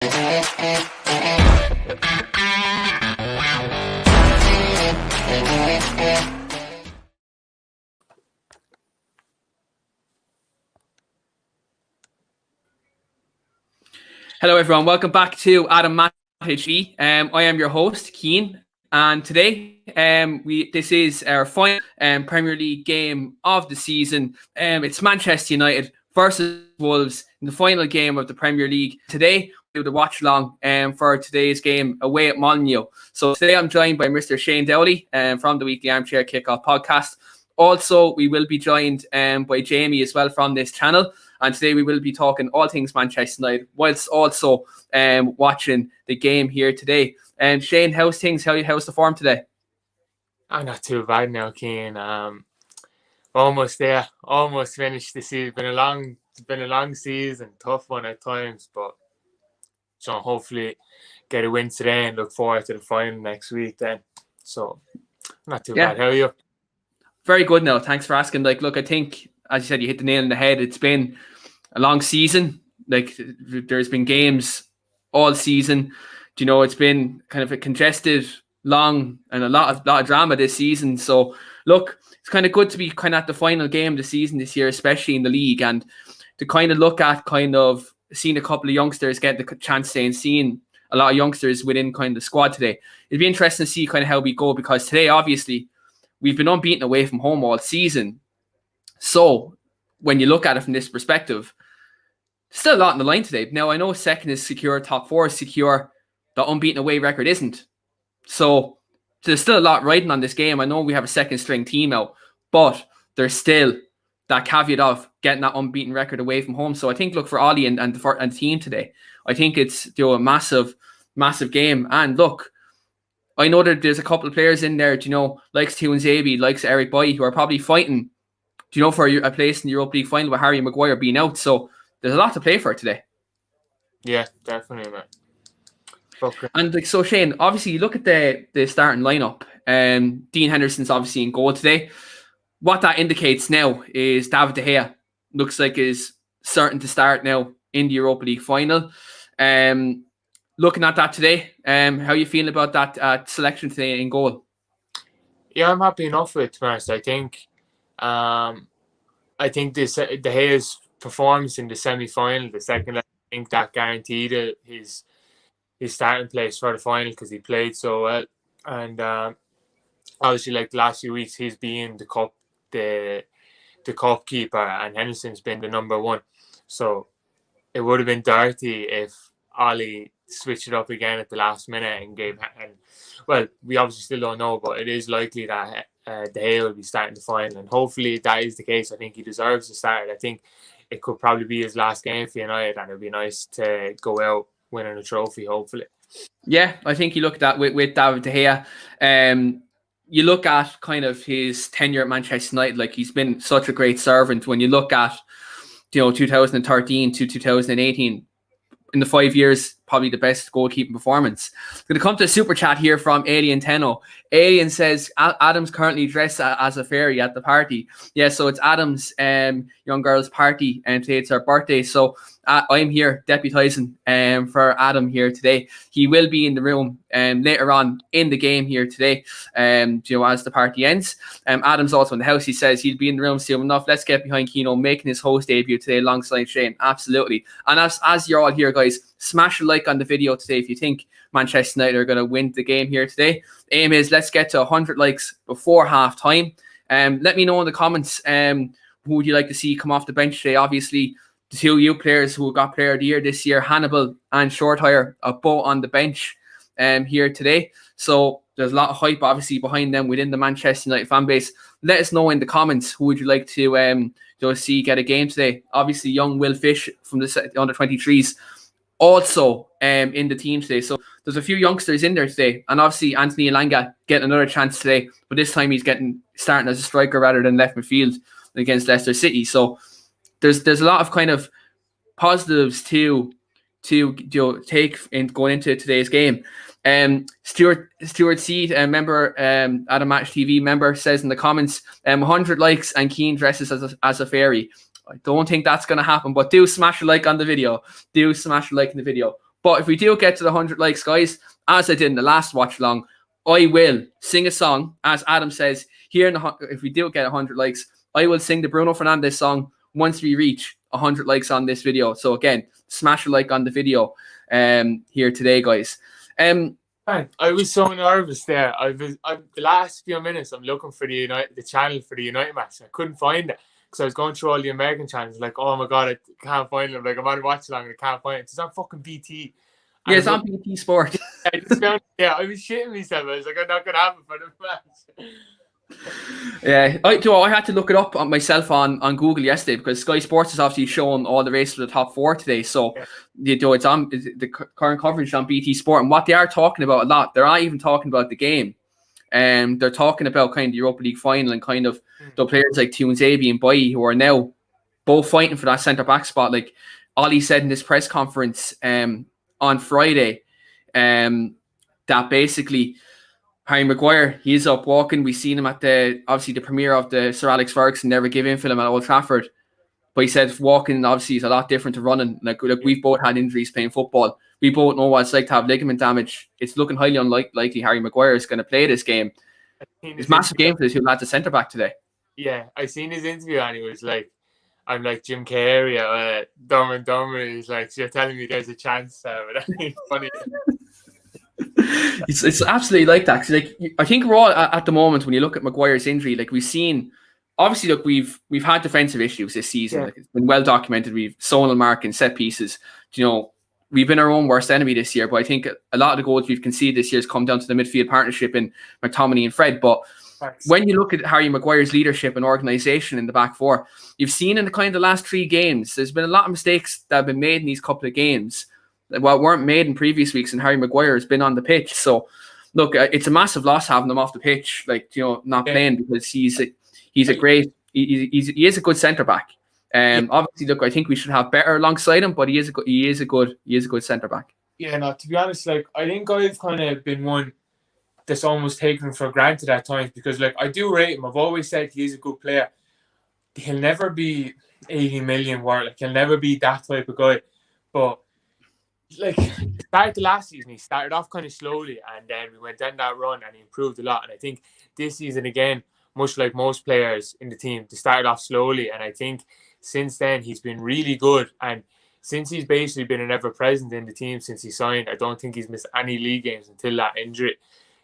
Hello everyone, welcome back to Matic TV. I am your host, Kane, and today this is our final Premier League game of the season. It's Manchester United versus Wolves in the final game of the Premier League. Today, we do the watch along for today's game away at Molineux. So today I'm joined by Mr. Shane Dowley from the Weekly Armchair Kickoff podcast. Also, we will be joined by Jamie as well from this channel. And today we will be talking all things Manchester United, whilst also watching the game here today. Shane, how's things? How's the form today? I'm not too bad now, Kane. Almost there, almost finished the season. It's been a long season, tough one at times, but so hopefully get a win today and look forward to the final next week then. So not too bad. How are you? Very good now. Thanks for asking. Look, I think, as you said, you hit the nail on the head. It's been a long season. There's been games all season. It's been kind of a congested, long, and a lot of drama this season. So, look, it's kind of good to be kind of at the final game of the season this year, especially in the league, and to kind of look at kind of seeing a couple of youngsters get the chance today and seeing a lot of youngsters within kind of the squad today. It'd be interesting to see kind of how we go, because today, obviously, we've been unbeaten away from home all season. So, when you look at it from this perspective, still a lot on the line today. Now, I know second is secure, top four is secure, the unbeaten away record isn't. So there's still a lot riding on this game. I know we have a second string team out, but there's still that caveat of getting that unbeaten record away from home. So I think, look, for Ollie and the team today, I think it's a massive, massive game. And look, I know that there's a couple of players in there, likes Tuanzebe, likes Eric Bailly, who are probably fighting, for a place in the Europa League final with Harry Maguire being out. So there's a lot to play for today. Yeah, definitely, man. Okay. And so Shane, obviously you look at the starting lineup. Dean Henderson's obviously in goal today. What that indicates now is David De Gea looks like is certain to start now in the Europa League final. Looking at that today, how are you feeling about that selection today in goal? Yeah, I'm happy enough with it, to be honest. I think De Gea's performance in the semi-final, the second leg, I think that guaranteed his starting place for the final because he played so well. And obviously, like the last few weeks, he's been the cup keeper, and Henderson's been the number one. So it would have been dirty if Ollie switched it up again at the last minute well, we obviously still don't know, but it is likely that De Gea will be starting the final, and hopefully that is the case. I think he deserves to start. I think it could probably be his last game for United, and it'd be nice to go out winning a trophy, hopefully. Yeah, I think you look at that with David De Gea. You look at kind of his tenure at Manchester United, he's been such a great servant. When you look at 2013 to 2018, in the 5 years, probably the best goalkeeping performance. Going to come to a super chat here from Alien Tenno. Alien says, Adam's currently dressed as a fairy at the party. Yeah, so it's Adam's young girl's party, and today it's her birthday. So I'm here deputising for Adam here today. He will be in the room later on in the game here today, as the party ends. Adam's also in the house. He says he'll be in the room soon enough. Let's get behind Keno making his host debut today alongside Shane. Absolutely. And as you're all here, guys, smash a like on the video today if you think Manchester United are going to win the game here today. Aim is let's get to 100 likes before half time. Let me know in the comments who would you like to see come off the bench today. Obviously, the two of you players who got Player of the Year this year, Hannibal and Shortire, are both on the bench here today. So there's a lot of hype obviously behind them within the Manchester United fan base. Let us know in the comments who would you like to see get a game today. Obviously, young Will Fish from the under-23s also in the team today. So there's a few youngsters in there today. And obviously, Anthony Elanga getting another chance today. But this time he's starting as a striker rather than left midfield against Leicester City. So there's a lot of kind of positives to take in going into today's game. Stuart Seed, a member, at a Match TV member, says in the comments, 100 likes and Keane dresses as a fairy. I don't think that's going to happen, but do smash a like on the video. Do smash a like in the video. But if we do get to the 100 likes, guys, as I did in the last watch along, I will sing a song, as Adam says, here in if we do get 100 likes, I will sing the Bruno Fernandes song once we reach 100 likes on this video. So again, smash a like on the video here today, guys. I was so nervous there. The last few minutes, I'm looking for the channel for the United match. I couldn't find it because I was going through all the American channels. Like, oh my god, I can't find it. Like, I'm on watch along and I can't find it. It's on fucking BT. Yeah, it's on BT Sport. I was shitting myself. I was like, I'm not gonna have it for the match. Yeah, I had to look it up on myself on Google yesterday because Sky Sports is obviously showing all the races for the top 4 today. So it's on the current coverage on BT Sport, and what they are talking about a lot. They're not even talking about the game, and they're talking about kind of the Europa League final and kind of the players like Tuanzebe and Bailly who are now both fighting for that centre back spot. Like Ollie said in this press conference on Friday, that basically Harry Maguire, he's up walking. We've seen him at the premiere of the Sir Alex Ferguson Never Give In film at Old Trafford. But he said walking obviously is a lot different to running. Like we've both had injuries playing football. We both know what it's like to have ligament damage. It's looking highly unlikely Harry Maguire is going to play this game. It's a massive game for the two lads at centre back today. Yeah, I seen his interview and he was like, I'm like Jim Carrey, Dumb and Dumber. He's like, so you're telling me there's a chance. It's funny. It's absolutely like that. Like I think we're all at the moment when you look at Maguire's injury, like we've seen. Obviously, look, we've had defensive issues this season. Yeah. Like it's been well documented. We've zonal mark and set pieces. We've been our own worst enemy this year. But I think a lot of the goals we've conceded this year has come down to the midfield partnership in McTominay and Fred. But when you look at Harry Maguire's leadership and organisation in the back four, you've seen in the kind of the last 3 games, there's been a lot of mistakes that have been made in these couple of games. Well, weren't made in previous weeks, and Harry Maguire has been on the pitch. So, look, it's a massive loss having him off the pitch, not playing because he is a good centre back. Obviously, look, I think we should have better alongside him, but he is a good centre back. Yeah, no, to be honest, like I think I've kind of been one that's almost taken for granted at times because, like, I do rate him. I've always said he's a good player. He'll never be 80 million worth. Like, he'll never be that type of guy, but. Like, started the last season, he started off kind of slowly and then we went down that run and he improved a lot. And I think this season, again, much like most players in the team, they started off slowly. And I think since then, he's been really good. And since he's basically been an ever-present in the team since he signed, I don't think he's missed any league games until that injury.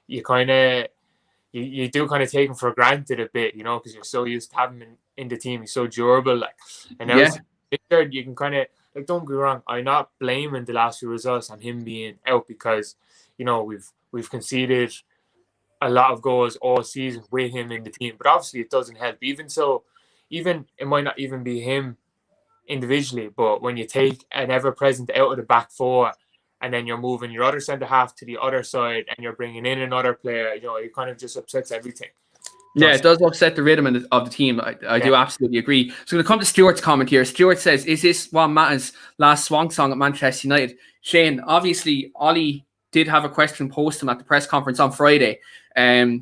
You do kind of take him for granted a bit, because you're so used to having him in the team. He's so durable. And now you can kind of, like, don't get me wrong, I'm not blaming the last few results on him being out because, we've conceded a lot of goals all season with him in the team. But obviously it doesn't help. Even it might not even be him individually, but when you take an ever-present out of the back four and then you're moving your other centre-half to the other side and you're bringing in another player, it kind of just upsets everything. Yeah, it does upset the rhythm of the team. I do absolutely agree. So, going to come to Stuart's comment here. Stuart says, is this Juan Mata's last swan song at Manchester United? Shane, obviously, Ollie did have a question posed to him at the press conference on Friday.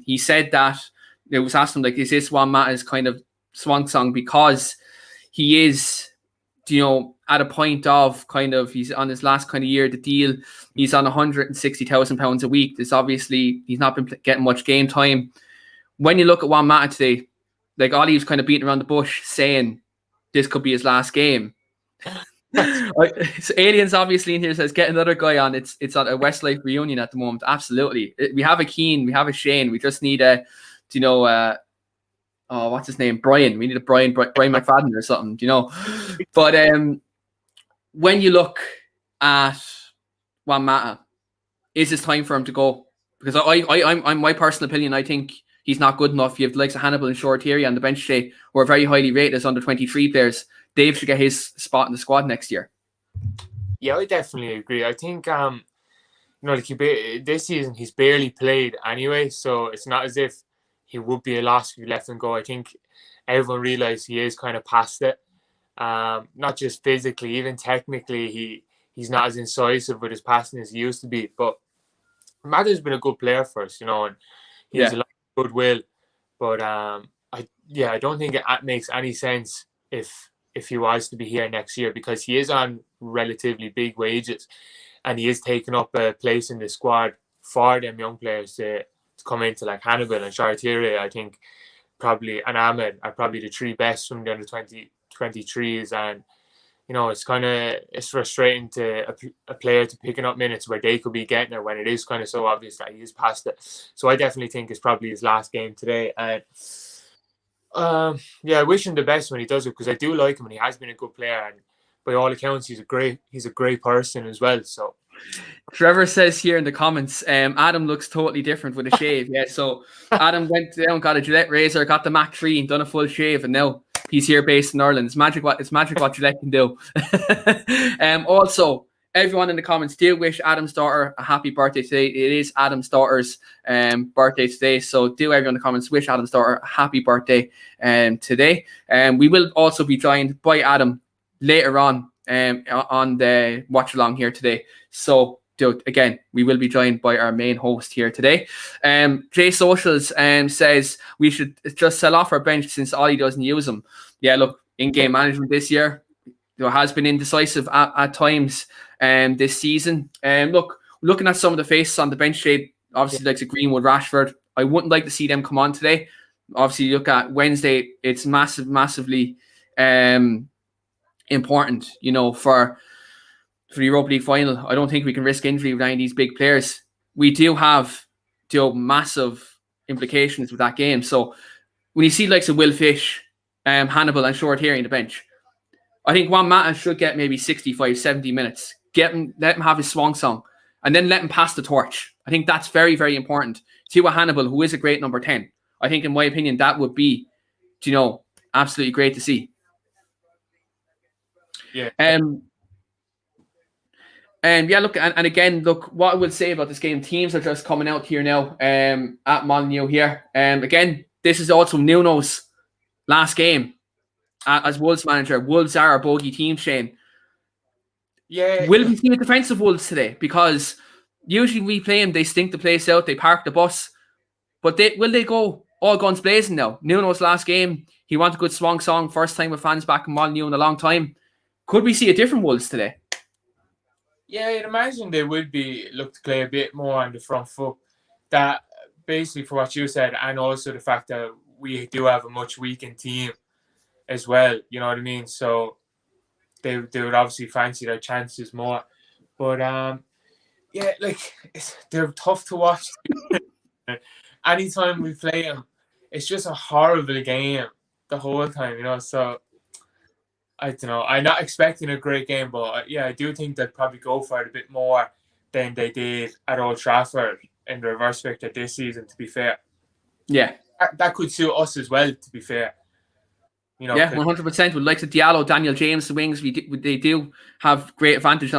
He said that it was asked him, like, is this Juan Mata's kind of swan song because he is, at a point of kind of, he's on his last kind of year of the deal. He's on £160,000 a week. There's obviously, he's not been getting much game time. When you look at Juan Mata today, like Ollie was kind of beating around the bush saying this could be his last game. So Aliens obviously in here says get another guy on. It's at a Westlife reunion at the moment. Absolutely. We have a Keen, we have a Shane. We just need what's his name? Brian. We need a Brian McFadden or something, But when you look at Juan Mata, is it time for him to go? Because I'm my personal opinion, I think he's not good enough. You have the likes of Hannibal and Shortieri on the bench today who are very highly rated as under 23 players. Dave should get his spot in the squad next year. Yeah, I definitely agree. I think, this season he's barely played anyway, so it's not as if he would be a loss if you let him go. I think everyone realised he is kind of past it. Not just physically, even technically, he's not as incisive with his passing as he used to be. But Mata's been a good player for us, and he has a lot of goodwill. But I don't think it makes any sense if he was to be here next year because he is on relatively big wages. and he is taking up a place in the squad for them young players to come into, like Hannibal and Chartier. I think probably and Ahmed are probably the three best from the under 23s, and it's frustrating to a player to picking up minutes where they could be getting it when it is kind of so obvious that he is past it. So I definitely think it's probably his last game today, and I wish him the best when he does it, because I do like him and he has been a good player, and by all accounts he's a great person as well. So Trevor says here in the comments, Adam looks totally different with a shave. Yeah, so Adam went down, got a Gillette razor, got the Mach 3 and done a full shave, and now he's here based in Ireland. It's magic what Gillette can do. Also, everyone in the comments, do wish Adam's daughter a happy birthday today. It is Adam's daughter's birthday today, so do everyone in the comments wish Adam's daughter a happy birthday today. We will also be joined by Adam later on the watch along here today. So again, we will be joined by our main host here today. Jay Socials says we should just sell off our bench since Ollie doesn't use them. Yeah, look, in-game management this year has been indecisive at times this season. Look, looking at some of the faces on the bench today, obviously like Greenwood, Rashford, I wouldn't like to see them come on today. Obviously, look at Wednesday, it's massively important, for the Europa League final. I don't think we can risk injury with any of these big players. We do have massive implications with that game. So when you see likes of Will Fish, Hannibal and Short Herring on the bench, I think Juan Mata should get maybe 65, 70 minutes. Let him have his swan song, and then let him pass the torch. I think that's very, very important. To Hannibal, who is a great number 10. I think, in my opinion, that would be, absolutely great to see. Yeah. Look, and again, look, what I would say about this game, teams are just coming out here now at Molineux here. Again, this is also Nuno's last game as Wolves manager. Wolves are our bogey team, Shane. Yeah. Will we see the defensive Wolves today? Because usually we play them, they stink the place out, they park the bus. But will they go all guns blazing now? Nuno's last game, he wanted a good swan song, first time with fans back in Molineux in a long time. Could we see a different Wolves today? Yeah, I'd imagine they would look to play a bit more on the front foot. That basically for what you said, and also the fact that we do have a much weakened team as well. You know what I mean? So they would obviously fancy their chances more. But they're tough to watch. Anytime we play them, it's just a horrible game the whole time. So I don't know. I'm not expecting a great game, but I do think they'd probably go for it a bit more than they did at Old Trafford in the reverse fixture this season, to be fair. Yeah. That could suit us as well, to be fair. 100%. With likes of Diallo, Daniel James, the wings, they do have great advantages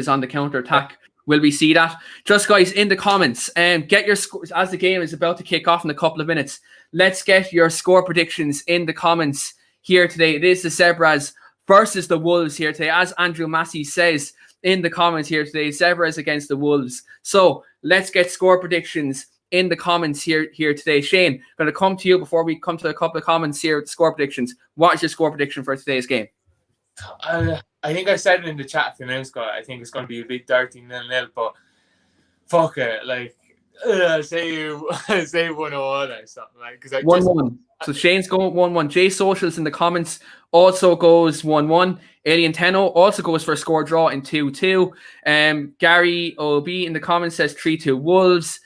on the counter attack. Will we see that? Just guys in the comments, get your scores as the game is about to kick off in a couple of minutes. Let's get your score predictions in the comments here today. It is the Zebras versus the Wolves here today. As Andrew Massey says in the comments here today, Zebras against the Wolves. So let's get score predictions in the comments here today. Shane, I'm going to come to you before we come to a couple of comments here with score predictions. What is your score prediction for today's game? I think I said it in the chat a few minutes ago. I think it's going to be a bit dirty 0-0, but fuck it. Like, say 1-1 or something. Like, 1-1. So Shane's going 1-1. Jay Socials in the comments also goes 1-1. Alien Tenno also goes for a score draw in 2-2. Gary OB in the comments says 3-2 Wolves.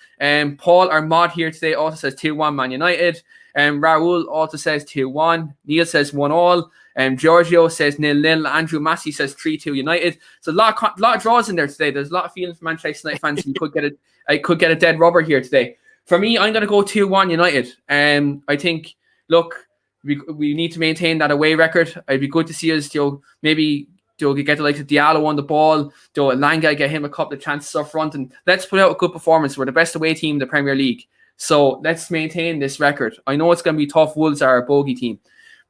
Paul, our mod here today, also says 2-1 Man United. Raul also says 2-1. Neil says 1-1. Giorgio says 0-0. Andrew Massey says 3-2 United. So a lot of draws in there today. There's a lot of feeling for Manchester United fans. You could get a dead rubber here today. For me, I'm going to go 2-1 United. I think, look, we need to maintain that away record. It'd be good to see us, maybe get the likes of Diallo on the ball, Langa, get him a couple of chances up front, and let's put out a good performance. We're the best away team in the Premier League. So let's maintain this record. I know it's going to be tough. Wolves are a bogey team.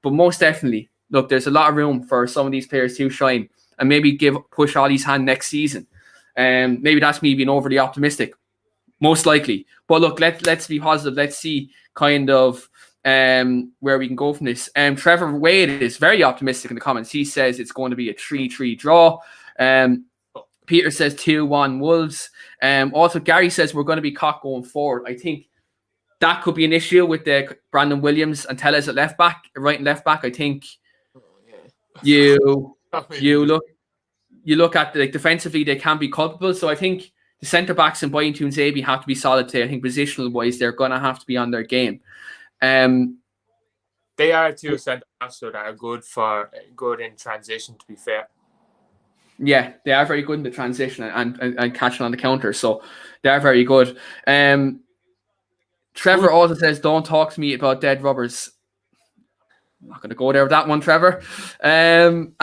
But most definitely, look, there's a lot of room for some of these players to shine and maybe push Ollie's hand next season. Maybe that's me being overly optimistic. Most likely. But look, let's be positive. Let's see kind of where we can go from this. Trevor Wade is very optimistic in the comments. He says it's going to be a 3-3 draw. Peter says 2-1 Wolves. Also, Gary says we're going to be caught going forward. I think that could be an issue with the Brandon Williams and Tellez at left back, right and left back. I think you look at defensively, they can be culpable. So I think the centre backs and Boyne Tunes-Aby have to be solid today. I think positional wise, they're going to have to be on their game. They are two centre backs that are good in transition. To be fair, yeah, they are very good in the transition and catching on the counter. So they are very good. Trevor also says, "Don't talk to me about dead rubbers." I'm not going to go there with that one, Trevor. And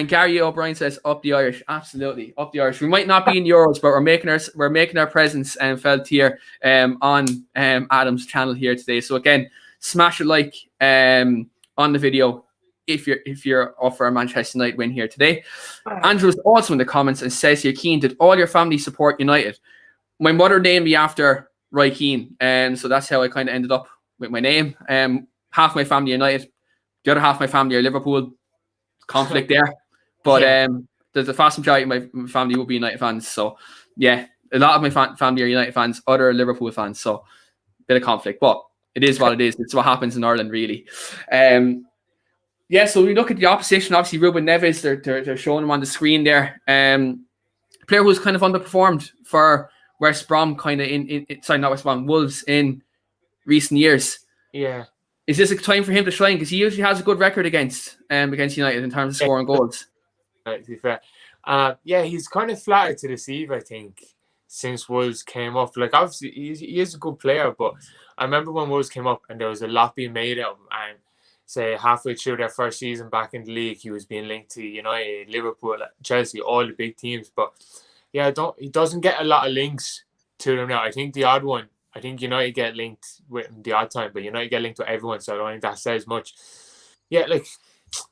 Gary O'Brien says, "Up the Irish." Absolutely, up the Irish. We might not be in Euros, but we're making our presence felt here on Adam's channel here today. So again, smash a like on the video if you're up for a Manchester United win here today. Andrew's also in the comments and says here, "Keane, did all your family support United?" My mother named me after Roy Keane, so that's how I kind of ended up with my name. Half my family United, the other half of my family are Liverpool. Conflict there, but there's a vast majority of my family will be United fans. So yeah, a lot of my family are United fans, other Liverpool fans. So bit of conflict, but it is what it is. It's what happens in Ireland, really. Yeah, so we look at the opposition. Obviously, Ruben Neves, they're showing him on the screen there. Player who's kind of underperformed for West Brom, kind of not West Brom, Wolves in recent years. Yeah. Is this a time for him to shine? Because he usually has a good record against United in terms of scoring goals. To be fair, yeah, he's kind of flattered to deceive, I think, since Wolves came up. Like, obviously, he is a good player, but I remember when Wolves came up and there was a lot being made of him, and say halfway through their first season back in the league, he was being linked to United, Liverpool, Chelsea, all the big teams. But yeah, he doesn't get a lot of links to them now. I think the odd one, I think United get linked with him the odd time, but United get linked with everyone, so I don't think that says much. Yeah, like,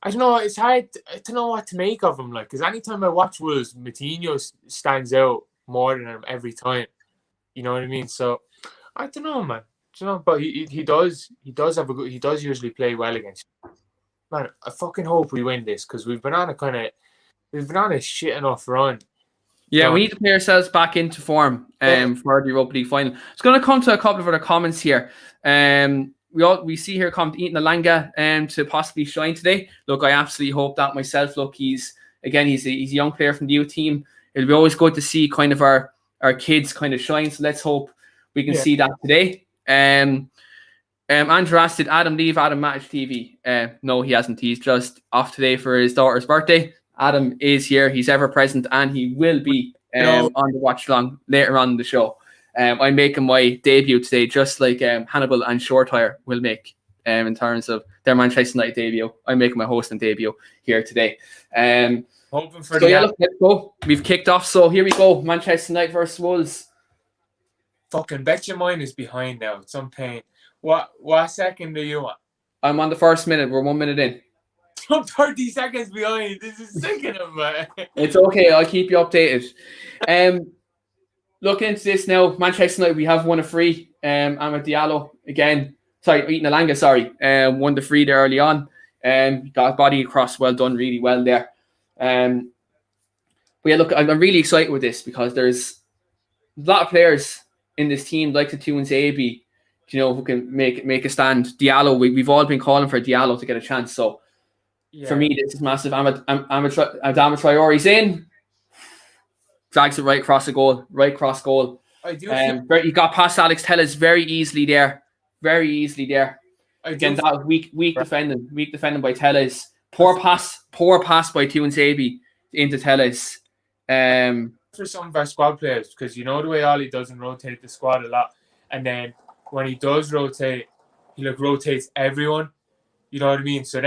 I don't know, it's hard to know what to make of him, like, because anytime I watch Wolves, Moutinho stands out more than him every time. You know what I mean? So I don't know, man. But he does usually play well against you. Man, I fucking hope we win this, because we've been on a shit enough run. Yeah, we need to play ourselves back into form for the Europa League final. It's going to come to a couple of other comments here. We see here comment Ethan Alanga to possibly shine today. Look, I absolutely hope that myself. Look, he's a young player from the youth team. It'll be always good to see kind of our kids kind of shine. So let's hope we can see that today. Andrew asked, did Adam leave Matic TV? No, he hasn't. He's just off today for his daughter's birthday. Adam is here. He's ever present, and he will be on the watch along later on in the show. I'm making my debut today, just like Hannibal and Shortire will make in terms of their Manchester United debut. I'm making my hosting debut here today. Hoping for look, let's go. We've kicked off, so here we go. Manchester United versus Wolves. Fucking bet your mind is behind now. It's some pain. What second are you on? I'm on the first minute. We're 1 minute in. I'm 30 seconds behind. This is sickening, man. It's okay. I'll keep you updated. Looking into this now, Manchester United, we have won a free. Amad Diallo again. Sorry, Ethan Alanga, won the free there early on. Got a body across, well done, really well there. But yeah, look, I'm really excited with this because there's a lot of players in this team like the Tunes-Aby, who can make a stand. Diallo, we've all been calling for Diallo to get a chance. So for me, this is massive. Adama Traore's in. Drags it right across the goal, right cross goal. He got past Alex Tellez very easily there. Again, that was weak defending by Tellez. Poor pass by Tunes-Aby into Tellez. For some of our squad players, because the way Ollie doesn't rotate the squad a lot, and then when he does rotate, he rotates everyone. You know what I mean? So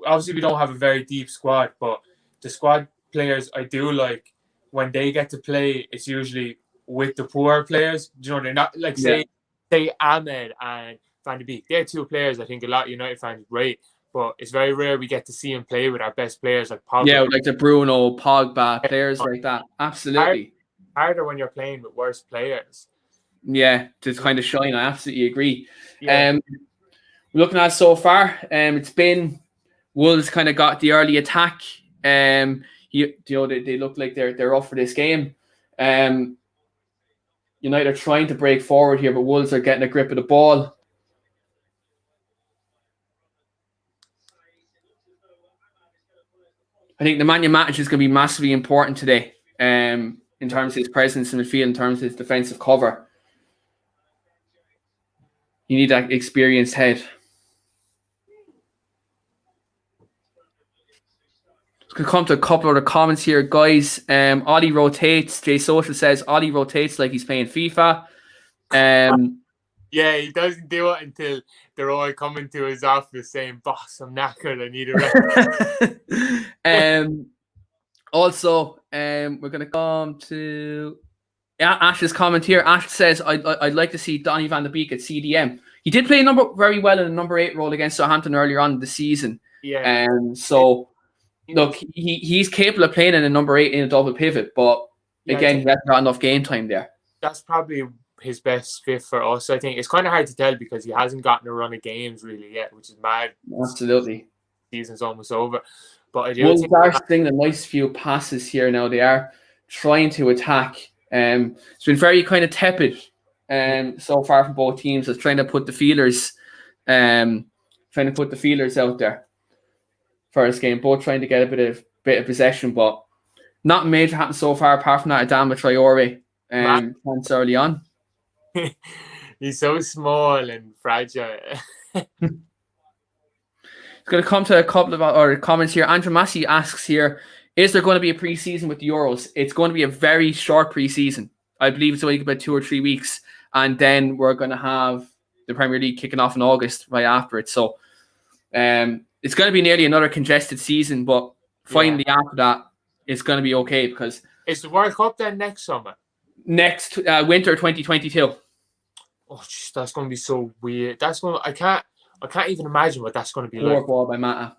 obviously we don't have a very deep squad, but the squad players I do like, when they get to play, it's usually with the poor players. They're not like say Ahmed and Van de Beek. They're two players I think a lot of United fans rate, but it's very rare we get to see him play with our best players like Pogba. Yeah, like the Bruno, Pogba, players like that. Absolutely. Harder when you're playing with worse players. Yeah, to kind of shine. I absolutely agree. Yeah. Looking at so far, it's been Wolves kind of got the early attack. they look like they're up for this game. United are trying to break forward here, but Wolves are getting a grip of the ball. I think Nemanja Matic is going to be massively important today, in terms of his presence in the field, in terms of his defensive cover. You need that experienced head. Going to come to a couple of the comments here, guys. Ollie rotates. Jay Social says Ollie rotates like he's playing FIFA. Yeah, he doesn't do it until they're all coming to his office saying, "Boss, I'm knackered. I need a rest." Also, we're going to come to Ash's comment here. Ash says, I'd like to see Donny van de Beek at CDM. He did play very well in the number 8 role against Southampton earlier on in the season. Yeah. So, look, he's capable of playing in a number 8 in a double pivot, but again, he hasn't got enough game time there. That's probably his best fit for us. I think it's kind of hard to tell because he hasn't gotten a run of games really yet, which is mad. Absolutely. Season's almost over. But I do Wolves think are seeing a nice few passes here now. They are trying to attack. It's been very kind of tepid so far from both teams. It's trying to put the feelers out there for this game. Both trying to get a bit of possession, but nothing major happened so far apart from that Adama Traore chance early on. He's so small and fragile. It's going to come to a couple of our comments here. Andrew Massey asks here, is there going to be a pre-season with the Euros? It's going to be a very short pre-season. I believe it's only about 2 or 3 weeks. And then we're going to have the Premier League kicking off in August right after it. So it's going to be nearly another congested season. But finally after that, it's going to be okay because... Is the World Cup then next summer? Next winter 2022. Oh, geez, that's going to be so weird. I can't even imagine what that's going to be like. Poor ball by Mata.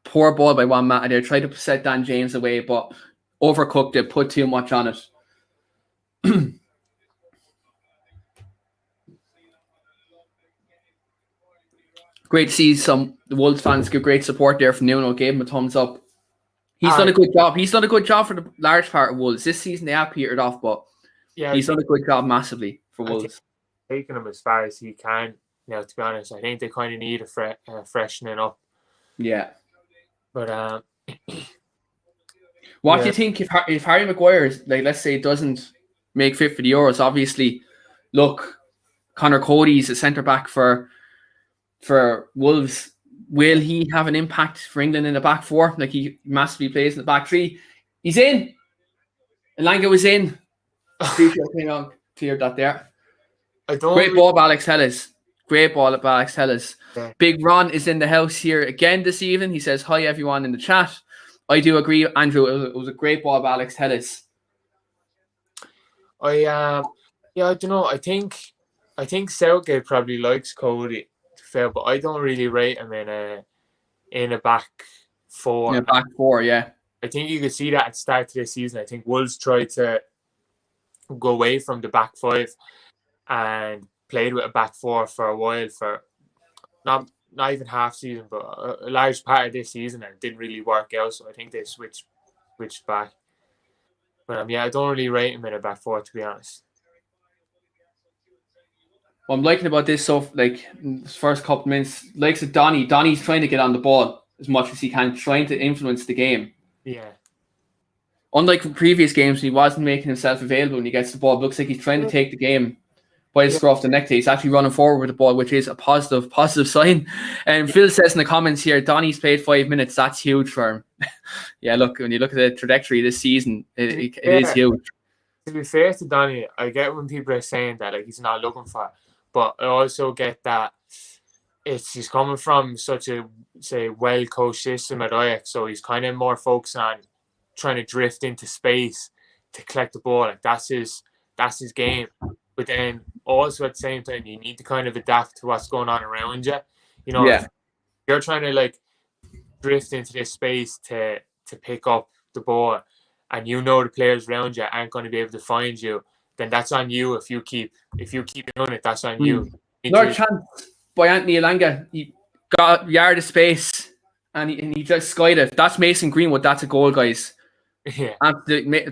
Poor ball by Juan Mata there. Tried to set Dan James away, but overcooked it, put too much on it. Great to see the Wolves fans give great support there from Nuno. Gave him a thumbs up. He's done a good job. He's done a good job for the large part of Wolves. This season they have petered off, but he's done a good job massively for Wolves. Taking him as far as he can. Now, to be honest, I think they kind of need a freshening up. Yeah. But what do you think if Harry Maguire, let's say, doesn't make fit for the Euros? Obviously, look, Connor Cody's a centre back for Wolves. Will he have an impact for England in the back 4? Like he massively plays in the back 3. He's in. Elanga was in. Cleared that there. Great ball by Alex Telles. Great ball at Alex Telles. Yeah. Big Ron is in the house here again this evening. He says, hi, everyone in the chat. I do agree, Andrew. It was a great ball by Alex Telles. I don't know. I think Southgate probably likes Cody, but I don't really rate him in a back 4. In a back 4, yeah. I think you could see that at the start of this season. I think Wolves tried to go away from the back 5 and played with a back 4 for a while, for not even half season, but a large part of this season, and it didn't really work out. So I think they switched back. But I don't really rate him in a back 4, to be honest. What I'm liking about this, this first couple of minutes, likes of Donny. Donny's trying to get on the ball as much as he can, trying to influence the game. Yeah. Unlike previous games, he wasn't making himself available when he gets the ball. It looks like he's trying to take the game by the scruff of the neck. He's actually running forward with the ball, which is a positive sign. And Phil says in the comments here, Donny's played 5 minutes. That's huge for him. Yeah, look, when you look at the trajectory this season, it is huge. To be fair to Donny, I get when people are saying that he's not looking for it, but I also get that he's coming from such a well-coached system at Ajax, so he's kind of more focused on trying to drift into space to collect the ball. That's his game. But then also at the same time, you need to kind of adapt to what's going on around you. If you're trying to drift into this space to pick up the ball, and the players around you aren't going to be able to find you, then that's on you. If you keep doing it, that's on you. Another chance by Anthony Elanga. He got a yard of space and he just skied it. That's Mason Greenwood. That's a goal, guys. Yeah.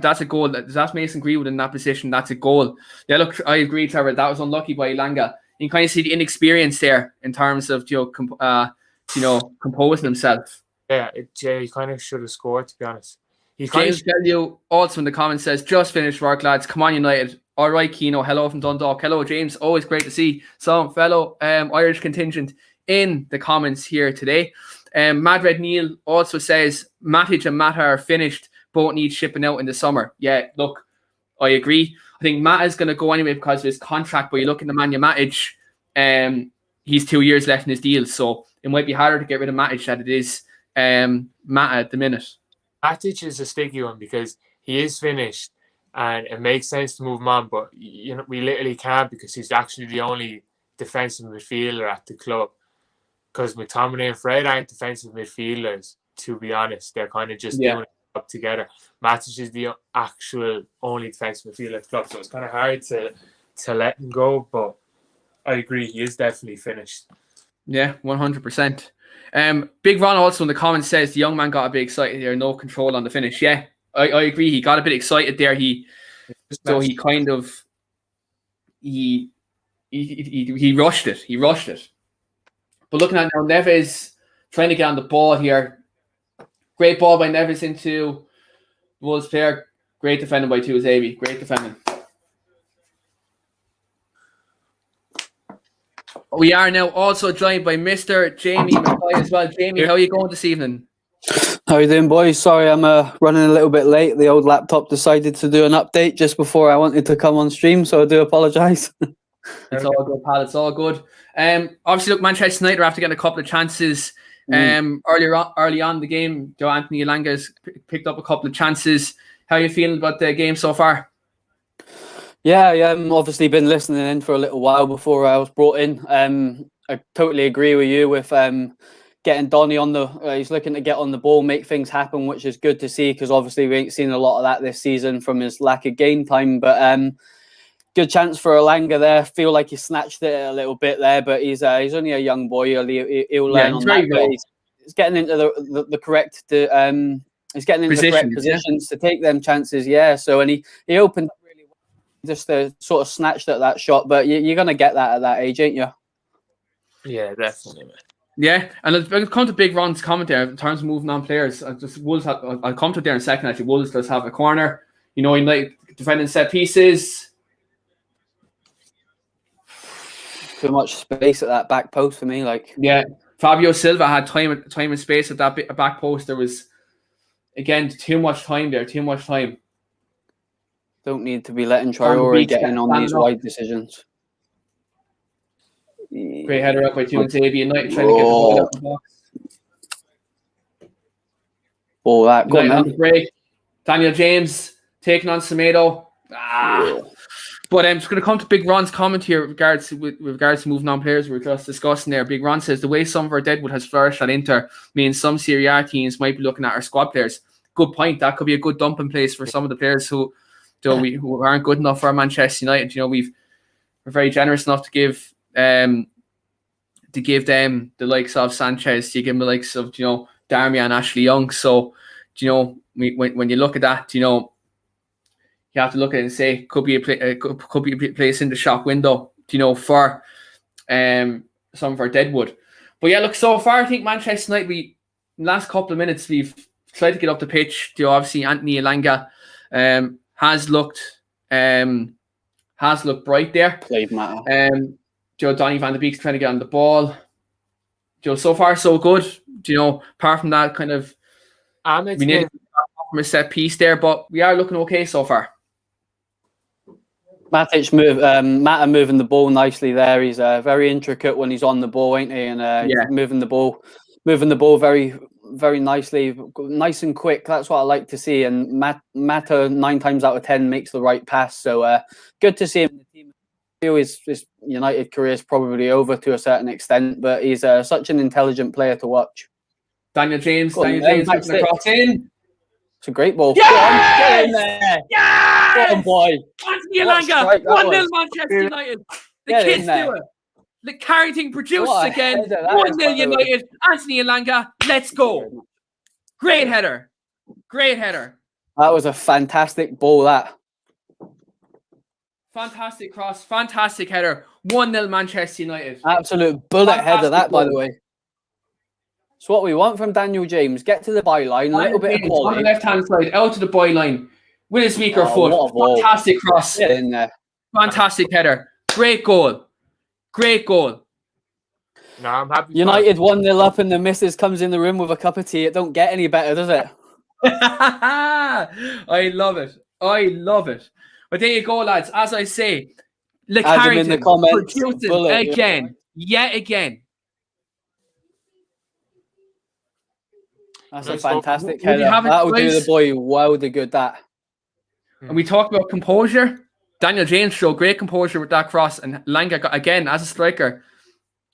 That's a goal. That's Mason Greenwood in that position. That's a goal. Yeah, look, I agree, Trevor. That was unlucky by Elanga. You can kind of see the inexperience there in terms of composing himself. Yeah, he kind of should have scored, to be honest. James Bellew also in the comments says, just finished work, lads. Come on, United. All right, Keno. Hello from Dundalk. Hello, James. Always great to see some fellow Irish contingent in the comments here today. Madred Neil also says, Matic and Mata are finished. Both need shipping out in the summer. Yeah, look, I agree. I think Mata is going to go anyway because of his contract, but you look at the Nemanja Matic, he's 2 years left in his deal, so it might be harder to get rid of Matic than it is Mata at the minute. Matic is a sticky one because he is finished and it makes sense to move him on, but we literally can't because he's actually the only defensive midfielder at the club. Because McTominay and Fred aren't defensive midfielders, to be honest. They're kind of just doing it up together. Matic is the actual only defensive midfielder at the club, so it's kind of hard to let him go, but I agree, he is definitely finished. Yeah, 100%. Big Ron also in the comments says the young man got a bit excited there, no control on the finish. Yeah, I agree. He got a bit excited there. He rushed it. He rushed it. But looking at now, Neves trying to get on the ball here. Great ball by Neves into Wolves player. Great defending by Tuizabi. Great defending. We are now also joined by Mr. Jamie McCoy as well. Jamie, how are you going this evening? How are you doing, boys? Sorry, I'm running a little bit late. The old laptop decided to do an update just before I wanted to come on stream, so I do apologise. It's all good, pal. It's all good. Obviously, look, Manchester United are after getting a couple of chances early on in the game. Joe Anthony Elanga's picked up a couple of chances. How are you feeling about the game so far? Yeah, obviously been listening in for a little while before I was brought in. I totally agree with you with getting Donny on the. He's looking to get on the ball, make things happen, which is good to see because obviously we ain't seen a lot of that this season from his lack of game time. But good chance for Elanga there. Feel like he snatched it a little bit there, but he's only a young boy. He'll learn on that. He's getting into the correct. He's getting into the correct positions to take them chances. Yeah. So and he opened. Just sort of snatched at that shot, but you're going to get that at that age, ain't you? Yeah, definitely, man. Yeah, and I'll come to Big Ron's comment there in terms of moving on players. I'll come to it there in a second. Actually, Wolves does have a corner. He might defending set pieces. Too much space at that back post for me. Yeah, Fabio Silva had time and space at that back post. There was again too much time there. Too much time. Don't need to be letting Traore get in on these wide decisions. Great header up by Tuizabi. United trying to get the ball out of the box. Oh, that good on the break. Daniel James taking on Semedo. But I'm just going to come to Big Ron's comment here with regards to moving on players we were just discussing there. Big Ron says the way some of our deadwood has flourished at Inter means some Serie A teams might be looking at our squad players. Good point. That could be a good dumping place for some of the players who aren't good enough for Manchester United. We're very generous enough to give them the likes of Sanchez, to give them the likes of Darmian and Ashley Young. So when you look at that, you have to look at it and say could be a place in the shop window, for some of our deadwood. But yeah, look, so far I think Manchester United, in the last couple of minutes we've tried to get up the pitch. Obviously Anthony Elanga has looked bright there. Played matter. Donny van de Beek's trying to get on the ball. So far so good. Apart from that kind of we need to from a set piece there, but we are looking okay so far. Matic Mata moving the ball nicely there. He's very intricate when he's on the ball, ain't he? And he's moving the ball very, very nicely, nice and quick. That's what I like to see. And Mata 9 times out of 10 makes the right pass. So good to see him. I feel his United career is probably over to a certain extent, but he's such an intelligent player to watch. Daniel James looking across in. It's a great ball. Yes! Get in there. Yes! Go on, boy. Anthony Elanga. 1-0 Manchester United. The kids do it. The Carrington produced again. 1-0 United. Anthony Elanga. Let's go. Great header. That was a fantastic ball, that. Fantastic cross, fantastic header. 1-0 Manchester United. Absolute bullet Fantastic header, that, by the goal. way. It's what we want from Daniel James. Get to the byline, a little bit of On quality. the left-hand side, out to the byline with his weaker What a foot. ball. Fantastic cross. Get in there. Fantastic header. Great goal. Great goal. No, I'm happy. United 1-0 up and the missus comes in the room with a cup of tea. It don't get any better, does it? I love it. I love it. But there you go, lads. As I say, Adam in the comments. producing again. Yet again. That's Nice a fantastic goal. header. That would do the boy well the good, that. And we talked about composure. Daniel James showed great composure with that cross. And Langa, again, as a striker,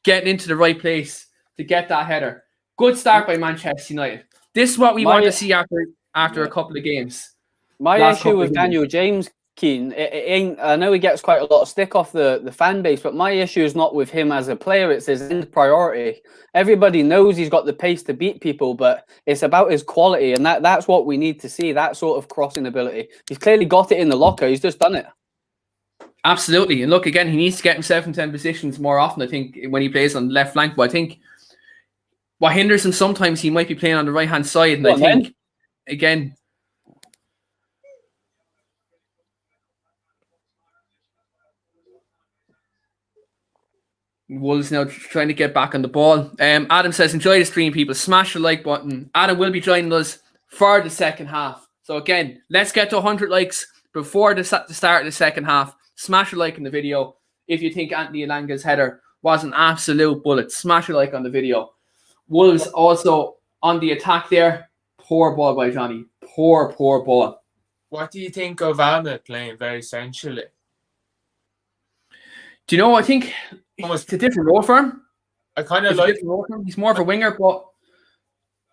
getting into the right place to get that header. Good start by Manchester United. This is what we want to see after a couple of games. My issue with Daniel James, Keane, it ain't. I know he gets quite a lot of stick off the fan base, but my issue is not with him as a player. It's his end priority. Everybody knows he's got the pace to beat people, but it's about his quality, and that's what we need to see, that sort of crossing ability. He's clearly got it in the locker. He's just done it. Absolutely. And look, again, he needs to get himself in 10 positions more often, I think, when he plays on the left flank. But I think what hinders him sometimes, he might be playing on the right-hand side. And I think, again... Wolves now trying to get back on the ball. Adam says, enjoy the stream, people. Smash the like button. Adam will be joining us for the second half. So again, let's get to 100 likes before the start of the second half. Smash a like in the video. If you think Anthony Elanga's header was an absolute bullet, smash a like on the video. Wolves also on the attack there. Poor ball by Johnny. Poor ball. What do you think of Ahmed playing very centrally? Do you know, I think it's a different role for him. I kind of like. He's more of a winger, but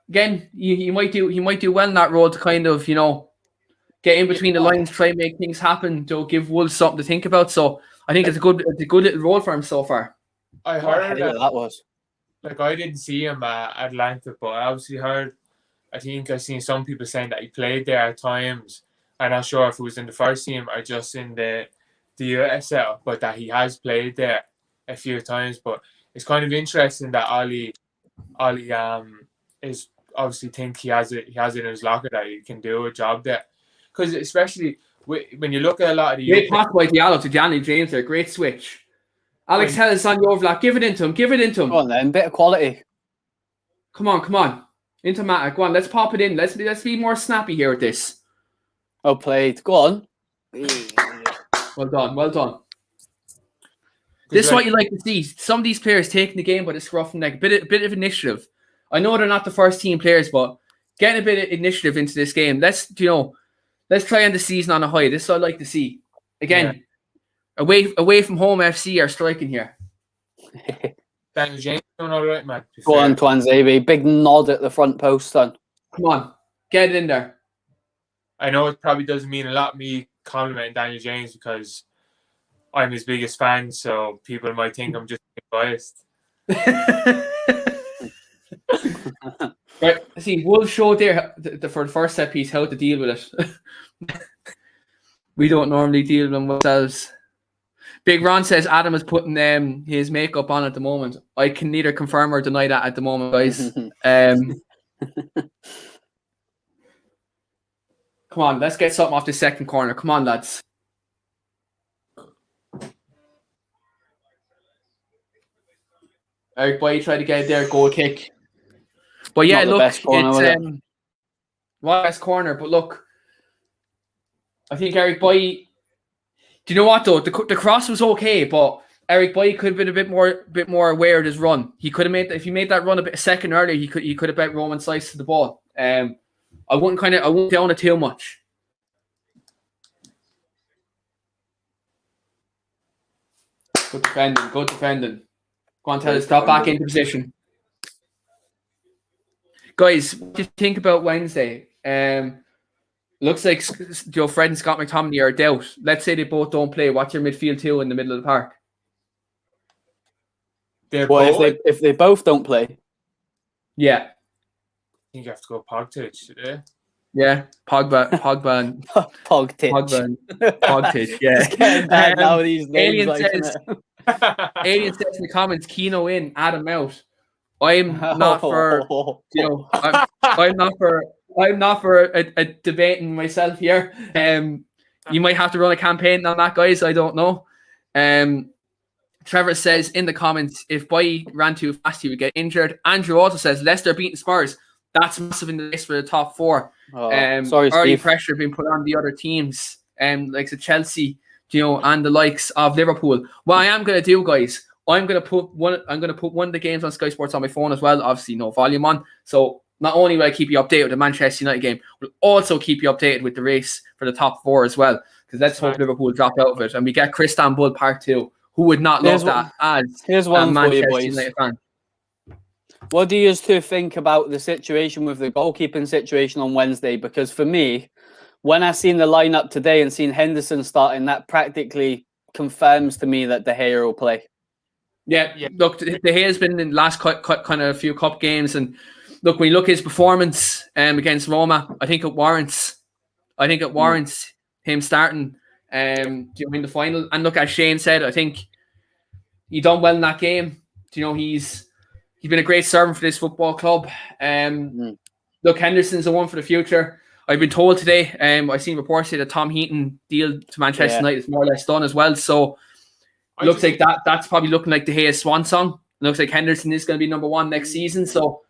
again, he might do well in that role to kind of, you know, get in between the lines, try and make things happen, to give Wolves something to think about. So I think it's a good little role for him so far. I heard that was. Like, I didn't see him at Atlanta, but I obviously heard. I think I've seen some people saying that he played there at times. I'm not sure if it was in the first team or just in the US setup, but that he has played there a few times. But it's kind of interesting that Ollie is obviously think he has it in his locker that he can do a job there, because especially when you look at a lot of the great pass by Diallo to Daniel James there, great switch. Alex Hellis on the overlap, give it into him. Come on then, bit of quality. Come on into Matic. Go on, let's pop it in. Let's be more snappy here with this. Well played. Go on. Well done. This is what you like to see. Some of these players taking the game by the scruff of the neck. A bit of initiative. I know they're not the first team players, but getting a bit of initiative into this game. Let's try end the season on a high. This is what I like to see. Again, away from home FC are striking here. Daniel James doing all right, man. Go on, Twanzebe. Big nod at the front post, son. Come on, get it in there. I know it probably doesn't mean a lot me complimenting Daniel James because I'm his biggest fan, so people might think I'm just biased. Right, see, Wolves showed there for the first set piece how to deal with it. We don't normally deal with them ourselves. Big Ron says Adam is putting his makeup on at the moment. I can neither confirm or deny that at the moment, guys. Come on, let's get something off the second corner. Come on, lads. Eric Boy tried to get their goal kick. But yeah, look, it's best corner. But look, I think Eric Boy. Do you know what though? The cross was okay, but Eric Boy could have been a bit more aware of his run. He could have made, if he made that run a second earlier, he could have bet Roman slice to the ball. I wouldn't down it too much. Good defending. Go on, tell us, stop back into position. Guys, what do you think about Wednesday? Looks like Joe Fred and Scott McTominay are a doubt. Let's say they both don't play. What's your midfield two in the middle of the park? If they both don't play? Yeah. I think you have to go Partage today. Yeah, Pogba, and Pogtich. Pogtich. Yeah. It's getting bad now, these names. Alien Like, says, Alien says in the comments, Keno in, Adam out. I'm not for, I'm not for a debating myself here. You might have to run a campaign on that, guys. I don't know. Trevor says in the comments, if Boy ran too fast, he would get injured. Andrew also says Leicester beating Spurs. That's massive in the race for the top four. Sorry, early Steve. pressure being put on the other teams, like the Chelsea, and the likes of Liverpool. What I am going to do, guys, I'm going to put one of the games on Sky Sports on my phone as well. Obviously, no volume on. So not only will I keep you updated with the Manchester United game, we'll also keep you updated with the race for the top four as well. Because let's hope Liverpool drop out of it and we get Istanbul Part 2. Who would not love that as a Manchester United fan? What do you two think about the situation with the goalkeeping situation on Wednesday? Because for me, when I seen the lineup today and seen Henderson starting, that practically confirms to me that De Gea will play. Yeah. Look, De Gea's been in the last kind of a few cup games, and look, when you look at his performance against Roma, I think it warrants him starting in the final. And look, as Shane said, I think he done well in that game. He's been a great servant for this football club. Look, Henderson's the one for the future. I've been told today, I've seen reports say that Tom Heaton deal to Manchester United is more or less done as well. So it looks like that's probably looking like De Gea's swan song. It looks like Henderson is going to be number one next season. So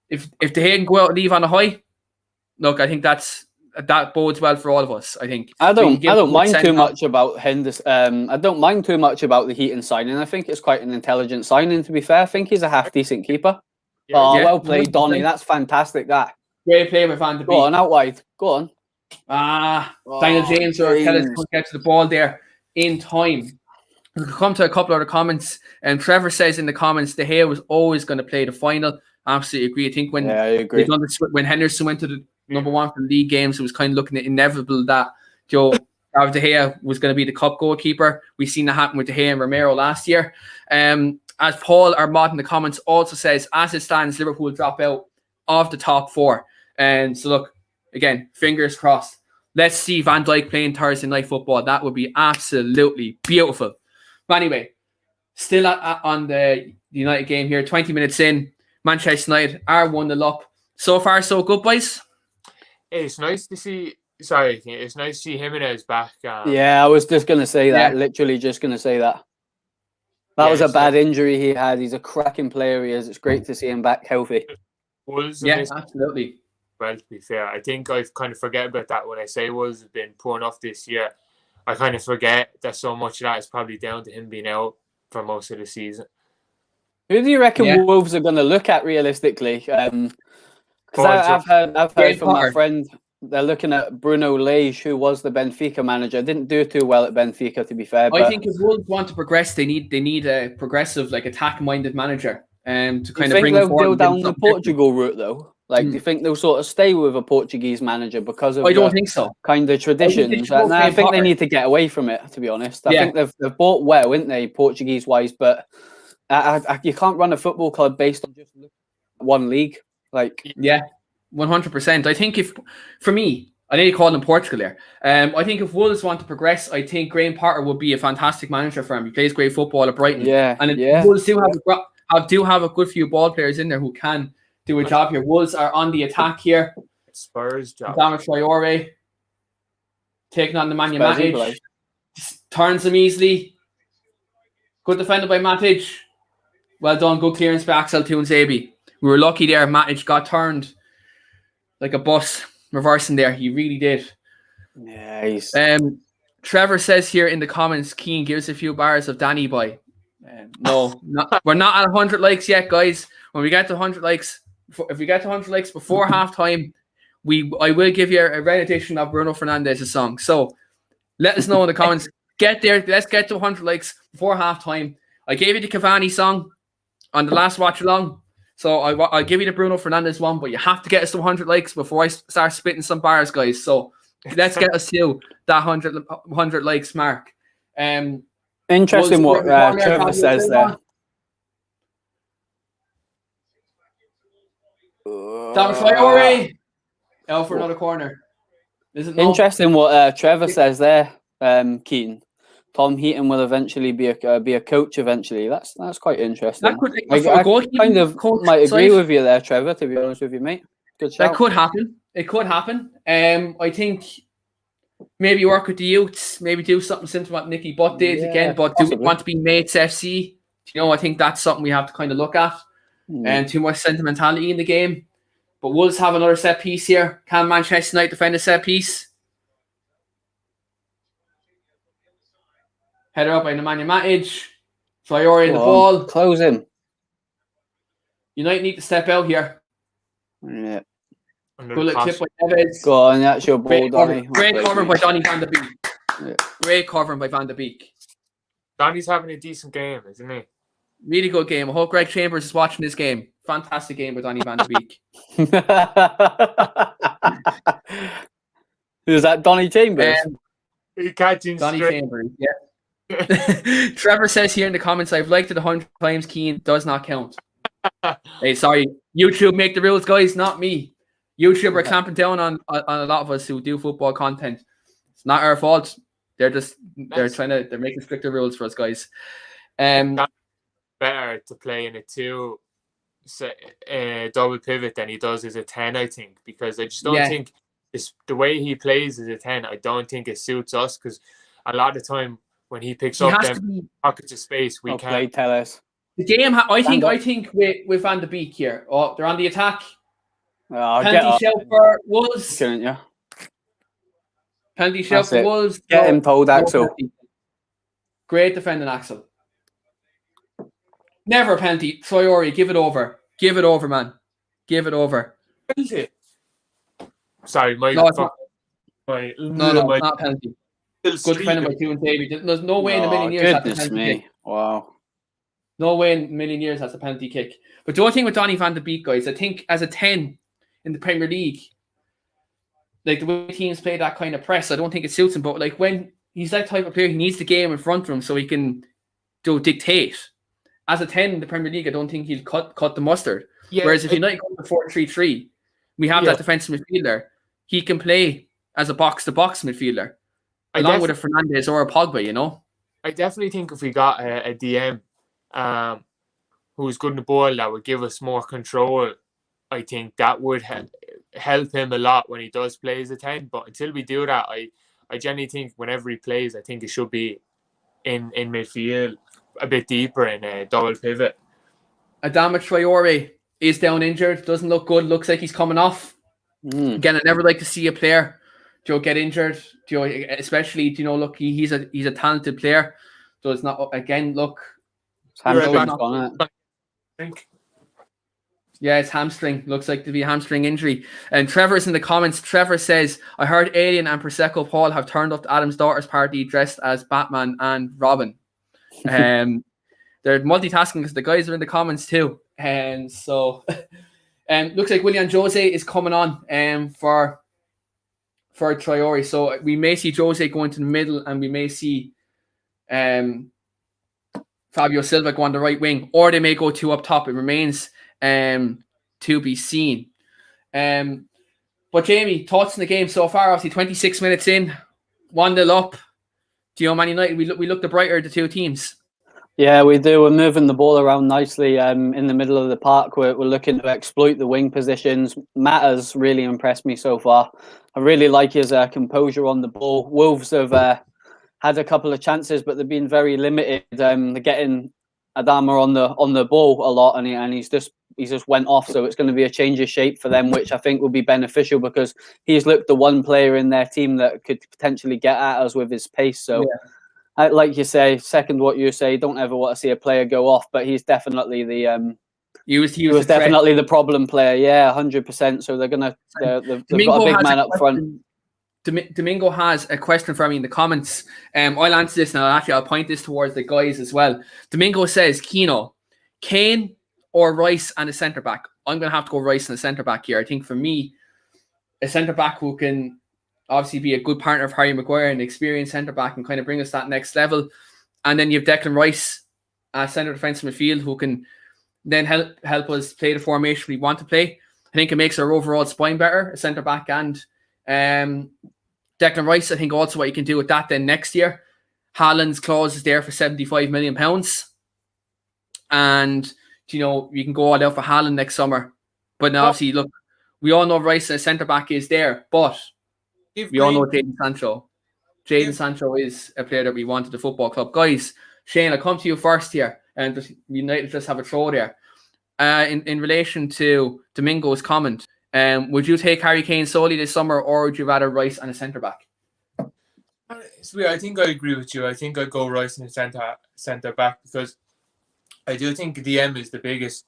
if De Gea can go out and leave on a high, look, I think that bodes well for all of us. I think I don't mind too much about Henderson. I don't mind too much about the Heaton signing. I think it's quite an intelligent signing. To be fair, I think he's a half decent keeper. Well played, Donny. That's fantastic. That great play by Van de Beek. Go on, out wide. Go on. Daniel James or Kellis couldn't get to the ball there in time. We'll come to a couple other comments. And Trevor says in the comments, De Gea was always going to play the final. Absolutely agree. I think when Henderson went to the number one for the league games, it was kind of looking at inevitable that David De Gea was going to be the cup goalkeeper. We've seen that happen with De Gea and Romero last year. As Paul Armad in the comments also says, as it stands, Liverpool drop out of the top four. And so look, again, fingers crossed. Let's see Van Dijk playing Thursday night football. That would be absolutely beautiful. But anyway, still on the United game here, 20 minutes in, Manchester United are 1-0 up. So far, so good, boys. It's nice to see. Sorry, it's nice to see Jimenez back. I was just going to say that. Literally just going to say that. That was a bad injury he had. He's a cracking player. He is. It's great to see him back healthy. Absolutely. Well, to be fair, I think I kind of forget about that when I say Wolves have been poor enough this year. I kind of forget that so much of that is probably down to him being out for most of the season. Who do you reckon Wolves are going to look at realistically? Because I've heard from my friend, they're looking at Bruno Lage, who was the Benfica manager. Didn't do too well at Benfica, to be fair. I think if Wolves want to progress, they need a progressive, like attack-minded manager to kind of bring them forward. Do you think they'll go down the Portugal route, though? Like, do you think they'll sort of stay with a Portuguese manager because of? I don't think so. Kind of traditions. I think they need to get away from it. To be honest, I think they've bought well, haven't they, Portuguese-wise? But you can't run a football club based on just one league. 100%. I think for me, I need to call him Portugal there. I think if Wolves want to progress, I think Graham Potter would be a fantastic manager for him. He plays great football at Brighton. Wolves do have a good few ball players in there who can do a job here. Wolves are on the attack here. Spurs job. Adama Traore taking on the Man Matic. Turns them easily. Good defended by Matic. Well done. Good clearance by Axel Tuanzebe. We were lucky there. Matic got turned like a bus reversing there. He really did. Nice. Trevor says here in the comments, Keane gives a few bars of Danny Boy. No, we're not at 100 likes yet, guys. When we get to 100 likes, if we get to 100 likes before halftime, I will give you a red edition of Bruno Fernandez's song. So let us know in the comments. Get there. Let's get to 100 likes before halftime. I gave you the Cavani song on the last watch along. So I'll give you the Bruno Fernandes one, but you have to get us to 100 likes before I start spitting some bars, guys. So let's get us to that 100 likes mark. Interesting what Trevor says there. Adama Traore. Out for another corner. Is it no? Interesting what Trevor says there, Keaton. Tom Heaton will eventually be a coach eventually. That's quite interesting. That could, I kind of might agree with you there, Trevor, to be honest with you, mate. Good shout. That could happen. It could happen. I think maybe work with the youths, maybe do something similar to what Nicky Butt did again, but possibly. Do we want to be mates FC? I think that's something we have to kind of look at. And too much sentimentality in the game. But Wolves have another set piece here. Can Manchester United defend a set piece? Header up by Nemanja Matic. Traore in the ball. Close him. United need to step out here. Yeah. Good little clip by Neves. Go on, that's your ball, Donny. Great covering by Donny van de Beek. Yeah. Great covering by Van de Beek. Donny's having a decent game, isn't he? Really good game. I hope Greg Chambers is watching this game. Fantastic game by Donny van de Beek. Who's that? Donny Chambers? Donny Chambers, yeah. Trevor says here in the comments, I've liked it 100 times. Keane does not count. Hey, sorry. YouTube make the rules, guys, not me. YouTube are clamping down on a lot of us who do football content. It's not our fault. They're making stricter rules for us, guys. Better to play in a double pivot than he does as a 10, I think, because I just don't think the way he plays as a 10, I don't think it suits us, because a lot of the time when he picks up them pockets of space, we can't. Tell us. The game, I think with Van de Beek here. Oh, they're on the attack. Penalty shout for Wolves. Couldn't you? Penalty shout for Wolves. Get him told, Axel. Great defending, Axel. Never a penalty. Traore, give it over. Give it over, man. Give it over. Sorry, no, it's not a penalty. Good defending by Kieran Davey. There's no way in a million years that's a penalty kick. Wow. No way in a million years that's a penalty kick. But the only thing with Donny van de Beek, guys, I think as a 10 in the Premier League, like the way teams play that kind of press, I don't think it suits him. But like when he's that type of player, he needs the game in front of him so he can dictate. As a 10 in the Premier League, I don't think he'll cut the mustard. Yeah, whereas if United go to 4-3-3, we have that defensive midfielder. He can play as a box-to-box midfielder, along with a Fernandes or a Pogba, I definitely think if we got a DM who's good in the ball, that would give us more control, I think that would help him a lot when he does play as a 10. But until we do that, I genuinely think whenever he plays, I think it should be in midfield, a bit deeper in a double pivot. Adama Traore is down injured. Doesn't look good. Looks like he's coming off. Again, I never like to see a player get injured. Especially, look, he's a talented player. So it's not, again, look. Yeah, it's hamstring. Looks like to be a hamstring injury. And Trevor's in the comments. Trevor says, I heard Alien and Prosecco Paul have turned up to Adam's daughter's party dressed as Batman and Robin. They're multitasking because the guys are in the comments too. And so looks like Willian Jose is coming on for Traore. So we may see Jose go into the middle, and we may see Fabio Silva go on the right wing, or they may go two up top. It remains to be seen. But Jamie, thoughts on the game so far? Obviously 26 minutes in, 1-0 up. Man United, we look the brighter of the two teams. Yeah, we do. We're moving the ball around nicely in the middle of the park. We're looking to exploit the wing positions. Matt has really impressed me so far. I really like his composure on the ball. Wolves have had a couple of chances, but they've been very limited. They're getting Adama on the ball a lot, and he's just went off. So it's going to be a change of shape for them, which I think will be beneficial, because he's looked the one player in their team that could potentially get at us with his pace. So. Yeah. Like you say, second what you say, don't ever want to see a player go off, but he's definitely the he was definitely the problem player. Yeah, 100%. So they've got a big man up front. Domingo has a question for me in the comments. I'll answer this now. Actually, I'll point this towards the guys as well. Domingo says, Kane or Rice and a centre back. I'm going to have to go Rice and a centre back here. I think for me, a centre back who can obviously be a good partner of Harry Maguire, an experienced centre-back, and kind of bring us that next level. And then you have Declan Rice, centre defensive midfield, who can then help us play the formation we want to play. I think it makes our overall spine better, a centre back and Declan Rice. I think also what you can do with that then next year, Haaland's clause is there for £75 million. And, you can go all out for Haaland next summer. But now, obviously, look, we all know Rice as a centre-back is there, but we all know Jadon Sancho. Jadon Sancho is a player that we want at the football club. Guys, Shane, I'll come to you first here. And United just have a throw there. In relation to Domingo's comment, would you take Harry Kane solely this summer, or would you rather Rice and a centre-back? It's weird. I think I agree with you. I think I'd go Rice and centre back because I do think DM is the biggest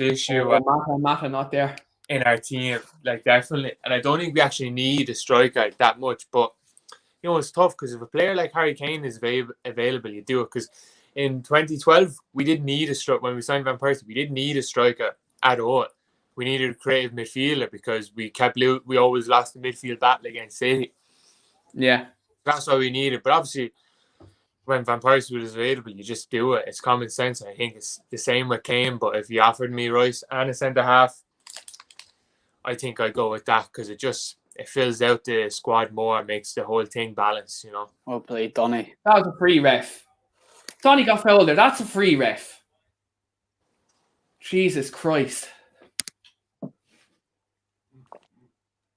issue. Mata not there in our team, like definitely. And I don't think we actually need a striker that much. But it's tough because if a player like Harry Kane is available, you do it. Because in 2012, we didn't need a striker when we signed Van Persie. We didn't need a striker at all. We needed a creative midfielder because we always lost the midfield battle against City. Yeah, that's what we needed. But obviously, when Van Persie was available, you just do it. It's common sense. I think it's the same with Kane. But if you offered me Rice and a centre half, I think I'd go with that because it fills out the squad more, makes the whole thing balanced. Well played, Donny. That was a free ref. Donny got fouled there. That's a free ref. Jesus Christ.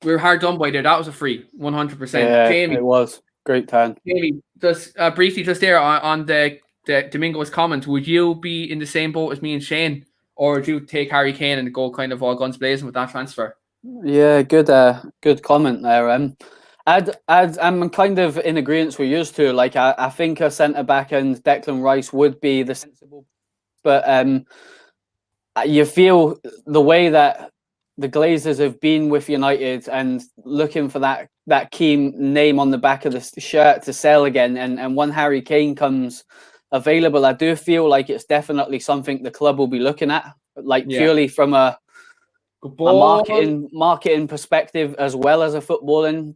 We were hard done by there. That was a free, 100%. Yeah, Jamie, it was. Great time. Jamie, just briefly just there on the Domingo's comment, would you be in the same boat as me and Shane, or would you take Harry Kane and go kind of all guns blazing with that transfer? Yeah, good comment there. I'm kind of in agreement with yours too. Like I think a centre back and Declan Rice would be the sensible, but you feel the way that the Glazers have been with United and looking for that key name on the back of the shirt to sell again, and when Harry Kane comes available, I do feel like it's definitely something the club will be looking at, like purely from a marketing perspective as well as a footballing.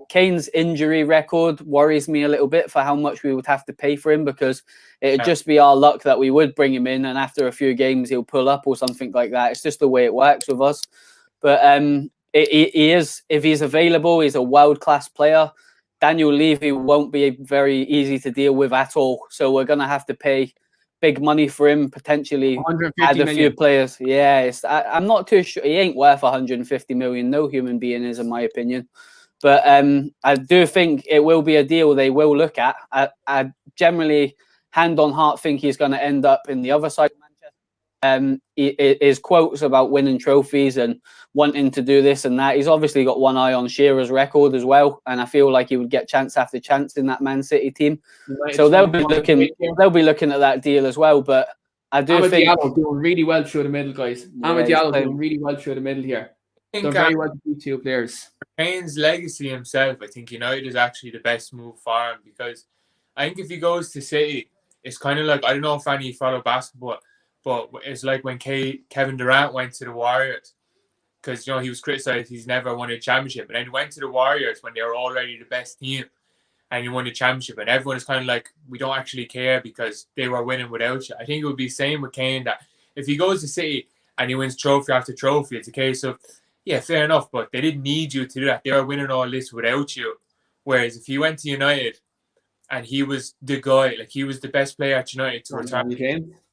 Kane's injury record worries me a little bit for how much we would have to pay for him, because it'd just be our luck that we would bring him in and after a few games he'll pull up or something like that. It's just the way it works with us. But he is, if he's available, he's a world-class player. Daniel Levy won't be very easy to deal with at all. So we're going to have to pay big money for him, potentially add a few players. Yeah, I'm not too sure. He ain't worth 150 million. No human being is, in my opinion. But I do think it will be a deal they will look at. I generally, hand on heart, think he's going to end up in the other side of Manchester. His quotes about winning trophies and wanting to do this and that. He's obviously got one eye on Shearer's record as well, and I feel like he would get chance after chance in that Man City team. So they'll be looking at that deal as well. But I do think Diallo doing really well through the middle, guys. Amad Diallo doing really well through the middle here. Done very well to beat two players. Kane's legacy himself, I think United is actually the best move for him, because I think if he goes to City, it's kind of like, I don't know if any of you follow basketball, but it's like when Kevin Durant went to the Warriors, because he was criticised he's never won a championship, and then he went to the Warriors when they were already the best team, and he won the championship, and everyone is kind of like, we don't actually care because they were winning without you. I think it would be the same with Kane, that if he goes to City and he wins trophy after trophy, it's a case of, yeah, fair enough, but they didn't need you to do that. They were winning all this without you. Whereas if he went to United and he was the guy, like he was the best player at United to return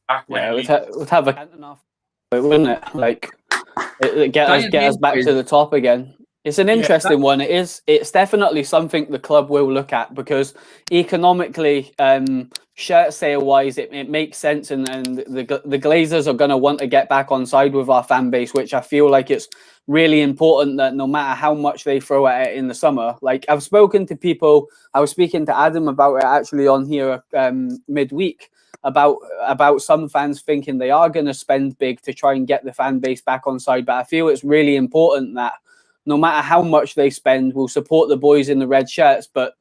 back when we'd have a enough, wouldn't it? Like it get us back to the top again. It's an interesting one. It's definitely something the club will look at, because economically, shirt sale wise, it makes sense, and the Glazers are going to want to get back on side with our fan base, which I feel like it's really important that no matter how much they throw at it in the summer. Like I've spoken to people, I was speaking to Adam about it actually on here midweek, about some fans thinking they are going to spend big to try and get the fan base back on side. But I feel it's really important that no matter how much they spend, we'll support the boys in the red shirts. But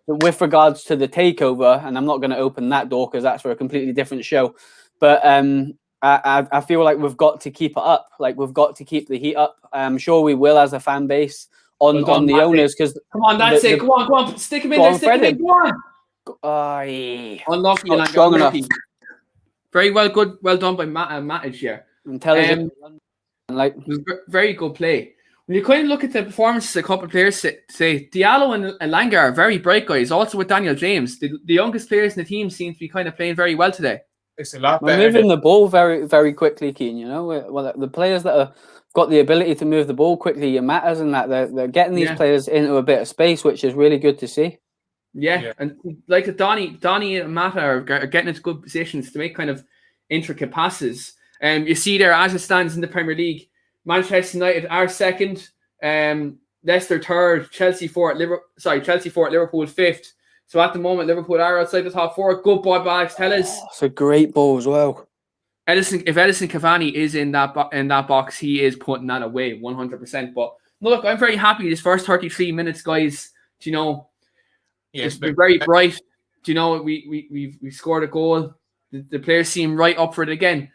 with regards to the takeover, and I'm not going to open that door because that's for a completely different show, but I feel like we've got to keep it up. Like we've got to keep the heat up. I'm sure we will as a fan base on the owners. Because come on, that's it. Go on, stick him in there. Stick him in. Go on. Unlucky and strong enough. Very well, well done by Matic here. Intelligent. Like, it was very good play. When you kind of look at the performances of a couple of players, say Diallo and Elanga are very bright guys. Also with Daniel James, the youngest players in the team seem to be kind of playing very well today. It's a lot we're better. moving the ball very, very quickly, Keane. You know, well, the players that have got the ability to move the ball quickly, it matters, and that they're getting these players into a bit of space, which is really good to see. Yeah. And like Donny and Mata are getting into good positions to make kind of intricate passes. You see there as it stands in the Premier League, Manchester United are second, Leicester third, Chelsea fourth, Liverpool fifth. So at the moment, Liverpool are outside the top four. Good ball by Alex Telles. It's a great ball as well. If Edison Cavani is in that box, he is putting that away 100%. But no, look, I'm very happy this first 33 minutes, guys. Do you know, it's been very bright. Do you know, we scored a goal. The players seem right up for it again.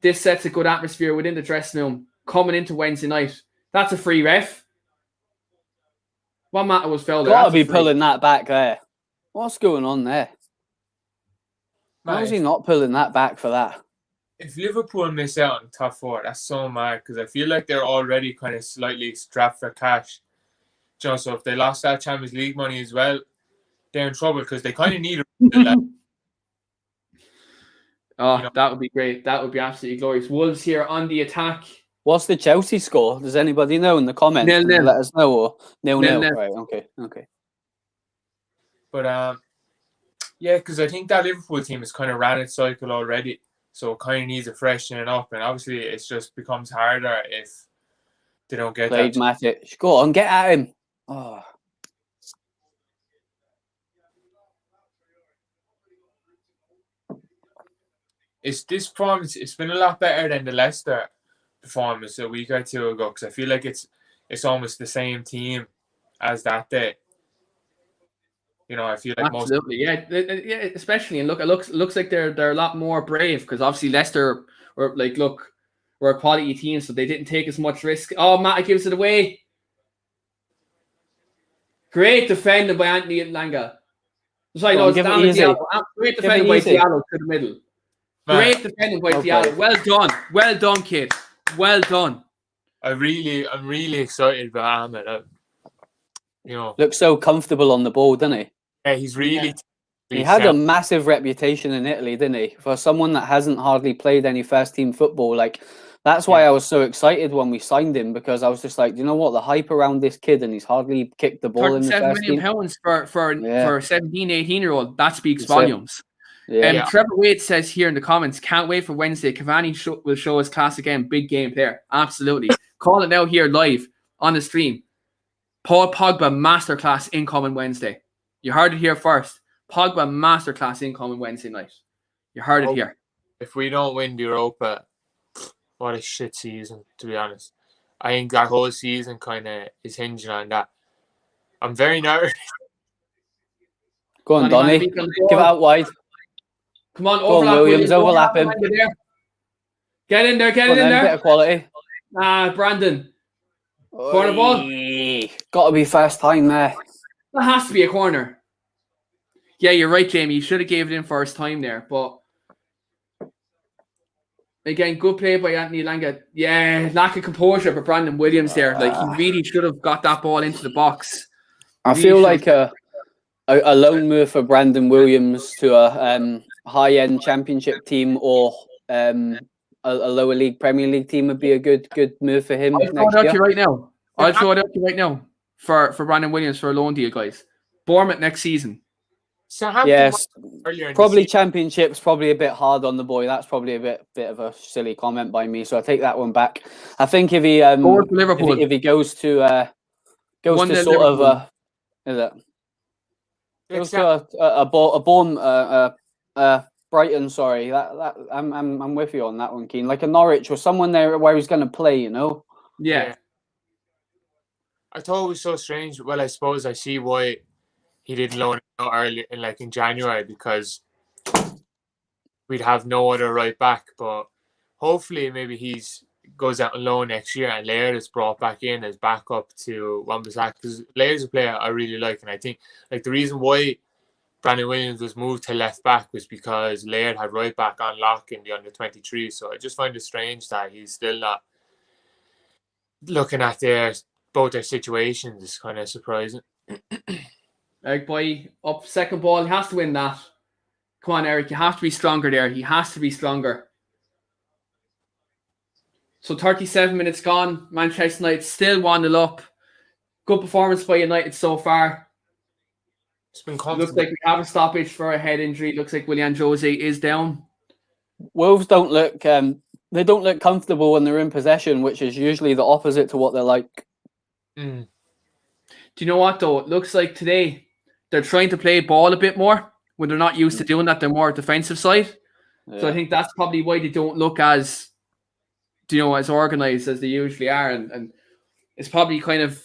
This sets a good atmosphere within the dressing room coming into Wednesday night. That's a free ref. One matter was fouled. Got to be pulling that back there. What's going on there? How is he not pulling that back for that? If Liverpool miss out on top four, that's so mad because I feel like they're already kind of slightly strapped for cash. You know, so if they lost that Champions League money as well, they're in trouble because they kind of need it. That would be great. That would be absolutely glorious. Wolves here on the attack. What's the Chelsea score? Does anybody know in the comments? 0-0. Let us know. Or 0-0. 0-0. Right. Okay. But because I think that Liverpool team has kind of ran its cycle already, so it kind of needs a freshening up, and obviously it just becomes harder if they don't get Played that. Matic. Go on, get at him. Oh. It's been a lot better than the Leicester performance a week or two ago because I feel like it's almost the same team as that day. You know, I feel like absolutely, especially, and look, it looks like they're a lot more brave because obviously Leicester were like, look, we're a quality team, so they didn't take as much risk. Oh, Matt gives it away. Great defending by Anthony Langa. Sorry, no, it's Diallo. Great defending by Diallo to the middle. Great defending by Diallo. Well done, kid. Well done. I'm really excited about Ahmed. Looks so comfortable on the ball, doesn't he? Yeah, he's really. He had a massive reputation in Italy, didn't he? For someone that hasn't hardly played any first team football, like that's why I was so excited when we signed him because I was just like, you know what, the hype around this kid and he's hardly kicked the ball in the first team. £37 million for a 17, 18-year-old. That speaks volumes. Trevor Wade says here in the comments, can't wait for Wednesday. Cavani will show his class again. Big game player. Absolutely. Call it now here live on the stream. Paul Pogba masterclass incoming Wednesday. You heard it here first. Pogba masterclass incoming Wednesday night. You heard it here. If we don't win the Europa, what a shit season, to be honest. I think that whole season kind of is hinging on that. I'm very nervous. Go on, Donny. Give it out wide. Come on, overlap Williams, overlap him. Get in there, get in there. Bit of quality. Brandon. Corner ball. Got to be first time there. That has to be a corner. Yeah, you're right, Jamie. You should have gave it in first time there, but again, good play by Anthony Langa. Yeah, lack of composure for Brandon Williams there. Like he really should have got that ball into the box. I feel like a loan move for Brandon Williams to a high-end championship team or a lower league Premier League team would be a good move for him. I'll throw it up to you right now. I'll throw it up to you right now for Brandon Williams for a loan deal, guys. Bournemouth next season. Yes, probably championships. Probably a bit hard on the boy. That's probably a bit of a silly comment by me. So I take that one back. I think if he if he goes to sort Liverpool. Of is it? Goes to Brighton. Sorry, that I'm with you on that one, Keane. Like a Norwich or someone there where he's going to play. You know. Yeah. I thought it was so strange. Well, I suppose I see why he didn't loan it out early, in January, because we'd have no other right back. But hopefully, maybe goes out on loan next year, and Laird is brought back in as backup to Wan-Bissaka, because Laird's a player I really like, and I think the reason why Brandon Williams was moved to left back was because Laird had right back on lock in the under-23. So I just find it strange that he's still not looking at both their situations is kind of surprising. Eric Boy up second ball. He has to win that. Come on, Eric. You have to be stronger there. He has to be stronger. So 37 minutes gone. Manchester United still 1-0 up. Good performance by United so far. It's been Looks like we have a stoppage for a head injury. Looks like Willian Jose is down. Wolves don't look they don't look comfortable when they're in possession, which is usually the opposite to what they're like. Do you know what though? It looks like today they're trying to play ball a bit more when they're not used to doing that. They're more defensive side. Yeah. So I think that's probably why they don't look as as organized as they usually are, and it's probably kind of,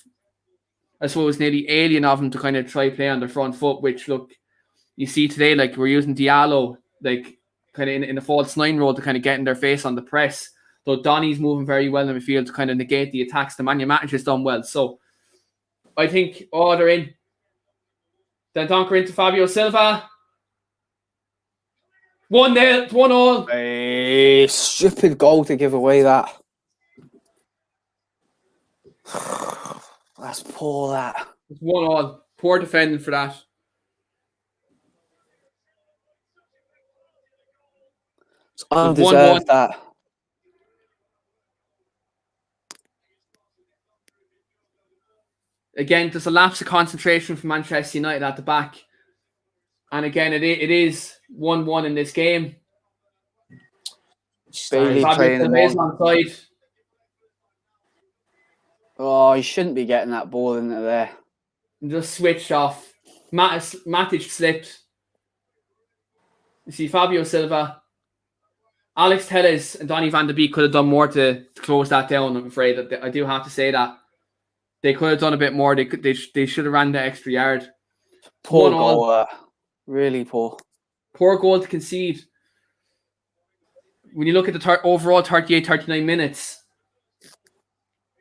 I suppose, nearly alien of them to kind of try play on the front foot, which look, you see today, like we're using Diallo, like kind of in the false nine role to kind of get in their face on the press. Though Donny's moving very well in the field to kind of negate the attacks. The Matic has done well. So I think, they're in. Then Donker into Fabio Silva. 1-0, 1-1. A stupid goal to give away that. That's poor, that. It's 1-1. Poor defending for that. It's undeserved, that. Again, there's a lapse of concentration from Manchester United at the back. And again, it is 1-1 in this game. Bailey playing on side. Oh, he shouldn't be getting that ball into there. Just switched off. Matic slipped. You see Fabio Silva. Alex Telles and Donny van de Beek could have done more to close that down, I'm afraid. I do have to say that. They could have done a bit more. They should have ran the extra yard. Poor goal. Really poor. Poor goal to concede. When you look at the overall 38, 39 minutes,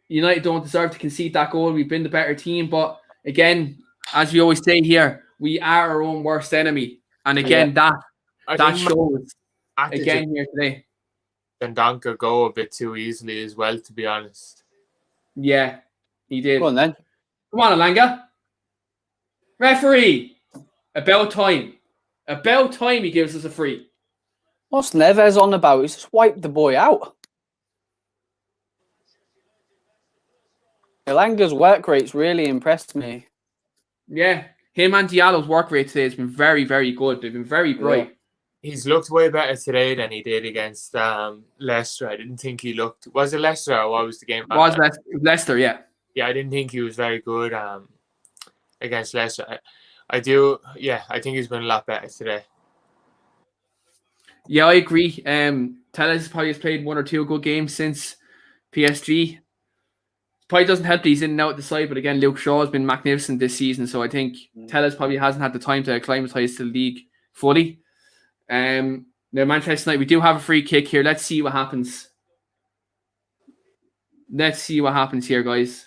United don't deserve to concede that goal. We've been the better team. But again, as we always say here, we are our own worst enemy. And again, that shows again here today. And Donker go a bit too easily as well, to be honest. Yeah, he did. Go on then. Come on, Alanga. Referee. About time. About time he gives us a free. What's Neves on about? He's just wiped the boy out. Elanga's work rate's really impressed me. Yeah, him and Diallo's work rate today has been very, very good. They've been very bright. Yeah. He's looked way better today than he did against Leicester. I didn't think he looked... Was it Leicester or what was the game? It was Leicester, yeah. Yeah, I didn't think he was very good against Leicester. I think he's been a lot better today. Yeah, I agree. Telles probably has played one or two good games since PSG. Probably doesn't help that he's in and out of the side, but again, Luke Shaw has been magnificent this season, so I think Telles probably hasn't had the time to acclimatise to the league fully. Now, Manchester United, we do have a free kick here. Let's see what happens. Let's see what happens here, guys.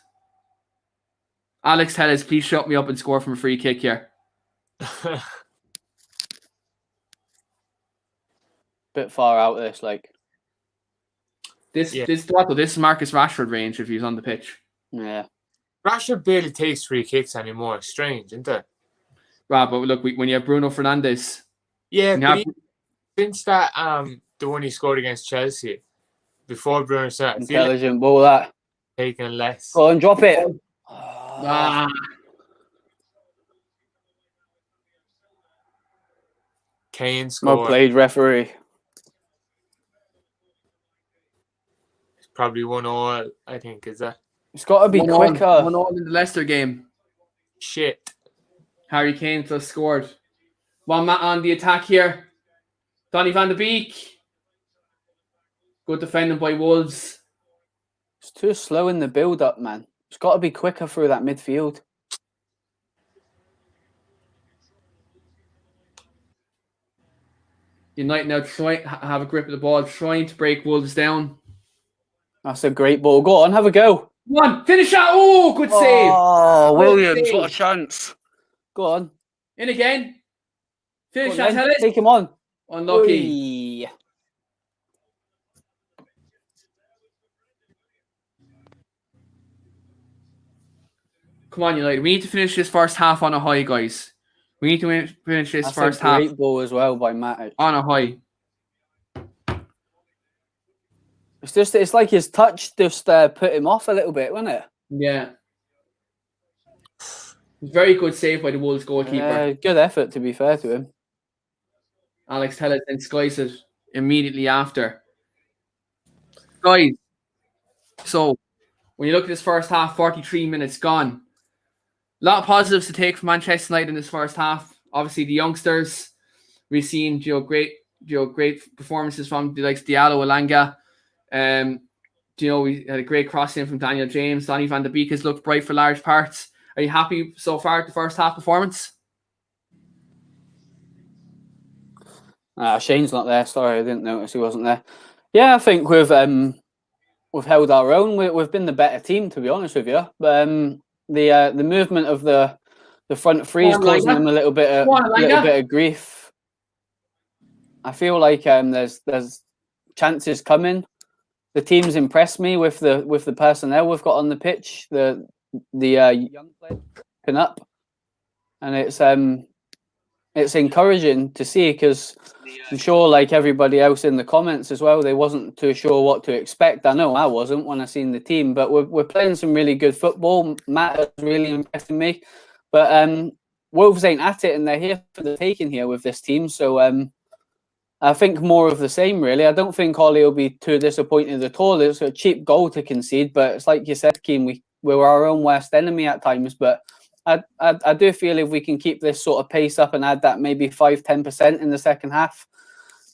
Alex Telles, please shut me up and score from a free kick here. Bit far out this, like. This is Marcus Rashford range if he's on the pitch. Yeah. Rashford barely takes free kicks anymore. Strange, isn't it? Right, but look, when you have Bruno Fernandes. Yeah, since that the one he scored against Chelsea, before Bruno started, intelligent ball that. Taking less. Go on, drop it. Kane scored. Well played, referee. It's probably 1-0, I think, is that? It's got to be quicker. 1-0 in the Leicester game. Shit. Harry Kane just scored. One man on the attack here. Donny van de Beek. Good defending by Wolves. It's too slow in the build-up, man. It's got to be quicker through that midfield. United now have a grip of the ball, trying to break Wolves down. That's a great ball. Go on, have a go. Come on, finish that. Oh, good save. Oh, Williams, what a chance. Go on. In again. Finish that, Telles. Take him on. Unlucky. Oy. Come on, United. We need to finish this first half on a high, guys. We need to finish this That's first a great half ball as well by Matic. on a high. It's like his touch just put him off a little bit, wasn't it? Yeah. Very good save by the Wolves goalkeeper. Good effort, to be fair to him. Alex Tellez then skies it immediately after. Guys, so when you look at this first half, 43 minutes gone. A lot of positives to take from Manchester United in this first half. Obviously, the youngsters, we've seen great performances from the likes of Diallo, Elanga. We had a great cross in from Daniel James. Donny van de Beek has looked bright for large parts. Are you happy so far with the first half performance? Shane's not there. Sorry, I didn't notice he wasn't there. Yeah, I think we've held our own. We've been the better team, to be honest with you. But the movement of the front three is causing them a little bit of grief. I feel like there's chances coming. The team's impressed me with the personnel we've got on the pitch. The young players picking up, and it's encouraging to see, because I'm sure, like everybody else in the comments as well, they wasn't too sure what to expect. I know I wasn't when I seen the team, but we're playing some really good football. Matt is really impressing me, but Wolves ain't at it, and they're here for the taking here with this team. So I think more of the same, really. I don't think Ollie will be too disappointed at all. It's a cheap goal to concede, but it's like you said, Kane, we're our own worst enemy at times. But I do feel if we can keep this sort of pace up and add that maybe 5-10% in the second half,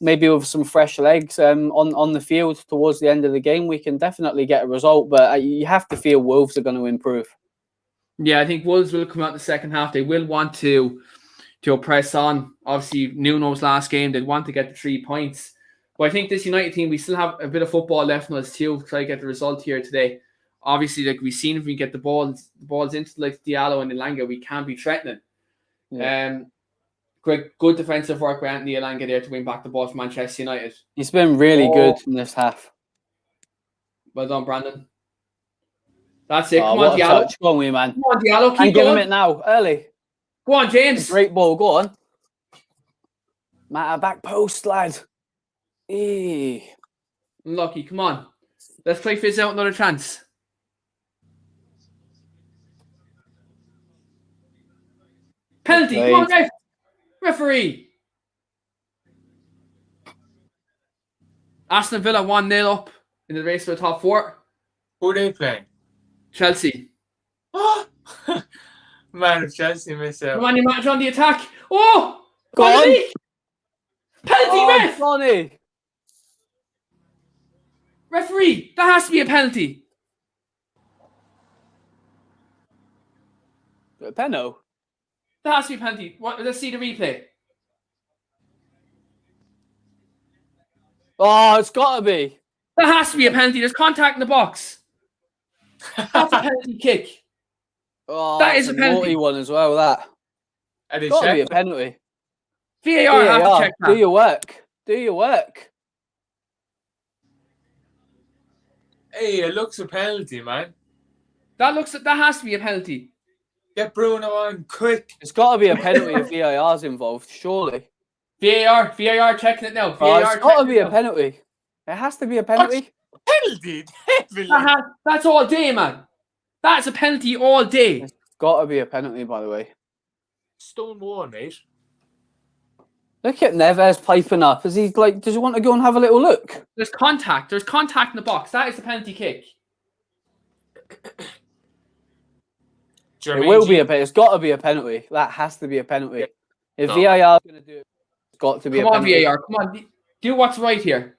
maybe with some fresh legs on the field towards the end of the game, we can definitely get a result. But you have to feel Wolves are going to improve. Yeah, I think Wolves will come out in the second half. They will want to press on. Obviously, Nuno's last game, they'd want to get the 3 points. But I think this United team, we still have a bit of football left in us too, to try to get the result here today. Obviously, like we've seen, if we get the balls into like Diallo and Elanga, we can be threatening. Yeah. Good defensive work by Anthony Elanga there to win back the ball for Manchester United. He's been really good in this half. Well done, Brandon. That's it. Come on, Diallo. Go on, man. Come on, Diallo. Keep and give going. him it now, early. Go on, James. Great ball. Go on. Matt, back post, lad. Lucky. Come on. Let's play Fizz out another chance. Penalty. Come on, referee. Aston Villa 1-0 up in the race for the top 4. Who are they playing? Chelsea. Oh! Man, if Chelsea miss out. Come on, you match on the attack. Oh! Go on. Penalty, ref! Sonny. Referee, that has to be a penalty. A penno? That has to be a penalty. Let's see the replay. Oh, it's got to be. That has to be a penalty. There's contact in the box. That's a penalty kick. Oh, that is a penalty. Naughty one as well, that. It's got to be a penalty. VAR have to check that. Do your work. Do your work. Hey, it looks a penalty, man. That has to be a penalty. Get Bruno on quick. It's got to be a penalty if VAR's involved, surely. VAR checking it now. It's got to be a penalty. It has to be a penalty. Penalty? That's all day, man. That's a penalty all day. It's got to be a penalty, by the way. Stonewall, mate. Look at Neves piping up. Does he want to go and have a little look? There's contact. There's contact in the box. That is a penalty kick. It will be it's got to be a penalty. That has to be a penalty. If VAR is going to do it, it's got to be a penalty. Come on, VAR. Come on. Do what's right here.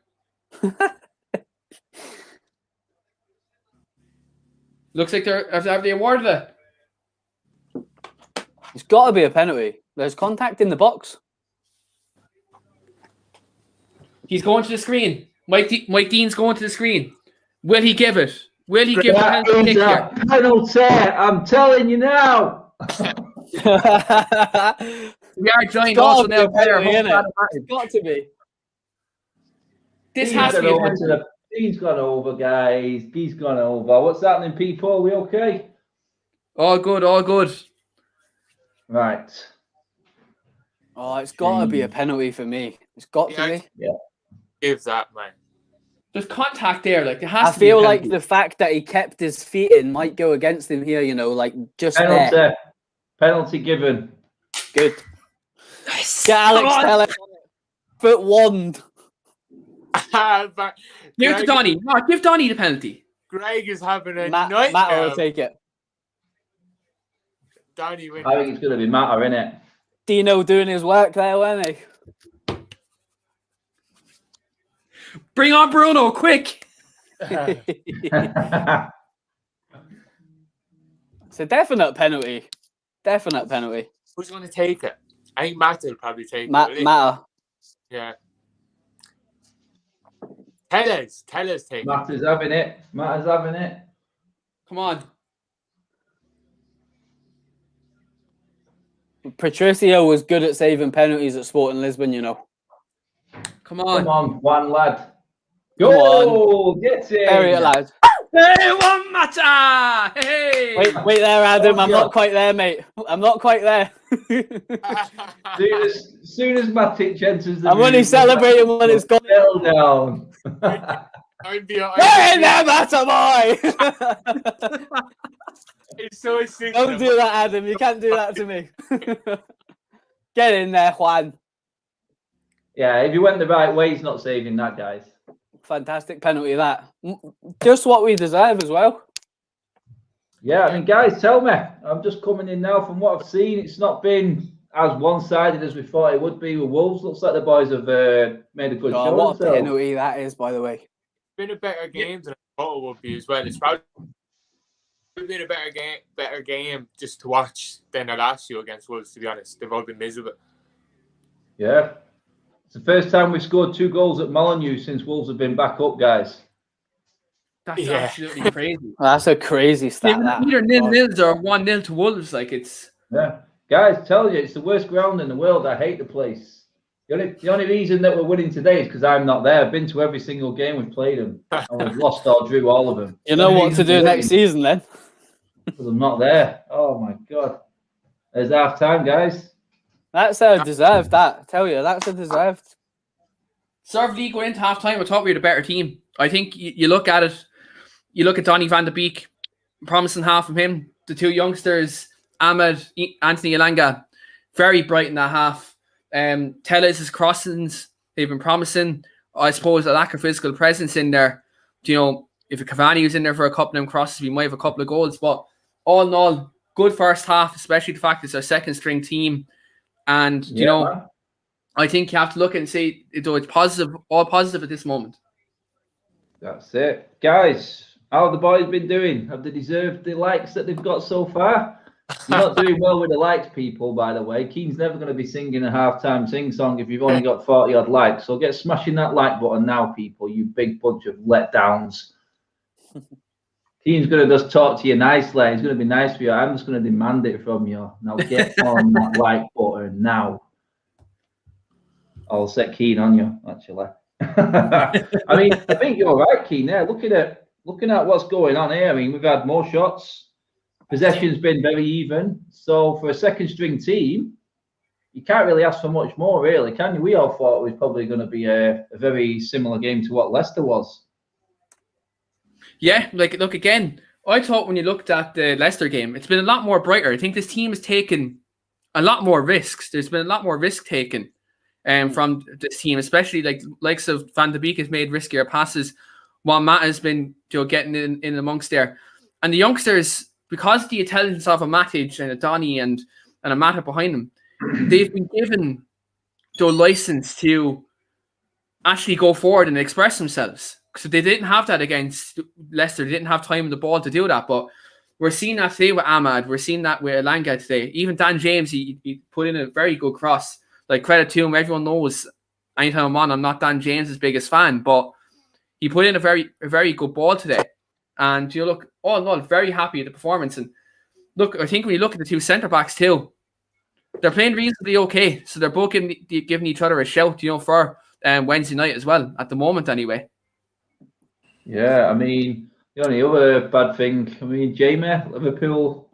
Looks like have they awarded it? It's got to be a penalty. There's contact in the box. He's going to the screen. Mike Dean's going to the screen. Will he give it? Will he give a penalty kick here? Penalty, I'm telling you now. We are joined also now. It's got to be. This has to be a penalty. He's gone over, guys. He's gone over. What's happening, people? Are we okay? All good, all good. Right. Oh, it's got to be a penalty for me. It's got to be. Yeah. Give that, man. There's contact there. Like there has I to be a feel like penalty. the fact that he kept his feet in might go against him here. Like just Penalty. there. Penalty given. Good. Nice. Get Alex Come on. Telles on it. Foot wand. Give it to Donny. No, give Donny the penalty. Greg is having a Matt nightmare. will take it. Donny wins. I think it's going to be Matter, innit? Dino doing his work there, weren't he? Bring on Bruno, quick. It's a definite penalty. Definite penalty. Who's going to take it? I think Matt will probably take it. Matter. Yeah. Telles take it. Matter's having it. Matter's having it. Come on. Patricio was good at saving penalties at Sporting Lisbon, Come on. Come on, one lad. Come Go! Get it! Bury it, lad. Hey, one Mata! Hey! Wait there, Adam. I'm not quite there, mate. I'm not quite there. Soon as Matic enters the I'm only celebrating when it's gone. Settle down. Get in there, Mata boy! It's so sick. Don't do that, Adam. You can't do that to me. Get in there, Juan. Yeah, if you went the right way, he's not saving that, guys. Fantastic penalty, that. Just what we deserve as well. Yeah, I mean, guys, tell me. I'm just coming in now. From what I've seen, it's not been as one-sided as we thought it would be with Wolves. Looks like the boys have made a good show. What a penalty that is, by the way. It's been a better game than I thought it would be as well. It's probably been a better game just to watch than the last few against Wolves, to be honest. They've all been miserable. Yeah. It's the first time we've scored 2 goals at Molineux since Wolves have been back up, guys. That's absolutely crazy. That's a crazy stat. Either 0-0 or 1-0 to Wolves. Like it's. Yeah. Guys, tell you, it's the worst ground in the world. I hate the place. The only reason that we're winning today is because I'm not there. I've been to every single game we've played them. And we've lost or drew all of them. You know what to do next season then? Because I'm not there. Oh my God. There's half time, guys. That's a deserved, that. I tell you, that's a deserved. Serve League went into half time. I thought we were the better team. I think you look at it, you look at Donny van de Beek, promising half from him. The 2 youngsters, Ahmed, Anthony Elanga, very bright in that half. Telles' crossings, they've been promising. I suppose a lack of physical presence in there. If a Cavani was in there for a couple of them crosses, we might have a couple of goals. But all in all, good first half, especially the fact it's our second string team. And, I think you have to look at it and say, it's positive, all positive at this moment. That's it. Guys, how have the boys been doing? Have they deserved the likes that they've got so far? You're not doing well with the likes, people, by the way. Keane's never going to be singing a halftime sing-song if you've only got 40-odd likes. So get smashing that like button now, people, you big bunch of letdowns. Keane's going to just talk to you nicely. He's going to be nice for you. I'm just going to demand it from you. Now get on that like button now. I'll set Keane on you, actually. I mean, I think you're right, Keane. There, looking at what's going on here. I mean, we've had more shots. Possession's been very even. So for a second string team, you can't really ask for much more, really, can you? We all thought it was probably going to be a very similar game to what Leicester was. Yeah, look again. I thought when you looked at the Leicester game, it's been a lot more brighter. I think this team has taken a lot more risks. There's been a lot more risk taken from this team, especially likes of Van de Beek has made riskier passes, while Matt has been getting in amongst there. And the youngsters, because of the intelligence of a Matic and a Donny and a Matic behind them, they've been given the license to actually go forward and express themselves. So they didn't have that against Leicester. They didn't have time on the ball to do that. But we're seeing that today with Ahmad. We're seeing that with Elanga today. Even Dan James, he put in a very good cross. Credit to him. Everyone knows anytime I'm on, I'm not Dan James' biggest fan. But he put in a very good ball today. And look, all in all, very happy with the performance. And look, I think when you look at the 2 centre-backs too, they're playing reasonably okay. So they're both giving each other a shout, for Wednesday night as well, at the moment anyway. Yeah, I mean, the only other bad thing, Jamie, Liverpool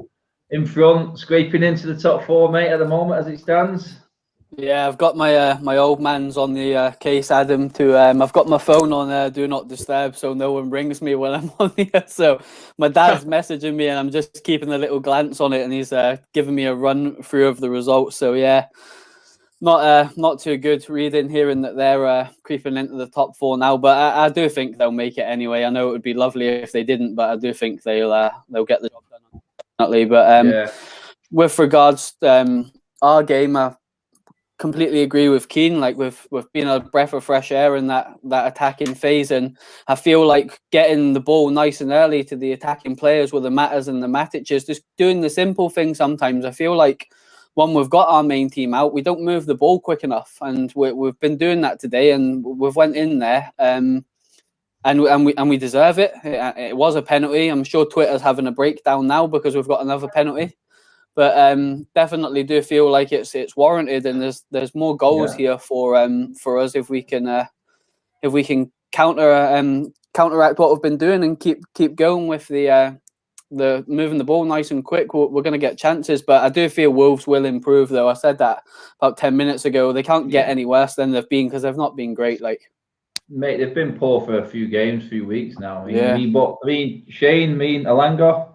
in front, scraping into the top 4, mate, at the moment as it stands. Yeah, I've got my my old man's on the case, Adam. I've got my phone on do not disturb, so no one rings me when I'm on here. So my dad's messaging me, and I'm just keeping a little glance on it, and he's giving me a run through of the results. So yeah, not too good reading, hearing that they're creeping into the top 4 now. But I do think they'll make it anyway. I know it would be lovely if they didn't, but I do think they'll get the job done. Definitely. But with regards our game, I completely agree with Kane. Like we've been a breath of fresh air in that attacking phase, and I feel like getting the ball nice and early to the attacking players with the Matters and the Matiches, just doing the simple things. Sometimes I feel like when we've got our main team out, we don't move the ball quick enough, and we've been doing that today, and we've went in there. And we deserve it. It was a penalty. I'm sure Twitter's having a breakdown now because we've got another penalty. But definitely do feel like it's warranted, and there's more goals here for us if we can counteract what we've been doing and keep going with the moving the ball nice and quick. We're going to get chances, but I do feel Wolves will improve. Though I said that about 10 minutes ago, they can't get any worse than they've been because they've not been great. Like, mate, they've been poor for a few games, few weeks now. Shane, Alanga,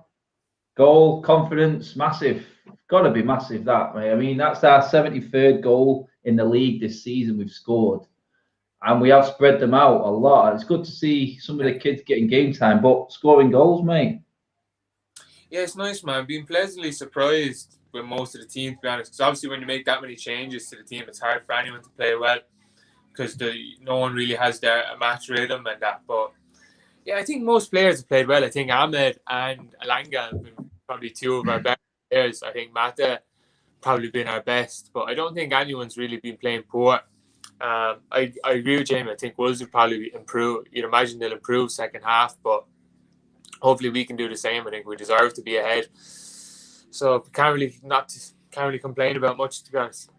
goal, confidence, massive. Got to be massive, that, mate. I mean, that's our 73rd goal in the league this season we've scored. And we have spread them out a lot. And it's good to see some of the kids getting game time, but scoring goals, mate. Yeah, it's nice, man. Being pleasantly surprised with most of the team, to be honest. Because obviously when you make that many changes to the team, it's hard for anyone to play well because no one really has a match rhythm and that. But yeah, I think most players have played well. I think Ahmed and Alanga have been probably two of our best players. I think Mata probably been our best, but I don't think anyone's really been playing poor. I agree with Jamie. I think Wolves will probably improve. You'd imagine they'll improve second half, but hopefully we can do the same. I think we deserve to be ahead, so can't really complain about much, to be honest.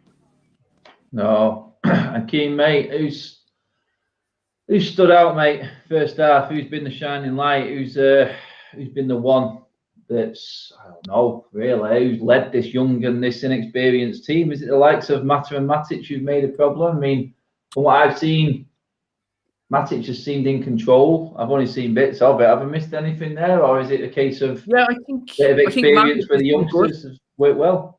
No, and Keen, mate, who's stood out, mate? First half, who's been the shining light? Who's been the one that's, I don't know, really, who's led this young and this inexperienced team? Is it the likes of Mata and Matic who've made a problem? I mean, from what I've seen, Matic just seemed in control. I've only seen bits of it. Have I missed anything there, or is it a case of I think bit of experience for the youngsters has worked well?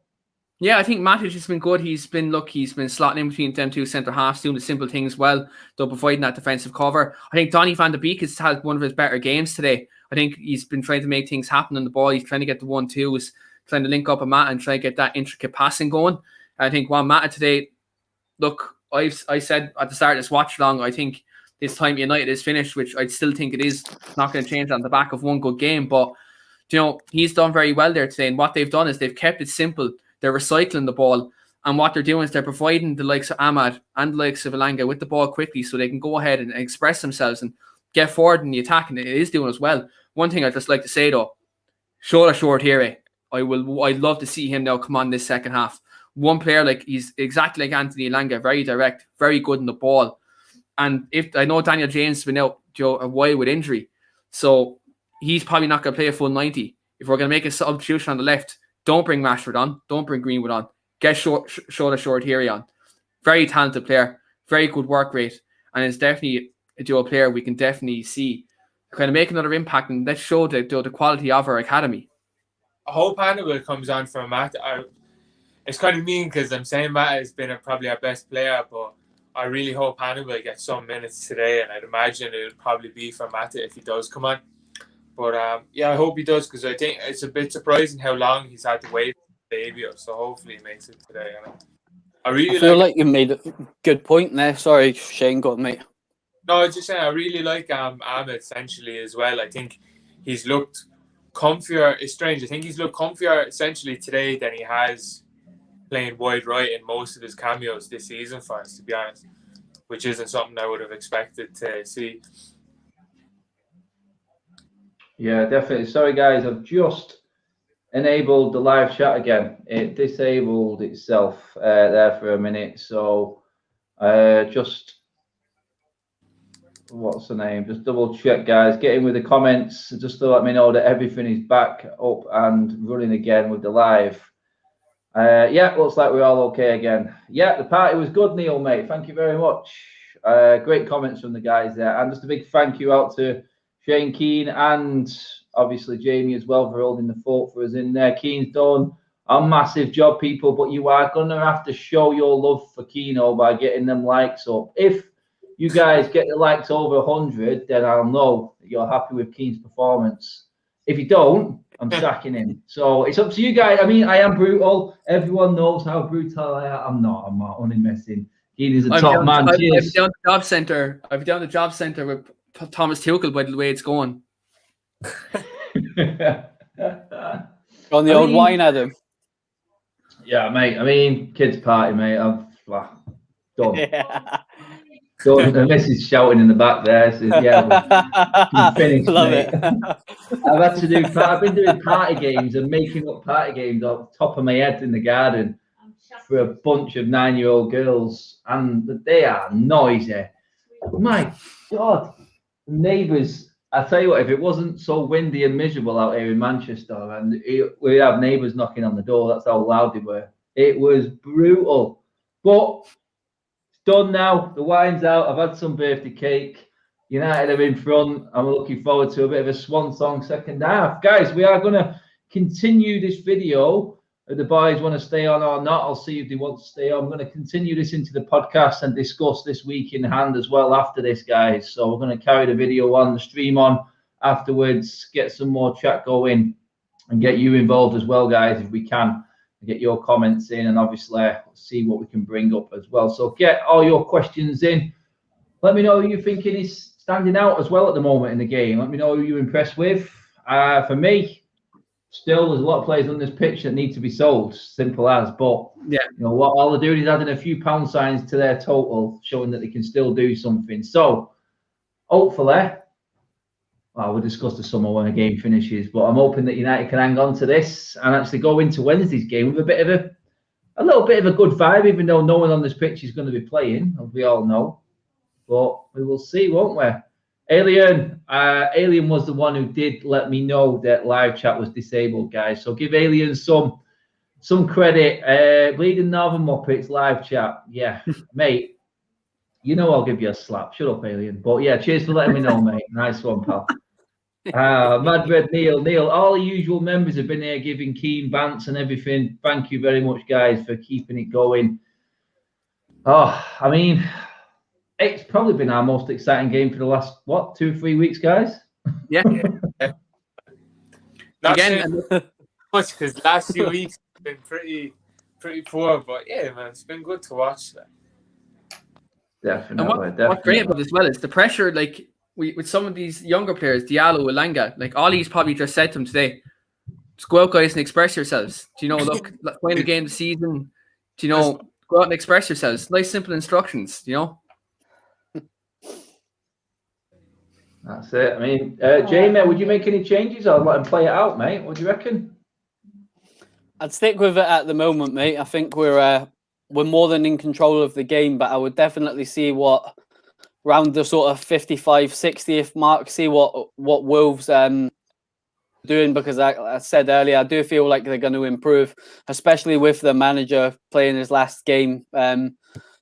Yeah, I think Matic has been good. He's been slotting in between them two centre halves, doing the simple things well, though providing that defensive cover. I think Donny van de Beek has had one of his better games today. I think he's been trying to make things happen on the ball. He's trying to get the 1-2s, trying to link up a Mata and try to get that intricate passing going. I think Juan Mata today, look, I said at the start of this watch along, I think his time at United is finished, which I still think it is. It's not going to change on the back of one good game, but he's done very well there today. And what they've done is they've kept it simple. They're recycling the ball, and what they're doing is they're providing the likes of Ahmad and the likes of Alanga with the ball quickly so they can go ahead and express themselves and get forward in the attack, and it is doing as well. One thing I'd just like to say though, Shola Short here, I'd love to see him now come on this second half. One player, like, he's exactly like Anthony Alanga, very direct, very good in the ball. And if I know Daniel James has been out a while with injury, so he's probably not going to play a full 90. If we're going to make a substitution on the left, don't bring Rashford on, don't bring Greenwood on, get Shola Short here on. Very talented player, very good work rate, and it's definitely a dual player we can definitely see kind of make another impact, and let's show the quality of our academy. I hope Hannibal comes on for Matt. It's kind of mean because I'm saying Matt has been probably our best player, but I really hope Hannibal gets some minutes today, and I'd imagine it would probably be for Matt if he does come on. But I hope he does, because I think it's a bit surprising how long he's had to wait for the debut. So hopefully he makes it today. I feel like you made a good point there. Sorry, Shane, go on, mate. No, I was just saying I really like Ahmed essentially as well. I think he's looked comfier. It's strange. I think he's looked comfier essentially today than he has playing wide right in most of his cameos this season for us, to be honest, which isn't something I would have expected to see. Yeah, definitely. Sorry, guys, I've just enabled the live chat again. It disabled itself there for a minute, so just what's the name? Just double check, guys. Get in with the comments just to let me know that everything is back up and running again with the live. Yeah, looks like we're all okay again. Yeah, the party was good, Neil, mate. Thank you very much. Great comments from the guys there. And just a big thank you out to Shane Keane and obviously Jamie as well for holding the fort for us in there. Keane's done a massive job, people, but you are going to have to show your love for Keano by getting them likes up. If you guys get the likes over 100, then I'll know that you're happy with Keane's performance. If you don't, I'm sacking him. So it's up to you guys. I mean, I am brutal. Everyone knows how brutal I am. I'm not only messing. Keane is a top man. I've down the job centre. I've down the job centre with Thomas Tuchel by the way it's going. On the old wine, Adam. Yeah, mate. I mean, kids' party, mate. I'm done. Yeah. Done. The missus shouting in the back there. So, yeah, finished, Love mate. it. I've had to do. I've been doing party games and making up party games off the top of my head in the garden for a bunch of 9-year-old girls, and they are noisy. My God, neighbours. I tell you what, if it wasn't so windy and miserable out here in Manchester, and we have neighbours knocking on the door, that's how loud they were. It was brutal, but it's done now. The wine's out. I've had some birthday cake. United are in front. I'm looking forward to a bit of a swan song second half. Guys, we are going to continue this video. If the boys want to stay on or not, I'll see if they want to stay on. I'm going to continue this into the podcast and discuss this week in hand as well after this, guys. So we're going to carry the video on, the stream on afterwards, get some more chat going and get you involved as well, guys, if we can. Get your comments in and obviously see what we can bring up as well. So get all your questions in. Let me know who you're thinking is standing out as well at the moment in the game. Let me know who you're impressed with. For me, still, there's a lot of players on this pitch that need to be sold. Simple as. But yeah, you know what? All they're doing is adding a few pound signs to their total, showing that they can still do something. So hopefully, we'll discuss the summer when the game finishes. But I'm hoping that United can hang on to this and actually go into Wednesday's game with a little bit of a good vibe, even though no one on this pitch is going to be playing, as we all know. But we will see, won't we? Alien was the one who did let me know that live chat was disabled, guys. So give Alien some credit. Bleeding Northern Muppets live chat. Yeah, mate. You know I'll give you a slap. Shut up, Alien. But yeah, cheers for letting me know, mate. Nice one, pal. Mad Red Neil. All the usual members have been here giving Keen bants and everything. Thank you very much, guys, for keeping it going. Oh, I mean, it's probably been our most exciting game for the last, 2 or 3 weeks, guys? Yeah. Again, much because last few weeks have been pretty poor, but yeah, man, it's been good to watch that. Definitely. What's great about it as well is the pressure, like, with some of these younger players, Diallo, Elanga, like, Ollie's probably just said to him today, just go out, guys, and express yourselves. Do you know, look, win the game of the season, do you know, go out and express yourselves. Nice, simple instructions, you know? That's it. I mean, Jamie, would you make any changes or let him play it out, mate? What do you reckon? I'd stick with it at the moment, mate. I think we're more than in control of the game, but I would definitely see what around the sort of 55, 60th mark, see what Wolves doing, because I said earlier, I do feel like they're going to improve, especially with the manager playing his last game.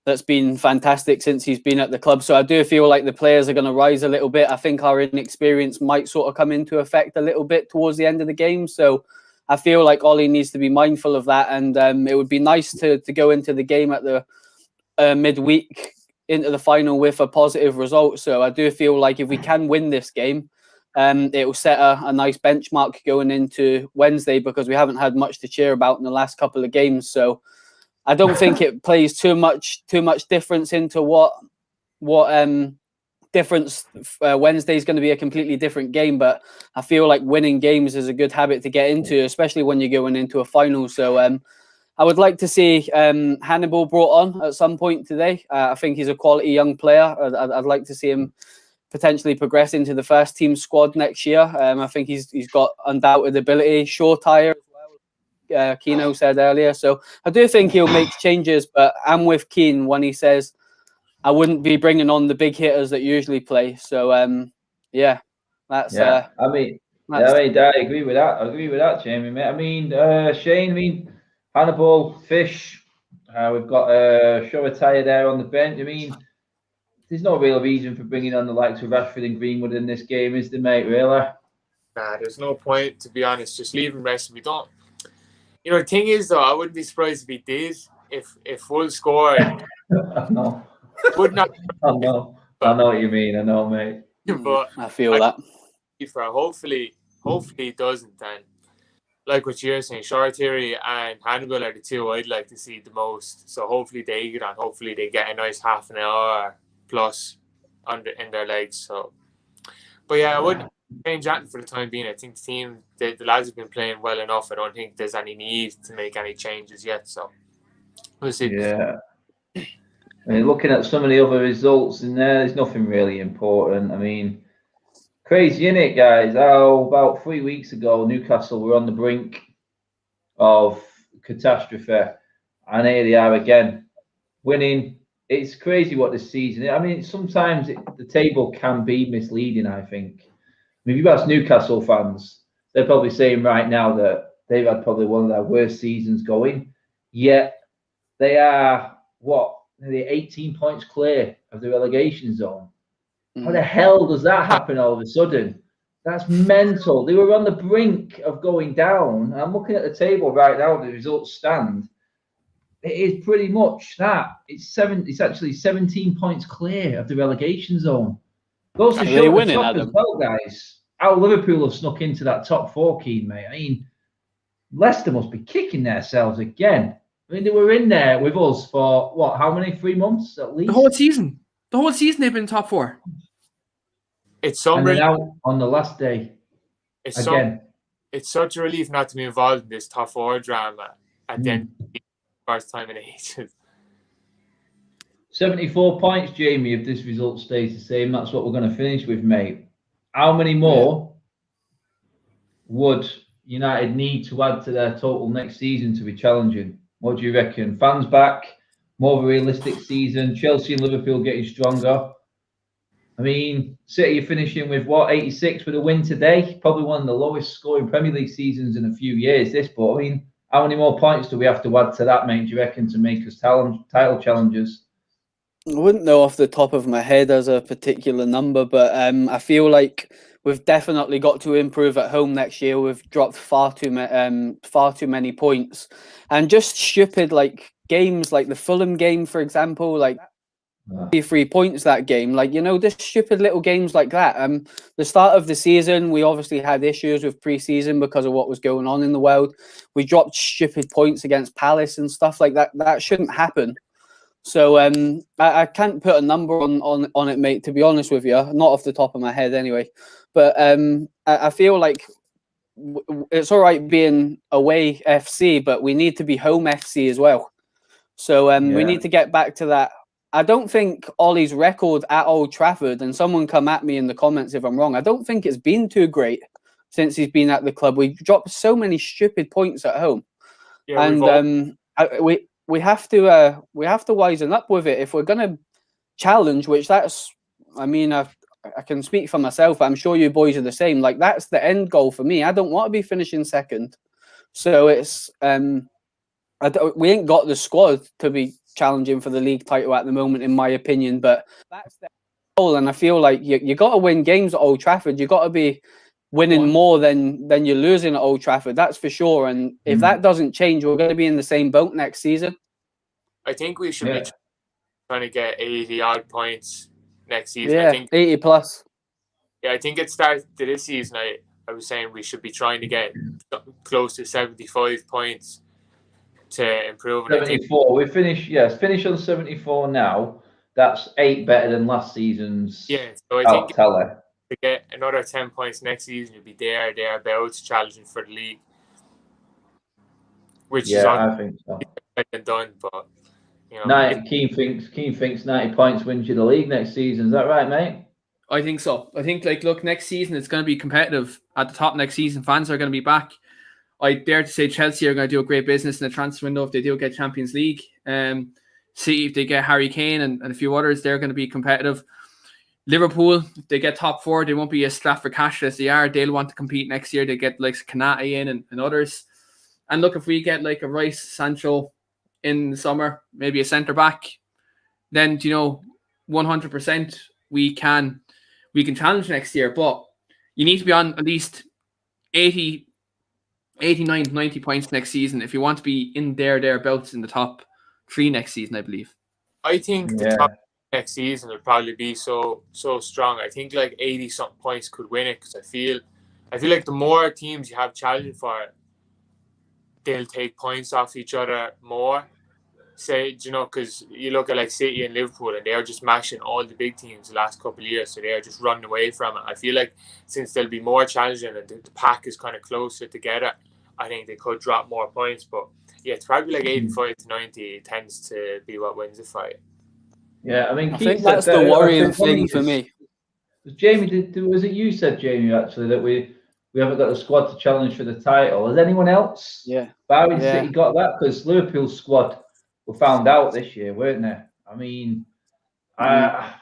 That's been fantastic since he's been at the club. So I do feel like the players are going to rise a little bit. I think our inexperience might sort of come into effect a little bit towards the end of the game. So I feel like Ollie needs to be mindful of that. And it would be nice to go into the game at the midweek into the final with a positive result. So I do feel like if we can win this game, it will set a nice benchmark going into Wednesday, because we haven't had much to cheer about in the last couple of games. So I don't think it plays too much difference into what difference. Wednesday is going to be a completely different game, but I feel like winning games is a good habit to get into, especially when you're going into a final. So I would like to see Hannibal brought on at some point today. I think he's a quality young player. I'd like to see him potentially progress into the first team squad next year. I think he's got undoubted ability. Short tire. Keno said earlier. So I do think he'll make changes, but I'm with Keane when he says I wouldn't be bringing on the big hitters that usually play. So yeah, that's I mean, I agree with that. I agree with that, Jamie, mate. I mean, Shane. I mean, Hannibal, Fish. We've got Shoretire there on the bench. I mean, there's no real reason for bringing on the likes of Rashford and Greenwood in this game, is there, mate? Really? Nah, there's no point, to be honest. Just leave him rest. We don't. You know, the thing is, though, I wouldn't be surprised if he did. If Wolves scored, No. would not. I know what you mean. I know, mate. But I feel that. Hopefully he doesn't. And like what you're saying, Shoretire and Hannibal are the two I'd like to see the most. So hopefully they get on. Hopefully they get a nice half an hour plus in their legs. So, but yeah, I wouldn't change that for the time being. I think the team, the lads have been playing well enough. I don't think there's any need to make any changes yet. So we'll see. Yeah. I mean, looking at some of the other results in there's nothing really important. I mean, crazy, innit, guys? How about 3 weeks ago, Newcastle were on the brink of catastrophe, and here they are again, winning. It's crazy what this season. I mean, sometimes the table can be misleading, I think. I mean, if you ask Newcastle fans, they're probably saying right now that they've had probably one of their worst seasons going, yet they are, nearly 18 points clear of the relegation zone. How the hell does that happen all of a sudden? That's mental. They were on the brink of going down. I'm looking at the table right now, the results stand. It is pretty much that. It's actually 17 points clear of the relegation zone. Goes to show the top as well, guys. How Liverpool have snuck into that top 4, Keen, mate. I mean, Leicester must be kicking themselves again. I mean, they were in there with us for, how many, 3 months at least? The whole season. The whole season they've been top 4. It's so and then out on the last day. It's such a relief not to be involved in this top 4 drama at the end of the first time in ages. 74 points, Jamie, if this result stays the same. That's what we're going to finish with, mate. How many more would United need to add to their total next season to be challenging? What do you reckon? Fans back, more of a realistic season, Chelsea and Liverpool getting stronger. I mean, City are finishing with 86 with a win today. Probably one of the lowest scoring Premier League seasons in a few years, this. But, I mean, how many more points do we have to add to that, mate, do you reckon, to make us title challengers? I wouldn't know off the top of my head as a particular number, but I feel like we've definitely got to improve at home next year. We've dropped far too many points, and just stupid games like the Fulham game, for example, 3 points that game. Just stupid little games like that. The start of the season, we obviously had issues with pre-season because of what was going on in the world. We dropped stupid points against Palace and stuff like that. That shouldn't happen. So I can't put a number on it, mate, to be honest with you. Not off the top of my head anyway. But I feel like it's all right being away FC, but we need to be home FC as well. So we need to get back to that. I don't think Ollie's record at Old Trafford, and someone come at me in the comments if I'm wrong, I don't think it's been too great since he's been at the club. We dropped so many stupid points at home. Yeah, and we have to wisen up with it if we're going to challenge, which I can speak for myself, but I'm sure you boys are the same. That's the end goal for me. I don't want to be finishing second. So it's we ain't got the squad to be challenging for the league title at the moment, in my opinion, but that's the goal. And I feel like you got to win games at Old Trafford. You got to be winning more than you're losing at Old Trafford, that's for sure. And if that doesn't change, we're going to be in the same boat next season. I think we should be trying to get 80 odd points next season. Yeah, I think 80 plus. Yeah, I think it started this season. I was saying we should be trying to get close to 75 points to improve. 74. We finish on 74 now. That's 8 better than last season's. Yeah, so I think to get another 10 points next season, you'll be thereabouts challenging for the league. Which is I think so. Done, but you know, Keen thinks 90 points wins you the league next season. Is that right, mate? I think so. I think look, next season it's going to be competitive at the top next season. Fans are going to be back. I dare to say Chelsea are going to do a great business in the transfer window if they do get Champions League. City, if they get Harry Kane and a few others, they're going to be competitive. Liverpool, if they get top 4, they won't be as strapped for cash as they are. They'll want to compete next year. They get like Kanate in and others. And look, if we get like a Rice, Sancho in the summer, maybe a centre back, then 100% we can challenge next year. But you need to be on at least 80, 89, 90 points next season if you want to be in thereabouts in the top 3 next season, I believe. I think the top next season will probably be so strong. I think like 80 something points could win it, because I feel like the more teams you have challenging for it, they'll take points off each other more. Say, because you look at like City and Liverpool, and they're just mashing all the big teams the last couple of years, so they're just running away from it. I feel like since there'll be more challenging and the pack is kind of closer together, I think they could drop more points. But yeah, it's probably like 85 to 90 tends to be what wins the fight. Yeah, I mean, I think that's the worrying thing for me. Jamie, was it you said, Jamie, actually, that we haven't got a squad to challenge for the title? Has anyone else? Yeah. Barry City got that? Because Liverpool's squad were found out this year, weren't they? I mean, I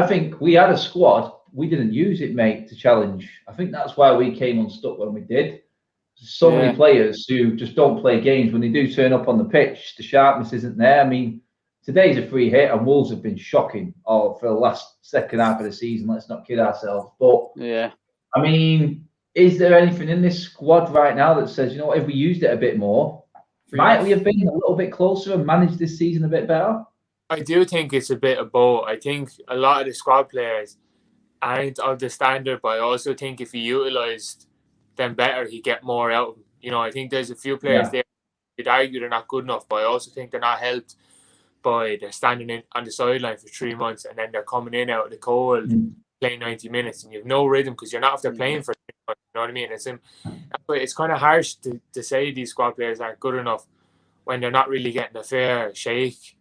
think we had a squad. We didn't use it, mate, to challenge. I think that's why we came unstuck when we did. So many players who just don't play games. When they do turn up on the pitch, the sharpness isn't there. I mean, today's a free hit, and Wolves have been shocking for the last second half of the season. Let's not kid ourselves. But I mean, is there anything in this squad right now that says, if we used it a bit more, might we have been a little bit closer and managed this season a bit better? I do think it's a bit of both. I think a lot of the squad players aren't of the standard, but I also think if he utilised them better, he'd get more out of them. I think there's a few players there you'd argue they're not good enough, but I also think they're not helped by they're standing on the sideline for 3 months, and then they're coming in out of the cold, playing 90 minutes, and you have no rhythm because you're not after playing for 3 months. You know what I mean? It's kind of harsh to say these squad players aren't good enough when they're not really getting a fair shake,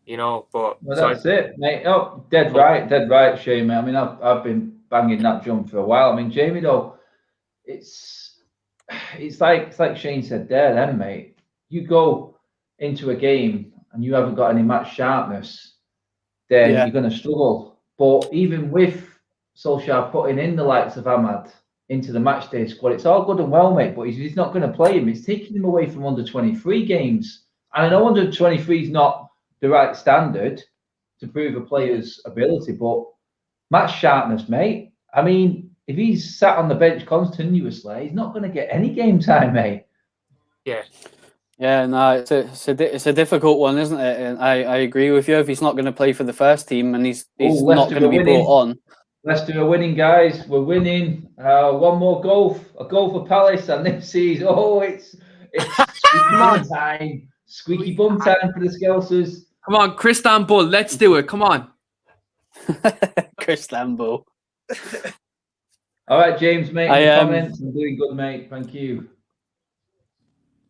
But that's it, mate. Oh, dead right, Shane, mate. I mean, I've been banging that drum for a while. I mean, Jamie, though, it's like Shane said there, then, mate. You go into a game and you haven't got any match sharpness, then you're going to struggle. But even with Solskjaer putting in the likes of Ahmad into the match day squad, it's all good and well, mate, but he's not going to play him. It's taking him away from under 23 games. And I know under 23 is not the right standard to prove a player's ability, but match sharpness, mate. I mean, if he's sat on the bench continuously, he's not going to get any game time, mate. Yeah, no, it's a difficult one, isn't it? And I agree with you. If he's not going to play for the first team and he's not going to be brought on. Leicester are winning, guys. We're winning. One more goal, a goal for Palace, and this season, it's squeaky bum time. Squeaky bum time for the Scousers. Come on, Istanbul, let's do it. Come on. Istanbul. All right, James, mate. Comments. I'm doing good, mate. Thank you.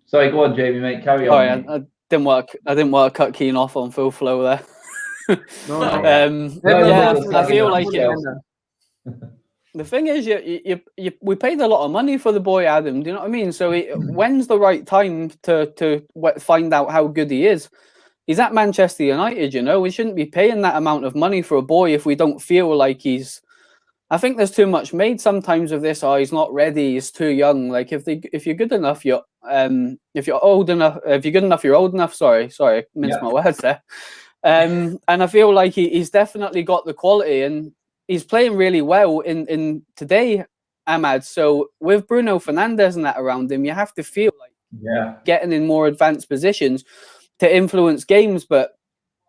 Sorry, go on, Jamie, mate. Carry on. I didn't want to cut Kane off on full flow there. I feel like the thing is, we paid a lot of money for the boy Adam. Do you know what I mean? So when's the right time to find out how good he is? He's at Manchester United. We shouldn't be paying that amount of money for a boy if we don't feel like he's. I think there's too much made sometimes of this. Oh, he's not ready. He's too young. Like if you're good enough, you're if you're old enough. If you're good enough, you're old enough. Sorry, minced my words there. And I feel like he's definitely got the quality, and he's playing really well in today, Ahmad. So with Bruno Fernandes and that around him, you have to feel like getting in more advanced positions to influence games. But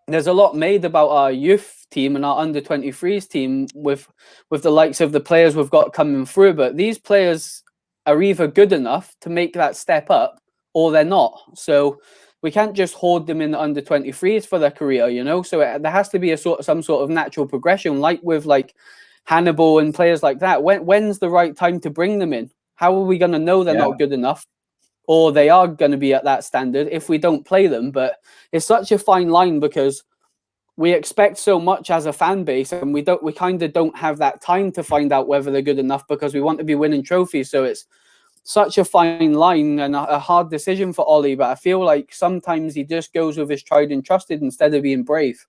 there's a lot made about our youth team and our under-23s team with the likes of the players we've got coming through. But these players are either good enough to make that step up or they're not. So we can't just hoard them in the under-23s for their career, So there has to be some sort of natural progression, like with Hannibal and players like that. When's the right time to bring them in? How are we going to know they're not good enough, or they are going to be at that standard if we don't play them? But it's such a fine line because we expect so much as a fan base, and we kind of don't have that time to find out whether they're good enough because we want to be winning trophies. So such a fine line and a hard decision for Ollie. But I feel like sometimes he just goes with his tried and trusted instead of being brave.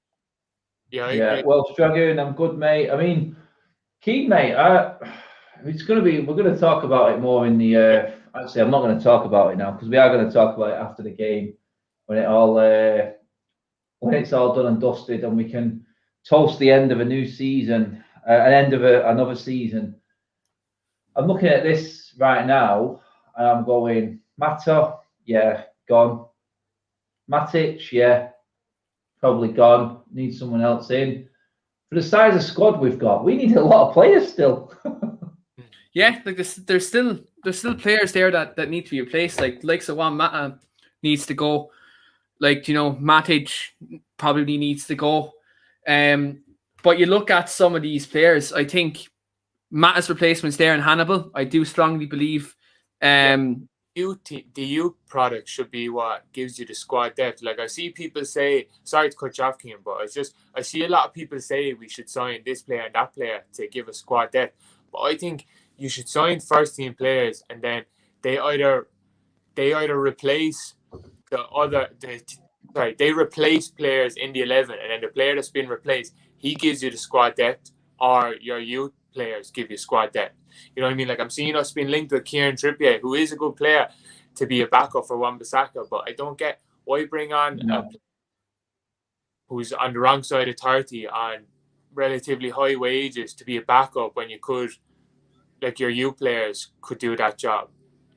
Yeah, I Yeah. agree. Well, Stragon, I'm good, mate. I mean, Keen, mate. It's going to be. We're going to talk about it more in the. Actually, I'm not going to talk about it now because we are going to talk about it after the game when it all when it's all done and dusted, and we can toast the end of a new season, an end of another season. I'm looking at this right now, and I'm going Mata, yeah, gone. Matic, yeah, probably gone. Need someone else in. For the size of squad we've got, we need a lot of players still. Yeah, like there's still players there that need to be replaced. Like Juan Mata needs to go. Like, you know, Matic probably needs to go. But you look at some of these players, I think Mata's replacement's there in Hannibal. I do strongly believe. The youth product should be what gives you the squad depth. Like, I see people say, sorry to cut you off, Keane, but I see a lot of people say we should sign this player and that player to give us squad depth. But I think you should sign first team players, and then they either replace they replace players in the 11, and then the player that's been replaced, he gives you the squad depth, or your youth players give you squad depth. You know what I mean? Like, I'm seeing us being linked with Kieran Trippier, who is a good player, to be a backup for Wan-Bissaka, but I don't get why bring on a player who's on the wrong side of 30 on relatively high wages to be a backup when you could, like, your youth players could do that job.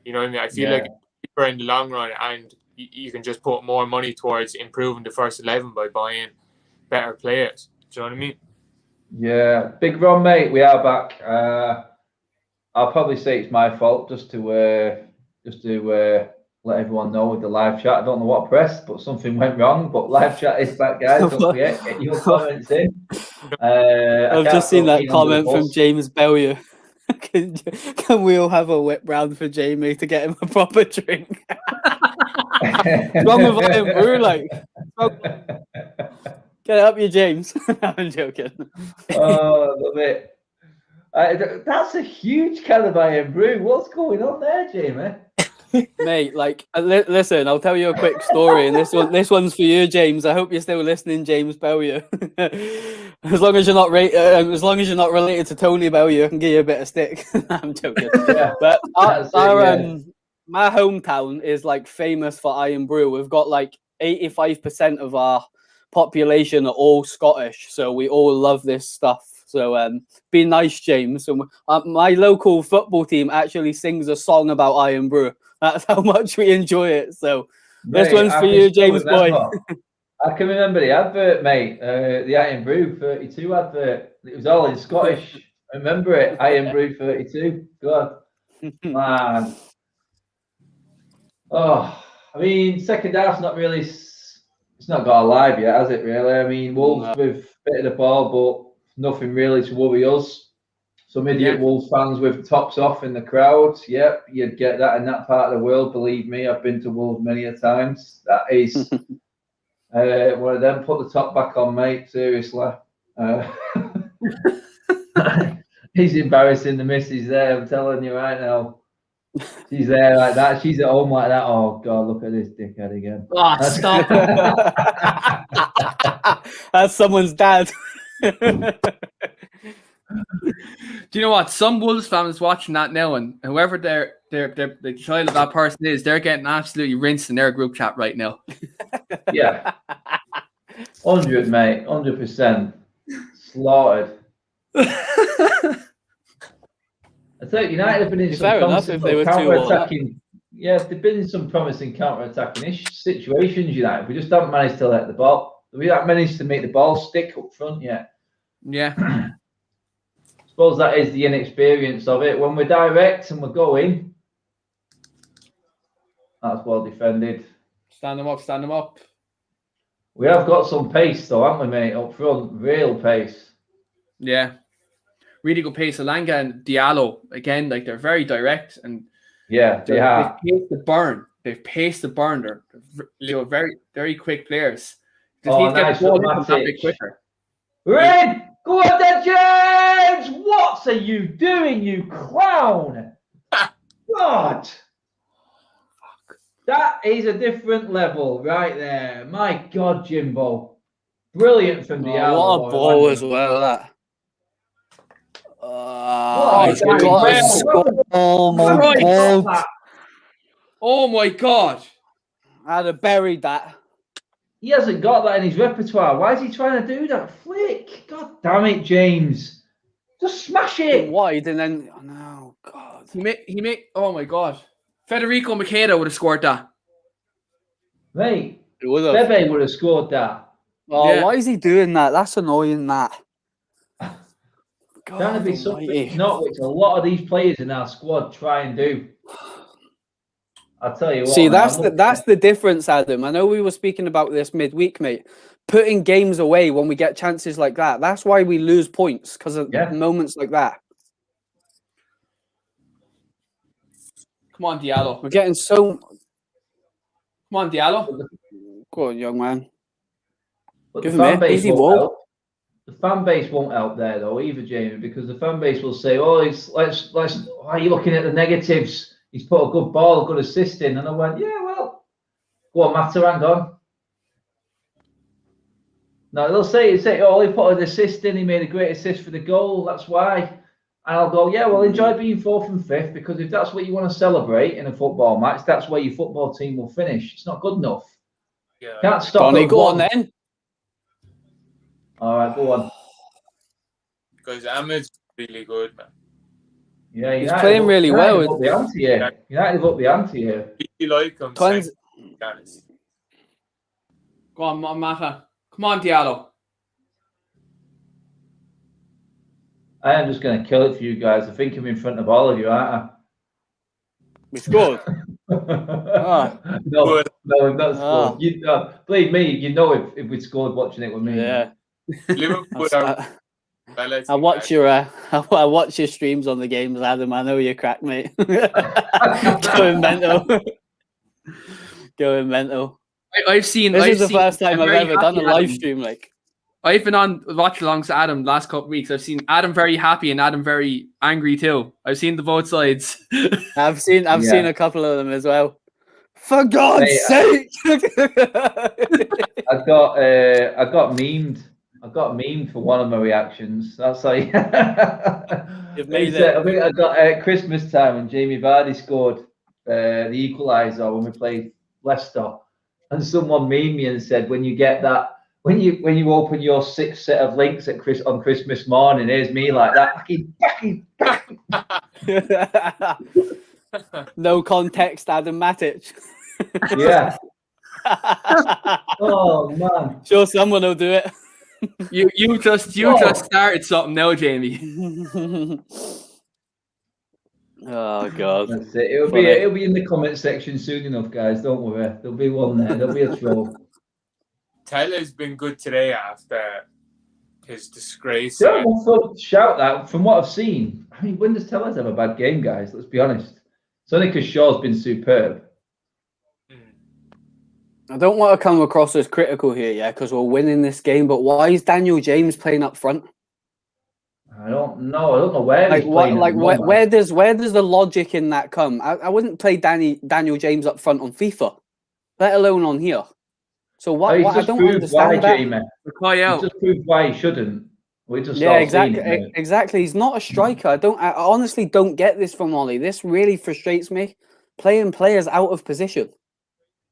You know what I mean? I feel like it's cheaper in the long run, and you can just put more money towards improving the first 11 by buying better players. Do you know what I mean? Yeah, big Ron, mate. We are back. I'll probably say it's my fault just to let everyone know with the live chat. I don't know what I pressed, but something went wrong. But live chat is back, guys. Don't forget, get your comments in. I've just seen that comment from James Bellew. Can we all have a whip round for Jamie to get him a proper drink? What's wrong with Iron Brew? Like, get it up, you James. I'm joking. Oh, love it. That's a huge can of Iron Brew. What's going on there, Jamie? Mate, like, listen, I'll tell you a quick story, and this one's for you, James. I hope you're still listening, James Bellew. As long as you're not related to Tony Bellew, I can give you a bit of stick. I'm joking. Yeah, but my hometown is like famous for Iron Brew. We've got like 85% of our population are all Scottish, so we all love this stuff. So be nice, James. So my local football team actually sings a song about Iron Brew. That's how much we enjoy it. So this one's for you, James boy. I can remember the advert, mate. The Iron Brew 32 advert. It was all in Scottish. I remember it. Iron Brew 32. God, man. Oh, I mean, second half's not really. It's not got alive yet, has it? Really? I mean, Wolves with a bit of the ball, but nothing really to worry us. Some idiot Wolves fans with tops off in the crowds. Yep, you'd get that in that part of the world. Believe me, I've been to Wolves many a times. That is one of them. Put the top back on, mate. Seriously. He's embarrassing the missus there. I'm telling you right now. She's there like that. She's at home like that. Oh, God, look at this dickhead again. Oh, stop. That's someone's dad. Do you know what? Some Wolves fans watching that now, and whoever the child of that person is, they're getting absolutely rinsed in their group chat right now. Yeah. 100, mate. 100%. Slaughtered. I thought United have been in some promising counter-attacking. Yeah, they've been in some promising counter-attacking situations, United. We just haven't managed to let the ball. We haven't managed to make the ball stick up front yet. Yeah. I suppose that is the inexperience of it. When we're direct and we're going, that's well defended. Stand them up, stand them up. We have got some pace, though, haven't we, mate? Up front, real pace. Yeah. Really good pace. Alanga and Diallo, again, like they're very direct and yeah, they have. They've paced the burn. They're very, very quick players. Oh, nice. Quicker. We're in! Go on then, James! What are you doing, you clown? God. That is a different level right there. My God, Jimbo. Brilliant from Diallo. What a ball as well, that. What he's a got guy. a score. Oh my Christ. God. Oh my God. I'd have buried that. He hasn't got that in his repertoire. Why is he trying to do that flick? God damn it, James. Just smash it. Wide and then, oh, no, God. He made, oh my God. Federico Macheda would have scored that. Mate, It would have. Bebe would have scored that. Oh, Yeah. why is he doing that? That's annoying, that. Trying to be God something almighty. he's not, which a lot of these players in our squad try and do. I'll tell you what. See, man, that's the difference, Adam. I know we were speaking about this midweek, mate. Putting games away when we get chances like that. That's why we lose points, because of moments like that. Come on, Diallo. We're getting so... Come on, Diallo. Go on, young man. But Give the him fan it. base Easy won't ball. help. The fan base won't help there though either, Jamie, because the fan base will say, "Oh, let's. Why are you looking at the negatives? He's put a good ball, a good assist in." And I went, "Yeah, well, go on, Mataran, go on." No, they'll say, "Oh, he put an assist in. He made a great assist for the goal. That's why." And I'll go, "Yeah, well, enjoy being fourth and fifth, because if that's what you want to celebrate in a football match, that's where your football team will finish. It's not good enough. Yeah. Can't stop Donny, at go one." on then. All right, go on. Because Ahmed's really good, man. Yeah, He's playing really well. United up the ante here. United up the ante here. You like him, Twins- Dennis. Go on, Mata. Come on, Diallo. I am just going to kill it for you guys. I think I'm in front of all of you, aren't We scored. I? No, we've not scored. You, believe me, you know if we'd scored watching it with me. Yeah. Liverpool are I watch your streams on the games, Adam. I know you're crack, mate. Going mental. Going mental. I've seen. This I've is the seen first time a I've very ever done a happy live Adam. stream. Like, I've been on watch alongs to Adam the last couple of weeks. I've seen Adam very happy and Adam very angry too. I've seen the both sides. I've seen a couple of them as well. For God's sake! I got memed. I got memed for one of my reactions. That's like You've made it. I think I got Christmas time when Jamie Vardy scored the equalizer when we played Leicester, and someone memed me and said, "When you get that, when you open your 6th set of links on Christmas morning, here's me like that." No context, Adam Matic. Yeah. Oh man. Sure, someone will do it. You just started something now, Jamie. Oh God. That's it. It'll be in the comment section soon enough, guys. Don't worry. There'll be one there. There'll be a troll. Taylor's been good today after his disgrace. Yeah, well, shout that. From what I've seen, I mean, when does Tellers have a bad game, guys? Let's be honest. It's only because Shaw's been superb. I don't want to come across as critical here, yeah, because we're winning this game. But why is Daniel James playing up front? I don't know. I don't know where he's playing. Where does the logic in that come? I wouldn't play Daniel James up front on FIFA, let alone on here. So what? I don't understand that. Jamie. He's just proved why he shouldn't. Exactly. He's not a striker. I honestly don't get this from Ollie. This really frustrates me. Playing players out of position.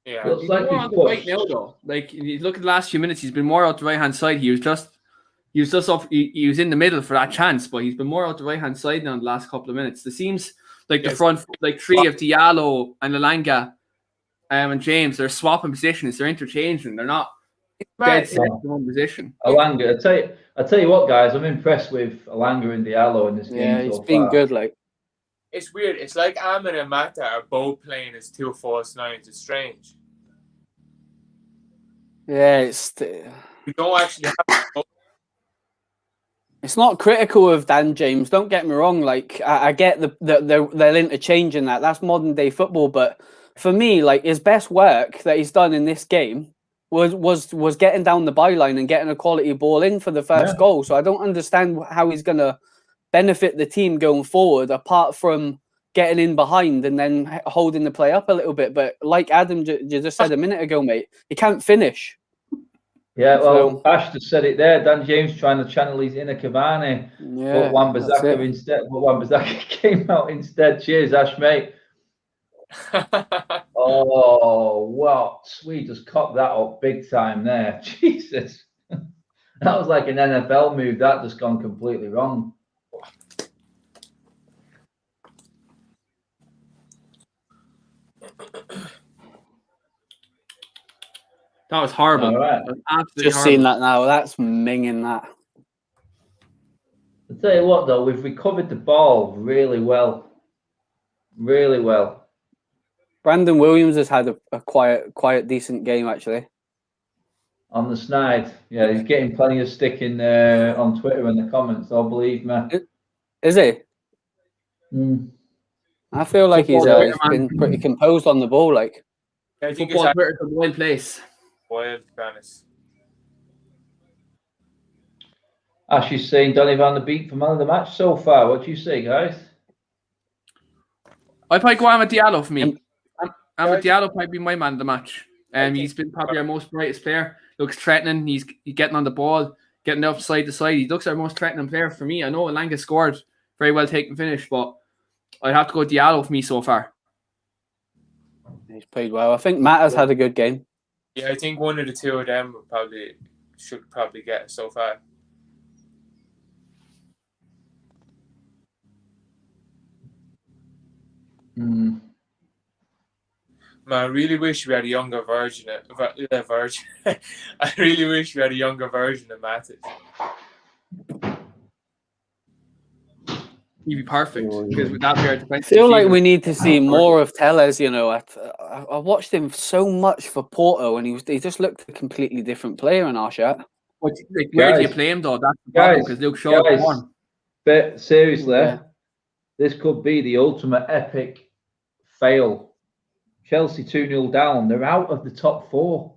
Yeah, he's more on the right now, though. Like, you look at the last few minutes, he's been more out the right hand side. He was in the middle for that chance, but he's been more out the right hand side now in the last couple of minutes. It seems like the front, like three of Diallo and Elanga and James, they're swapping positions. They're interchanging. They're not dead set in one position. Elanga, I tell you what, guys, I'm impressed with Elanga and Diallo in this game. Yeah, he's been good. Like, it's weird. It's like Ahmed and Mata are both playing as 2 false nines. It's strange. Yeah, we don't actually have. It's not critical of Dan James. Don't get me wrong. Like, I get they're interchanging that. That's modern day football. But for me, like, his best work that he's done in this game was getting down the byline and getting a quality ball in for the first goal. So I don't understand how he's gonna benefit the team going forward, apart from getting in behind and then holding the play up a little bit. But like Adam you just said a minute ago, mate, he can't finish. Yeah, well, Ash just said it there. Dan James trying to channel his inner Cavani. Yeah, but Wan-Bissaka instead. But Wan-Bissaka came out instead. Cheers, Ash, mate. Oh, what? We just copped that up big time there. Jesus. That was like an NFL move. That just gone completely wrong. That was horrible. All right. That was absolutely Just horrible. seen that now. That's minging that. I'll tell you what, though, we've recovered the ball really well. Really well. Brandon Williams has had a quiet, decent game, actually. On the snide. Yeah, he's getting plenty of stick in on Twitter and the comments, I'll believe me. Is he? Mm. I feel like he's been pretty composed on the ball. Like, I think Football it's Twitter's a wild place. wild, Dennis. Ash is saying Donny van de Beek for man of the match so far. What do you say, guys? I'd probably go Amad Diallo for me. Amad Diallo might be my man of the match. He's been probably our most brightest player. Looks threatening. He's getting on the ball, getting up side to side. He looks our most threatening player for me. I know Elanga scored, very well taken finish, but I'd have to go Diallo for me so far. he's played well. I think Matt has had a good game. Yeah, I think one of the two of them should probably get it so far. Mm. Man, I really wish we had a younger version. I really wish we had a younger version of Matic. He'd be perfect because with that pair of I feel like we need to see more of Telles. You know, I watched him so much for Porto, and he just looked a completely different player in our shirt. Where do you play him though? That's the problem because Luke Shaw won. But seriously, Yeah. this could be the ultimate epic fail. Chelsea 2-0 down. They're out of the top four.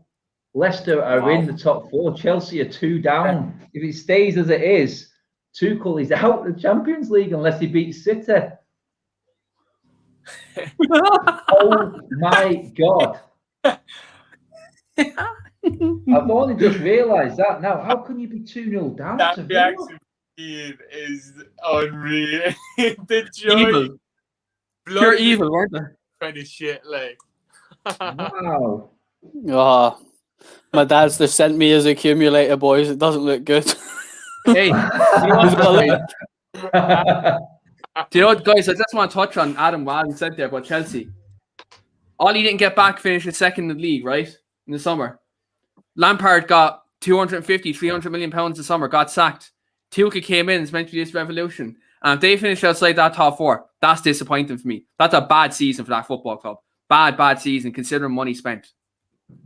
Leicester are in the top four. Chelsea are 2 down. If it stays as it is, Tuchel is out of the Champions League unless he beats City. Oh my God. I've only just realised that now. How can you be 2-0 down? That to reaction is unreal. The joy. Evil. Pure evil, weren't they? Kind of shit, like. Wow. Oh, my dad's just sent me his accumulator, boys. It doesn't look good. Hey, you know what, guys? I just want to touch on Adam Wilden said there about Chelsea. All he didn't get back finished second in the league, right? In the summer. Lampard got 250, 300 million pounds in the summer, got sacked. Tuchel came in, it's meant to be this revolution. And if they finish outside that top four, that's disappointing for me. That's a bad season for that football club. Bad season, considering money spent.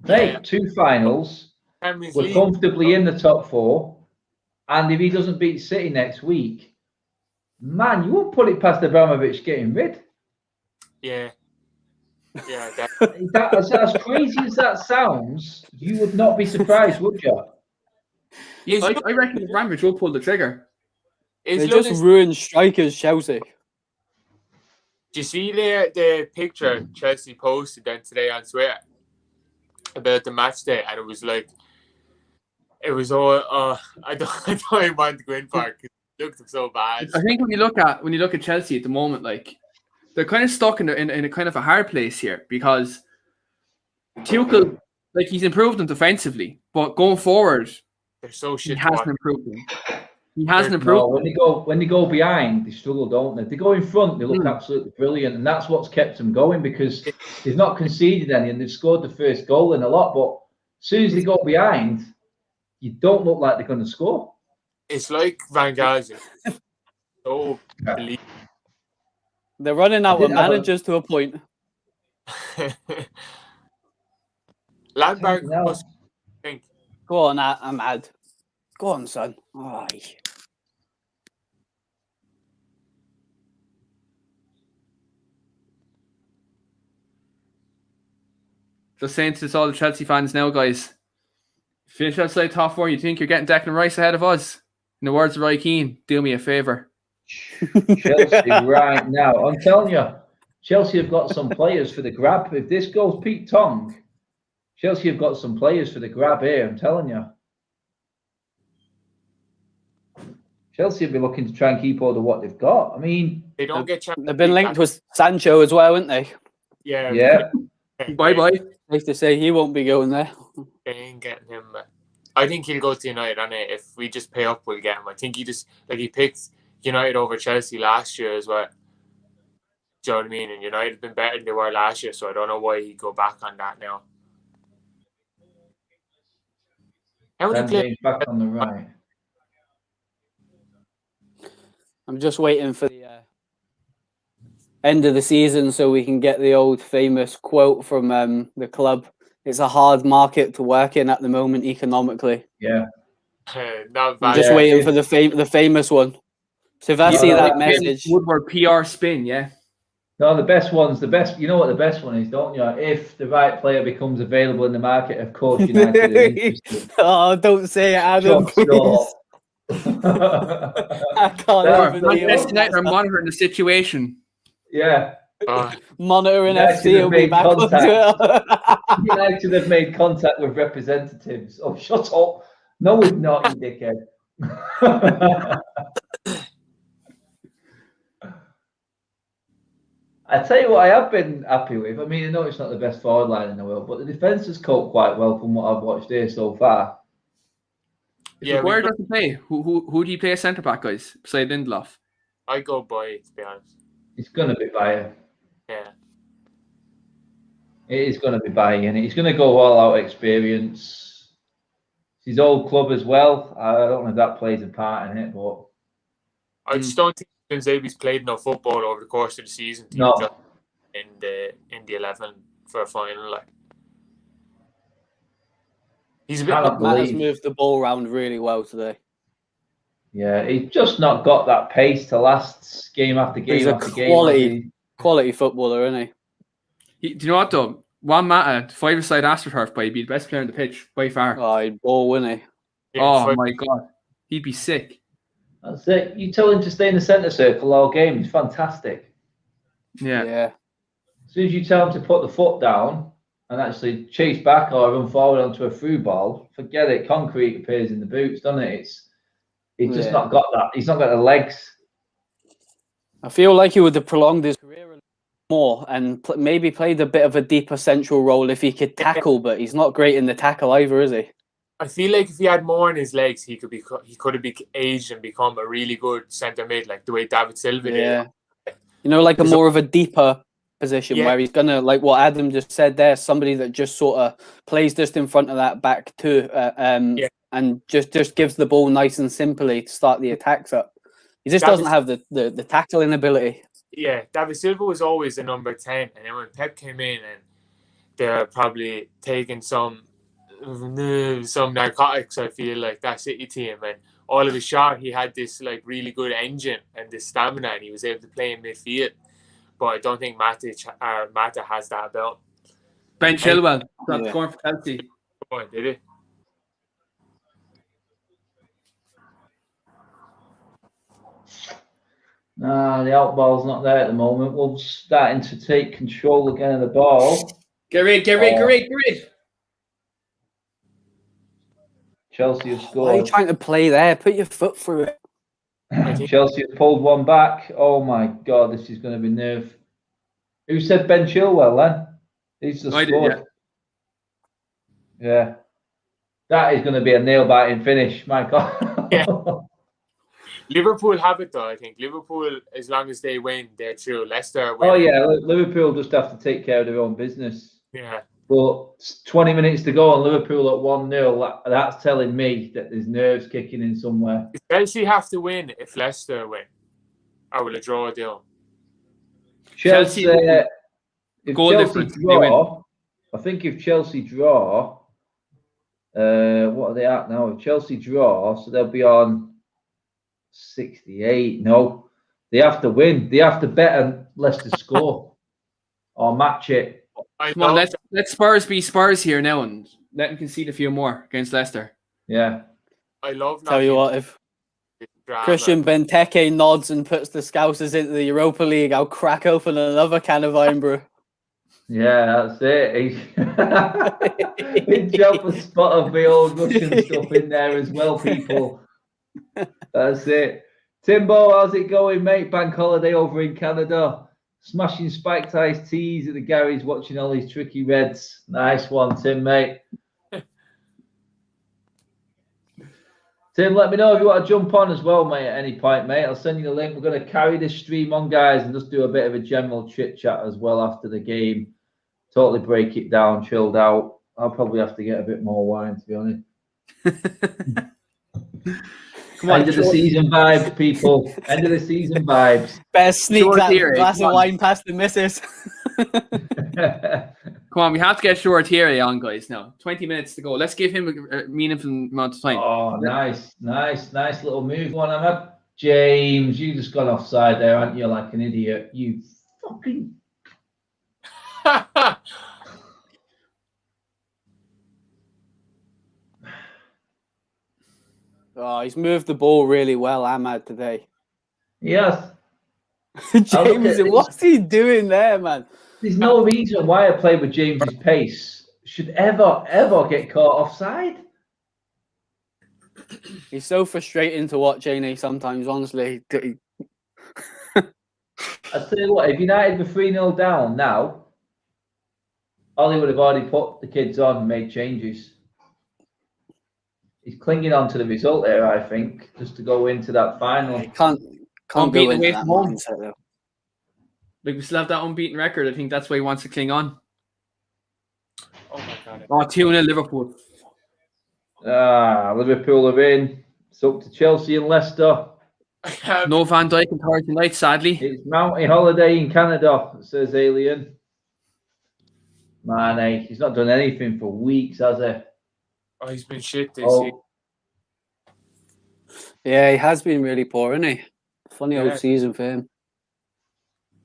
Hey, 2 finals. We're comfortably in the top 4. And if he doesn't beat City next week, man, you won't put it past Abramovich getting rid. Yeah. Yeah. As crazy as that sounds, you would not be surprised, would you? Yeah, I reckon Abramovich will pull the trigger. They just ruined strikers, Chelsea. Do you see the picture Chelsea posted then today on Twitter about the match day? And it was like, all, I don't even want to go in for it because it looked so bad. I think when you look at Chelsea at the moment, like they're kind of stuck in a kind of a hard place here because Tuchel, like he's improved them defensively, but going forward, they're so shit. He hasn't improved them. He hasn't improved. No, when they go behind, they struggle, don't they? They go in front, they look absolutely brilliant, and that's what's kept them going because they've not conceded any and they've scored the first goal in a lot. But as soon as they go behind, you don't look like they're going to score. It's like Van Gaal. So they're running out of managers to a point. Lampard must think. Go on, I'm mad. Go on, son. Oh, Just saying to all the Chelsea fans now, guys. Finish outside top 4. You think you're getting Declan Rice ahead of us? In the words of Roy Keane, do me a favour. Chelsea right now. I'm telling you, Chelsea have got some players for the grab. If this goes Pete Tong, Chelsea have got some players for the grab here, I'm telling you. Chelsea will be looking to try and keep hold of what they've got. I mean, They don't get They've been linked with Sancho as well, haven't they? Yeah. Bye. Nice to say he won't be going there. They ain't getting him. I think he'll go to United, and if we just pay up, we'll get him. I think he picked United over Chelsea last year as well. Do you know what I mean? And United have been better than they were last year, so I don't know why he'd go back on that now. How many players back on the right? I'm just waiting for the end of the season so we can get the old famous quote from the club. It's a hard market to work in at the moment economically. Yeah. Not I'm bad. just waiting for the famous one. So if I see that message, Woodward PR spin, yeah. No, the best. You know what the best one is, don't you? If the right player becomes available in the market, of course, United are interested. Oh, don't say it, Adam, please. I can't even Manchester United are monitoring the situation. Yeah. Monitoring United FC will be back on Twitter. United have made contact with representatives. Oh, shut up. No, we've not, you dickhead. I tell you what I have been happy with. I mean, I know it's not the best forward line in the world, but the defence has coped quite well from what I've watched here so far. If Maguire doesn't play, who do you play as centre back, guys? Beside Lindelof? I go by, to be honest. It's going to be Bayer. Yeah. It is going to be Bayer, and he's going to go all out experience. It's his old club as well. I don't know if that plays a part in it, but I just don't think Zabi's played enough football over the course of the season to no. in the 11 for a final. Like, he's a bit. Matt has moved the ball around really well today. Yeah, he's just not got that pace to last game after game. He's after a quality footballer, isn't he? Do you know what though? Juan Mata, 5-a-side AstroTurf, but he'd be the best player on the pitch by far. Oh, he'd ball, wouldn't he? Yeah, my God, he'd be sick. That's it. You tell him to stay in the centre circle all game. He's fantastic. Yeah. As soon as you tell him to put the foot down and actually chase back or run forward onto a through ball, forget it. Concrete appears in the boots, doesn't it? He's just not got that. He's not got the legs. I feel like he would have prolonged his career a little more and maybe played a bit of a deeper central role if he could tackle, but he's not great in the tackle either, is he? I feel like if he had more in his legs, he could have aged and become a really good centre mid, like the way David Silva did. Yeah, you know, like more of a deeper position where he's gonna, like what Adam just said there, somebody that just sort of plays just in front of that back two, and just gives the ball nice and simply to start the attacks up. He just doesn't have the tackling ability. Yeah, David Silva was always the number 10, and then when Pep came in, and they're probably taking some narcotics, I feel like, that City team, and all of his shot, he had this like really good engine and this stamina, and he was able to play in midfield. But I don't think Mata has that about. Ben Chilwell, that's going for Chelsea. Oh, did he? Nah, the out ball's not there at the moment. Wolves starting to take control again of the ball. Get rid. Chelsea have scored. Why are you trying to play there? Put your foot through it. Chelsea have pulled one back. Oh my God, this is going to be nerve. Who said Ben Chilwell then? He's just scored. Yeah. That is going to be a nail-biting finish. My God. Yeah. Liverpool have it though, I think. Liverpool, as long as they win, they're through. Leicester win. Oh yeah, Liverpool just have to take care of their own business. Yeah. But 20 minutes to go and Liverpool at 1-0, that's telling me that there's nerves kicking in somewhere. Chelsea have to win if Leicester win. Or will a draw deal? Chelsea, if goal Chelsea difference, draw, I think if Chelsea draw, what are they at now? If Chelsea draw, so they'll be on 68. No, they have to win. They have to bet on Leicester score or match it. Come on, let Spurs be Spurs here now and let them concede a few more against Leicester. Yeah. I love. Tell you what, Drama. Christian Benteke nods and puts the Scousers into the Europa League. I'll crack open another can of iron brew. Yeah, that's it. He dropped a spot of the old Russian stuff in there as well, people. That's it. Timbo, how's it going, mate? Bank holiday over in Canada. Smashing spiked iced teas at the Gary's, watching all these tricky reds. Nice one, Tim, mate. Tim, let me know if you want to jump on as well, mate, at any point, mate. I'll send you the link. We're going to carry this stream on, guys, and just do a bit of a general chit-chat as well after the game. Totally break it down, chilled out. I'll probably have to get a bit more wine, to be honest. Come on, End of the season vibes, people. End of the season vibes. Better sneak Short that theory, glass come of on. wine past the missus. Come on, we have to get Short Thierry on, guys, now. 20 minutes to go. Let's give him a meaningful amount of time. Oh, nice little move. One, Ahmad. James, you just got offside there, aren't you? Like an idiot. You fucking. Oh, he's moved the ball really well, Ahmad, today. Yes. James, what's he doing there, man? There's no reason why a player with James's pace should ever get caught offside. He's so frustrating to watch, ain't he, sometimes, honestly. I tell you what, if United were 3-0 down now, Ollie would have already put the kids on and made changes. He's clinging on to the result there, I think, just to go into that final. He can't go Unbeaten into away that from home. mindset, though. Like, we still have that unbeaten record. I think that's why he wants to cling on. Oh my god. Oh, 2-0 Liverpool. Liverpool are in. It's up to Chelsea and Leicester. No Van Dijk and Thursday night, sadly. It's Mounty holiday in Canada, says Alien. Man, he's not done anything for weeks, has he? Oh, he's been shit this Oh. year. Yeah, he has been really poor, isn't he? Funny Yeah. old season for him.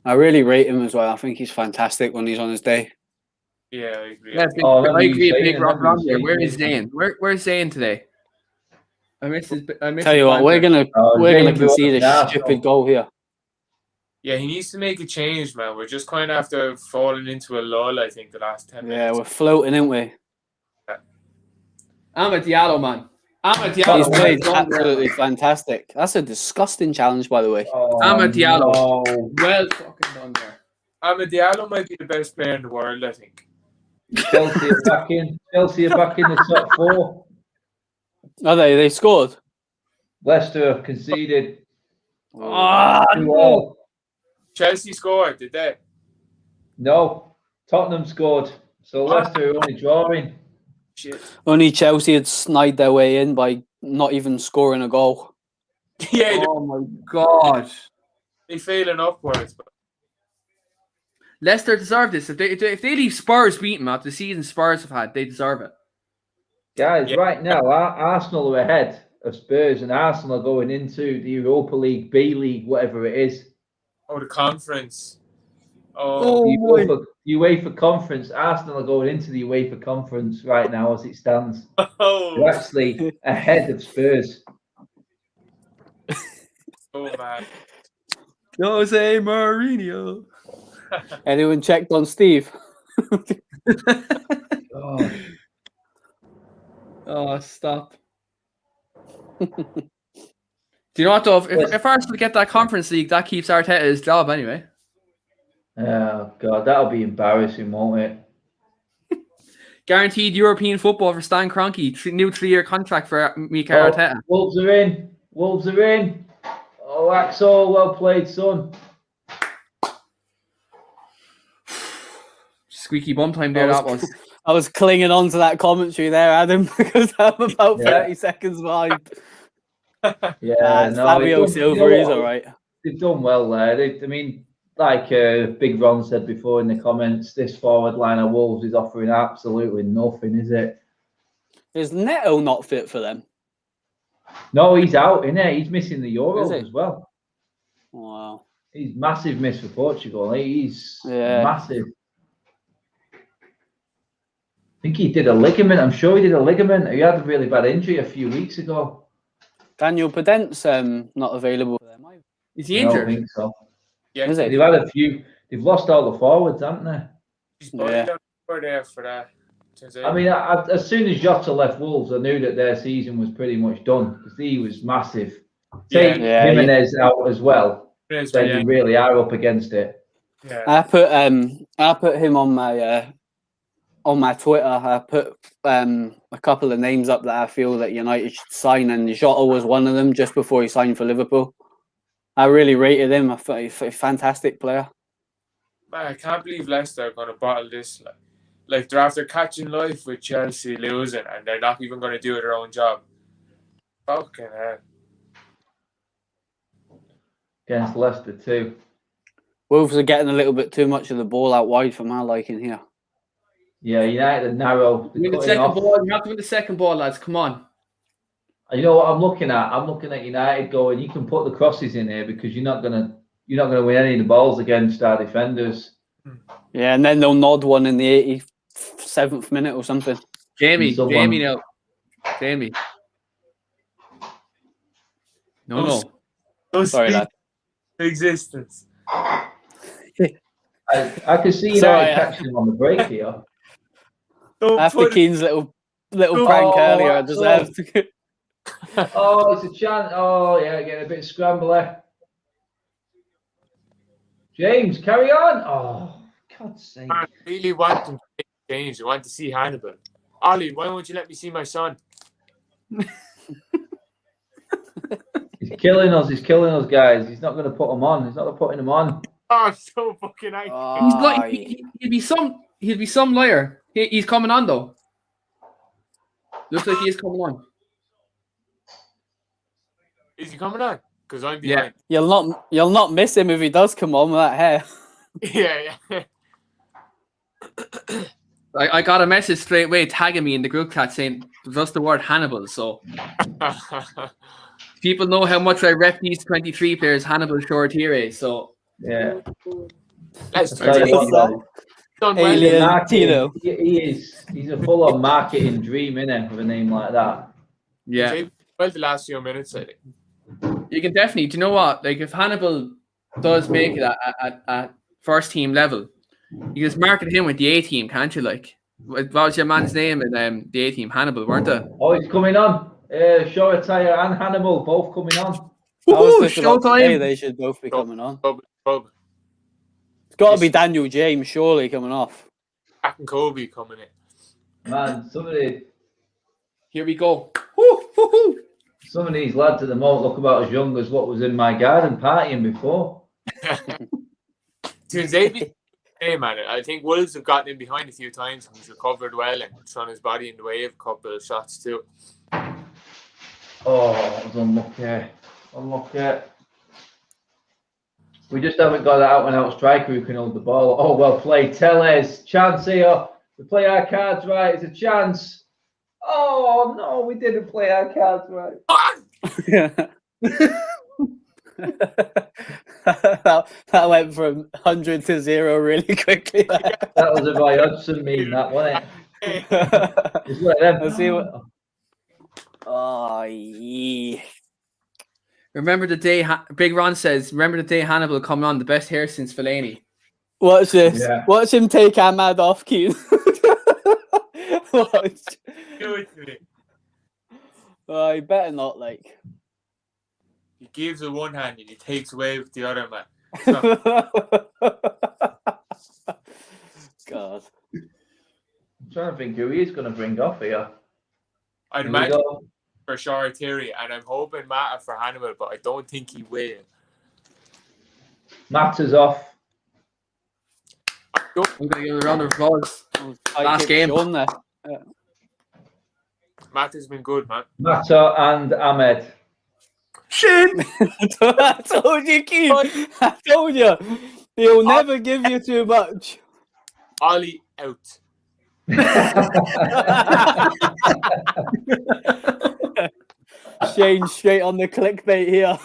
I really rate him as well. I think he's fantastic when he's on his day. Yeah, I agree. Yeah, Oh, I agree. A Zayn, big rock remember around here. Zayn, Where is yeah. Zayn? Where's Zayn today? I missed his. Tell you what, we're gonna Zayn concede blew a up stupid goal here. Yeah, he needs to make a change, man. We're just kind of after falling into a lull, I think, the last 10 Yeah, minutes. we're floating, aren't we? Amad Diallo, man. Amad Diallo. He's played well done there. absolutely fantastic. That's a disgusting challenge, by the way. Oh, Amad Diallo. no. Well fucking done there. Diallo might be the best player in the world, I think. Chelsea are back in. Chelsea are back in the top four. Are they? They scored. Leicester have conceded. Ah, 2-2. Chelsea scored, did they? No, Tottenham scored. So Leicester are only drawing. Shit. Only Chelsea had snide their way in by not even scoring a goal. Yeah, Oh my god. they failing upwards. But Leicester deserve this. If they leave Spurs beaten after the season Spurs have had, they deserve it. Guys, Yeah. right now, Arsenal are ahead of Spurs, and Arsenal are going into the Europa League, B League, whatever it is. the conference. Oh, The UEFA Conference. Arsenal are going into the UEFA Conference right now as it stands. They're actually ahead of Spurs. oh man. Jose Mourinho. Anyone checked on Steve? Oh, Oh, stop. Do you know what, though? If Arsenal get that Conference League, that keeps Arteta's job anyway. oh God, that'll be embarrassing, won't it? Guaranteed European football for Stan Kroenke. New 3-year contract for Mikel Arteta. Wolves are in. Wolves are in. Oh, Axel, well played, son. Squeaky bum time there, that was. I was clinging on to that commentary there, Adam, because I'm about 30 seconds behind. Yeah, Fabio Silva is all right. They've done well there. I mean, like Big Ron said before in the comments, this forward line of Wolves is offering absolutely nothing, is it? Is Neto not fit for them? No, he's out, isn't he? He's missing the Euros as well. Wow. He's massive miss for Portugal. He's Yeah. massive. I think he did a ligament. I'm sure he did a ligament. He had a really bad injury a few weeks ago. Daniel Pedent's not available for them either. Is he I don't injured? think so. Yeah, Is it? They've had a few. They've lost all the forwards, haven't they? he's Yeah. buried over there for that. I mean, as soon as Jota left Wolves, I knew that their season was pretty much done because he was massive. Take Yeah, Jimenez out as well, then yeah. you really are up against it. Yeah. I put him on my Twitter. I put a couple of names up that I feel that United should sign, and Jota was one of them just before he signed for Liverpool. I really rated him. I thought he's a fantastic player. Man, I can't believe Leicester are going to bottle this. Like they're after catching life with Chelsea losing, and they're not even going to do their own job. Fucking hell. Against Leicester too. Wolves are getting a little bit too much of the ball out wide for my liking here. Yeah, United are narrow. Win the second ball. You have to win the second ball, lads. Come on. You know what I'm looking at? I'm looking at United going, you can put the crosses in here because you're not gonna win any of the balls against our defenders. Yeah, and then they'll nod one in the 87th minute or something. Jamie Someone- Jamie. No. Sorry, lad. Existence. I could see United Sorry, catching them on the break here. After Keane's little prank earlier, I deserved to. Oh, it's a chance. Oh, yeah, getting a bit scrambly. James, carry on. Oh, God's sake. I really want them to change. I want to see Hannibal. Ollie, why won't you let me see my son? He's killing us, guys. He's not going to put them on. He's not putting them on. Oh, I'm so fucking angry. He's like he'll be some liar. He's coming on though. Looks like he is coming on. Is he coming on? Because I'm behind. You'll not miss him if he does come on with that hair. Yeah. I got a message straight away tagging me in the group chat saying just the word Hannibal. So people know how much I rep these 23 players. Hannibal short here. So Yeah. Let's Tell you what, though, Alien marketing, Tino. he's a full-on marketing dream, innit, with a name like that. yeah, Well, the last few minutes, I think. you can definitely. Do you know what? Like if Hannibal does make it at first team level, you just market him with the A team, can't you? Like what was your man's name in the A team? Hannibal, weren't they? Oh, he's coming on. Shoretire and Hannibal both coming on. I was Woohoo, just about to say showtime. they should both be coming on. Pub. It's got to be Daniel James, surely, coming off. Jack and Kobe coming in. Man, some of Here we go. Woo. these lads at the moment look about as young as what was in my garden partying before. Hey man, I think Wolves have gotten in behind a few times and he's recovered well and thrown his body in the way of a couple of shots too. Oh, that was unlucky. We just haven't got an out-and-out striker who can hold the ball. Oh, well played. Tellez. Chance here. We play our cards right. It's a chance. Oh, no, we didn't play our cards right. that went from 100 to 0 really quickly. That was a Roy Hodgson meme, that, wasn't it? Just let them. Let's see what. Oh, yeah. Remember the day Big Ron says. Remember the day Hannibal coming on, the best hair since Fellaini. Watch this. Yeah. Watch him take Ahmad off, Keane. Watch. Do it to me. Oh, he better not, like. He gives with one hand and he takes away with the other, man. God. I'm trying to think who he is going to bring off here. I'd Here we imagine go. for Shoretire, and I'm hoping Mata for Hannibal, but I don't think he will. Matters off. I'm going to give it a round of applause. Last game. There. Mata's been good, man. Mata and Ahmed. Shit. I told you, Keane. I told you. He'll never give you too much. Ollie out. Shane straight on the clickbait here.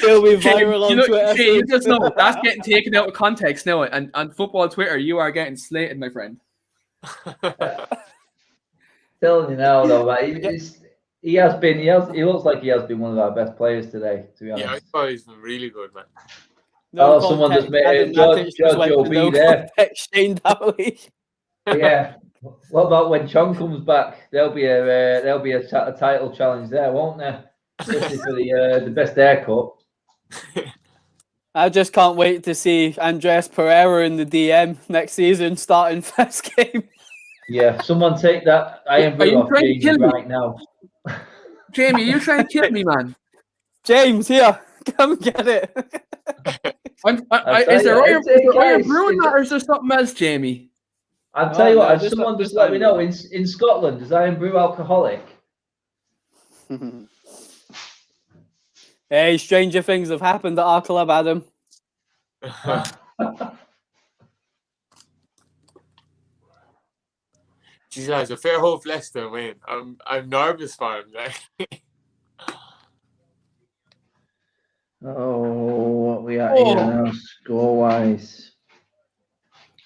He'll be viral on Twitter. Shane, you just know that's getting taken out of context now. And on football Twitter, you are getting slated, my friend. Telling you now, though, mate. He has been. He looks like he has been one of our best players today. To be honest. Yeah, I thought he's been really good, man. No someone just context, made Adam George Matic just went will for be no there. context, Shane Dowley. Yeah. What about when Chong comes back? There'll be a title challenge there, won't there? Especially for the best haircut. I just can't wait to see Andres Pereira in the DM next season starting first game. Yeah, someone take that iron Are you brew off trying to Jamie kill me? right now. Jamie, are you trying to kill me, man? James, here, come get it. Is there iron guys, brew in that, or is there something else, Jamie? I'll tell you no, what, just someone just just let me iron know, brew. in Scotland, is iron brew alcoholic? Hey, stranger things have happened at our club, Adam. Jeez, lads, a fair hope Leicester win. I'm nervous for him. Like. Oh, what we at here now, score-wise?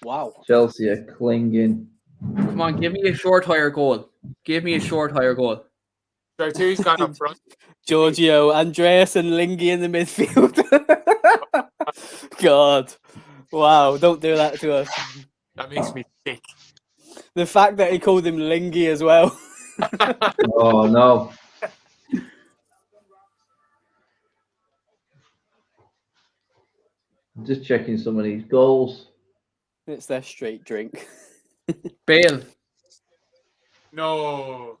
Wow. Chelsea are clinging. Come on, give me a short higher goal. Give me a short higher goal. Tartui's gone up front. Giorgio, Andreas and Lingy in the midfield. God. Wow, don't do that to us. That makes me sick. The fact that he called him Lingy as well. Oh, no. I'm just checking some of these goals. It's their straight drink. Bale. No.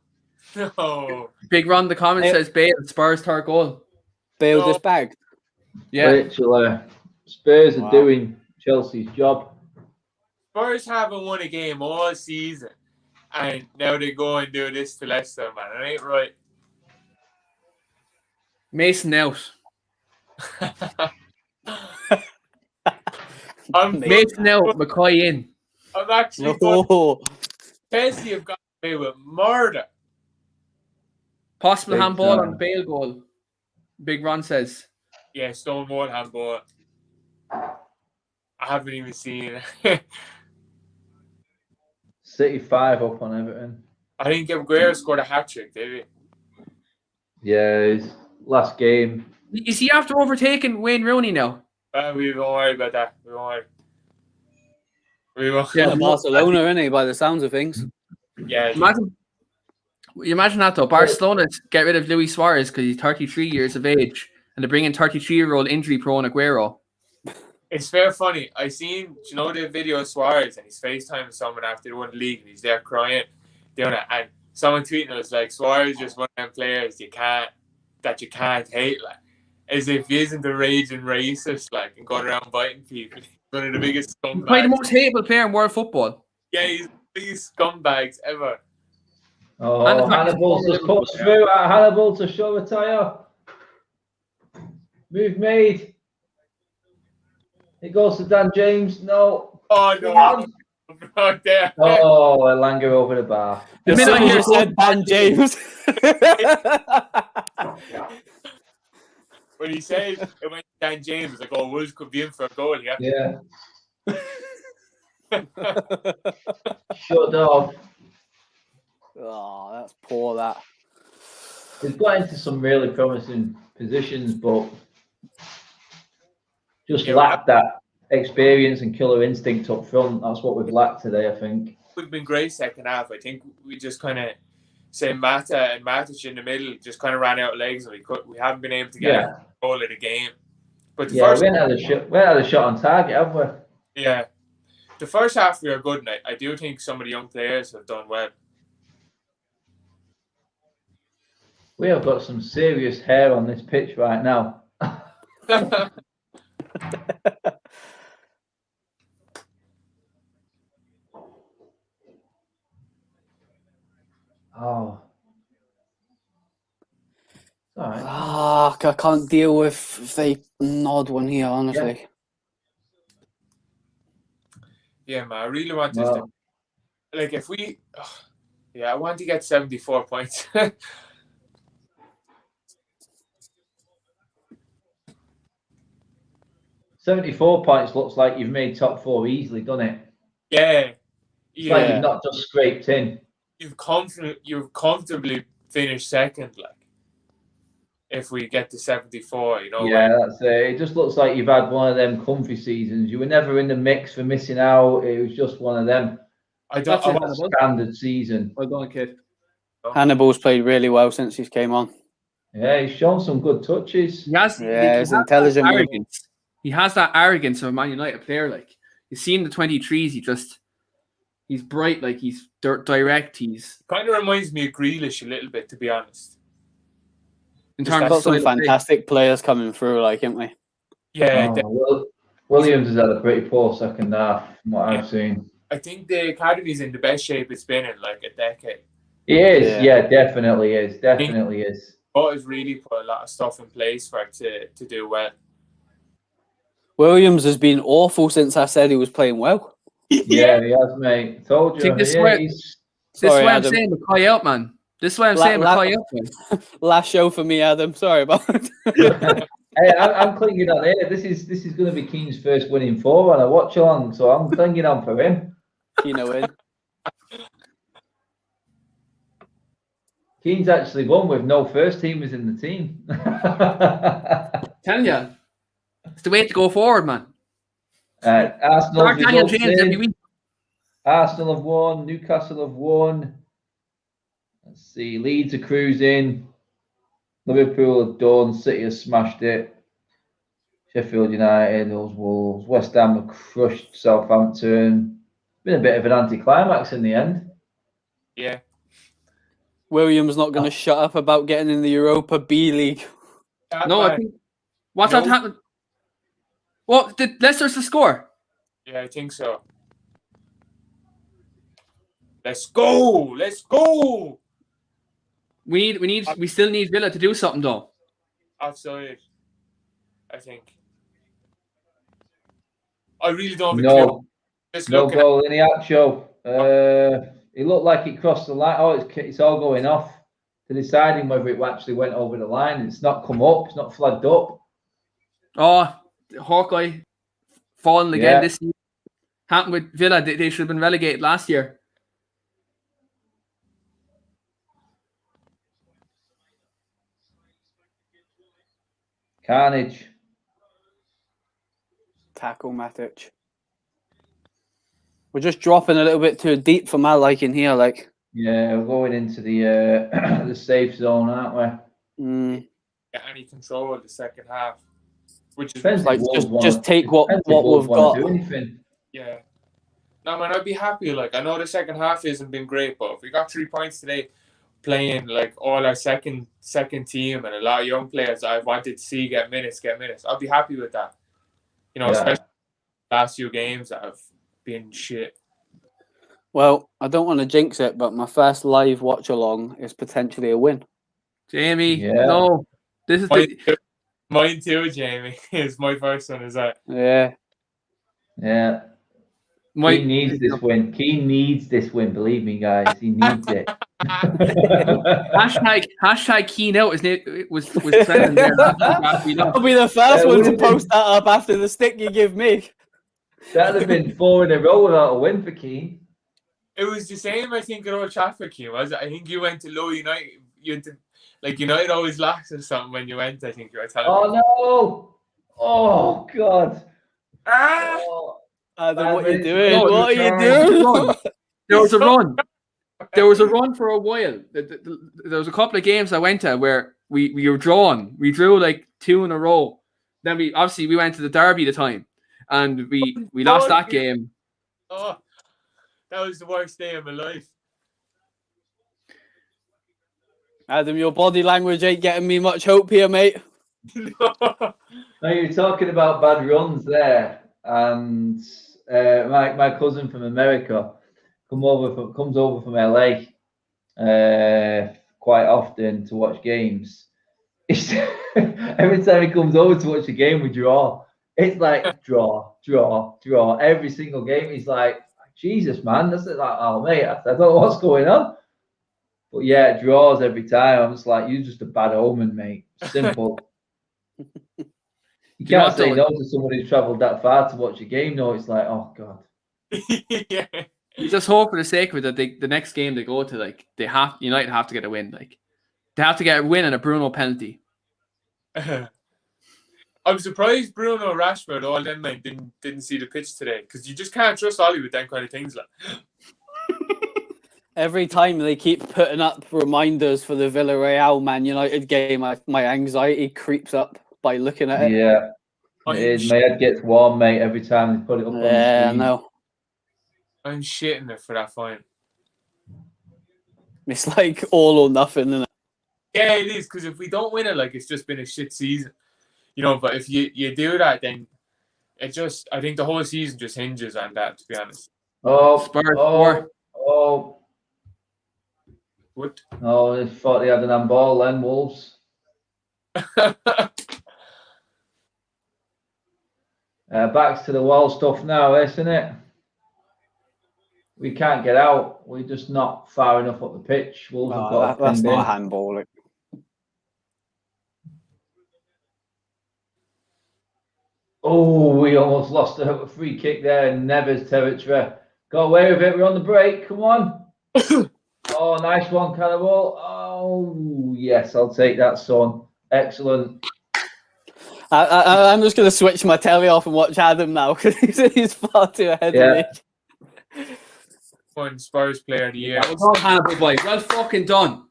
Big Ron, the comment says Bale, Spurs third goal. Bale No. just bagged. Yeah. Literally, Spurs are doing Chelsea's job. Spurs haven't won a game all season, and now they go and do this to Leicester, man. It ain't right. Mason out. Mason out, McCoy in. I'm actually Chelsea have got away with murder. Possible Big handball time. on Bale goal. Big Ron says. Yeah, Stonewall handball. I haven't even seen it. City 5 up on Everton. I think Aguero scored a hat-trick, did he? Yeah, his last game. Is he after overtaking Wayne Rooney now? We won't worry about that. We won't worry. We won't. Yeah, Barcelona, isn't he, by the sounds of things? Yeah. Imagine that though. Barcelona get rid of Luis Suarez because he's 33 years of age, and they bring in 33-year-old injury-prone Aguero. It's fair funny. I seen, you know, the video of Suarez and he's FaceTiming someone after they won the league and he's there crying, doing it, and someone tweeting us like, Suarez is just one of them players you can't hate, like, as if he isn't a raging racist, like, and going around biting people. He's one of the biggest scumbags. Probably the most hateable player in world football. Yeah, he's the biggest scumbags ever. Oh, Hannibal's just put through. Hannibal to show a tyre. Move made. It goes to Dan James. No. Oh, no. Right there. Oh, Elanga over the bar. The minute I said Dan James. When he said it went to Dan James, I was like, oh, Wolves could be in for a goal here. Yeah. Shut up. Oh, that's poor, that. He's got into some really promising positions, but just lacked that experience and killer instinct up front. That's what we've lacked today, I think. We've been great second half. I think we just kind of say Mata and Matic in the middle just kind of ran out of legs, and we haven't been able to get a goal in the game. But the first we had a shot on target, haven't we? Yeah, the first half we were good, and I do think some of the young players have done well. We have got some serious hair on this pitch right now. Oh. All right. I can't deal with if they nod one here, honestly. Yeah, man, I really want this to, like, if we... I want to get 74 points. 74 points looks like you've made top 4 easily, doesn't it? Yeah. It's like you've not just scraped in. You've comfortably finish second, like, if we get to 74, you know. Yeah, that's it. It just looks like you've had one of them comfy seasons. You were never in the mix for missing out. It was just one of them. That's A standard season. Well done, kid. Hannibal's played really well since he's came on. Yeah, he's shown some good touches. He has, he's intelligent. Arrogance. He has that arrogance of a Man United player. Like, you see in the 23s, he's bright, like he's direct. He's kind of reminds me of Grealish a little bit, to be honest. In terms of some fantastic players coming through, like, haven't we? Yeah. Well, Williams has had a pretty poor second half, from what I've seen. I think the academy's in the best shape it's been in like a decade. He is, yeah, definitely is. Definitely is. But has really put a lot of stuff in place for it to do well. Williams has been awful since I said he was playing well. Yeah, he has, mate. Told you. This is what I'm saying with Kai out, man. This is what I'm saying with Kai out. Last show for me, Adam. Sorry about it. Hey, I'm clinging on here. This is going to be Keane's first winning four on a watch along, so I'm clinging on for him. Keane win. Keane's actually won with no first teamers in the team. Telling you, it's the way to go forward, man. Arsenal Arsenal have won. Newcastle have won. Let's see. Leeds are cruising. Liverpool have done. City have smashed it. Sheffield United, those Wolves. West Ham have crushed Southampton. Been a bit of an anticlimax in the end. Yeah. Williams not going to shut up about getting in the Europa B League. No, I think what's that happened? What did Leicester's the score? Yeah, I think so. Let's go! Let's go! We still need Villa to do something though. Offside, I think. I really don't have a clue. No goal in the actual. It looked like it crossed the line. Oh, it's all going off to deciding whether it actually went over the line. It's not come up. It's not flagged up. Oh, Hawkeye falling again this year. Happened with Villa. They should have been relegated last year. Carnage. Tackle Matic. We're just dropping a little bit too deep for my liking here, like. Yeah, we're going into the the safe zone, aren't we? Get any control of the second half, which is like just take what we've got. Do anything. Yeah. No, man, I'd be happy. Like, I know the second half hasn't been great, but if we got 3 points today, playing like all our second team and a lot of young players that I wanted to see get minutes, I'll be happy with that. You know, especially the last few games that have been shit. Well, I don't want to jinx it, but my first live watch along is potentially a win. Jamie, no, this is mine too, Jamie. It's my first one. Is that? Yeah. Keane needs this win. Keane needs this win. Believe me, guys, he needs it. hashtag Keane out. It was trending there. I'll be the first one to post that up after the stick you give me. That'd have been 4 in a row without a win for Keane. It was the same, I think, at Old Trafford, Keane, was it? I think you went to Low United. You went to, like, United always lost or something when you went, I think you were telling me. No! Oh, God. Adam, what are you doing? What are you doing? There was a run. There was a run for a while. There was a couple of games I went to where we were drawn. We drew like 2 in a row. Then we went to the derby the time, and we lost that game. Oh, that was the worst day of my life. Adam, your body language ain't getting me much hope here, mate. No, you're talking about bad runs there, and my cousin from America comes over from LA quite often to watch games. Every time he comes over to watch a game, we draw. It's like draw. Every single game, he's like, Jesus, man, that's like, oh mate, I don't know what's going on. But yeah, it draws every time. I'm just like, you're just a bad omen, mate. Simple. You can't say no to someone who's travelled that far to watch a game. No, it's like, oh God. Yeah. You just hope for the sake of it that the next game they go to, like, United have to get a win. Like, They have to get a win and a Bruno penalty. I'm surprised Bruno, Rashford, all them men didn't see the pitch today, because you just can't trust Ollie with them kind of things. Like. Every time they keep putting up reminders for the Villarreal Man United game, my anxiety creeps up by looking at it. Yeah, it is. My head gets warm, mate, every time they put it up on the screen. Yeah, I know. I'm shitting it for that fine. It's like all or nothing, isn't it? Yeah, it is, because if we don't win it, like, it's just been a shit season. You know, but if you do that, then I think the whole season just hinges on that, to be honest. What? Oh, they thought they had an handball then, Wolves. Backs to the wall stuff now, isn't it? We can't get out. We're just not far enough up the pitch. Wolves have got that's not a handball. Like. Oh, we almost lost a free kick there in Neves territory. Got away with it. We're on the break. Come on. Oh, nice one, Cannibal. Oh, yes, I'll take that, son. Excellent. I'm just going to switch my telly off and watch Adam now because he's far too ahead of me. One Spurs player of the year. That was all Hannibal, boy. Well fucking done.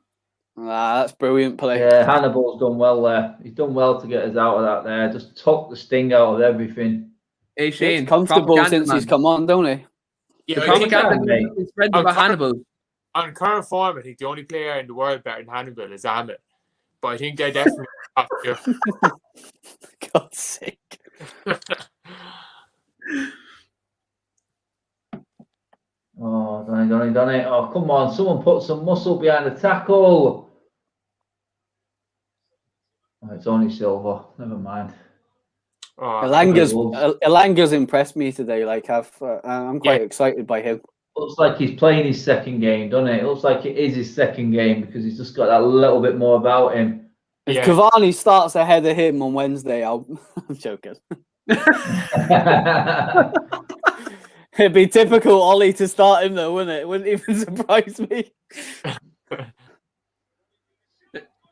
That's brilliant play. Yeah, Hannibal's done well there. He's done well to get us out of that there. Just took the sting out of everything. Hey, Shane. He's comfortable since he's come on, don't he? Yeah, the propaganda is spread by Hannibal. On current form, I think the only player in the world better than Hannibal is Ahmed. But I think they're definitely up here. God's sake. Oh, done it. Oh, come on. Someone put some muscle behind the tackle. Oh, it's only Silva. Never mind. Elanga's impressed me today. Like I'm quite excited by him. Looks like he's playing his second game, doesn't it? It looks like it is his second game because he's just got that little bit more about him. If Cavani starts ahead of him on Wednesday, I'm joking. It'd be typical Ollie to start him though, wouldn't it? It wouldn't even surprise me.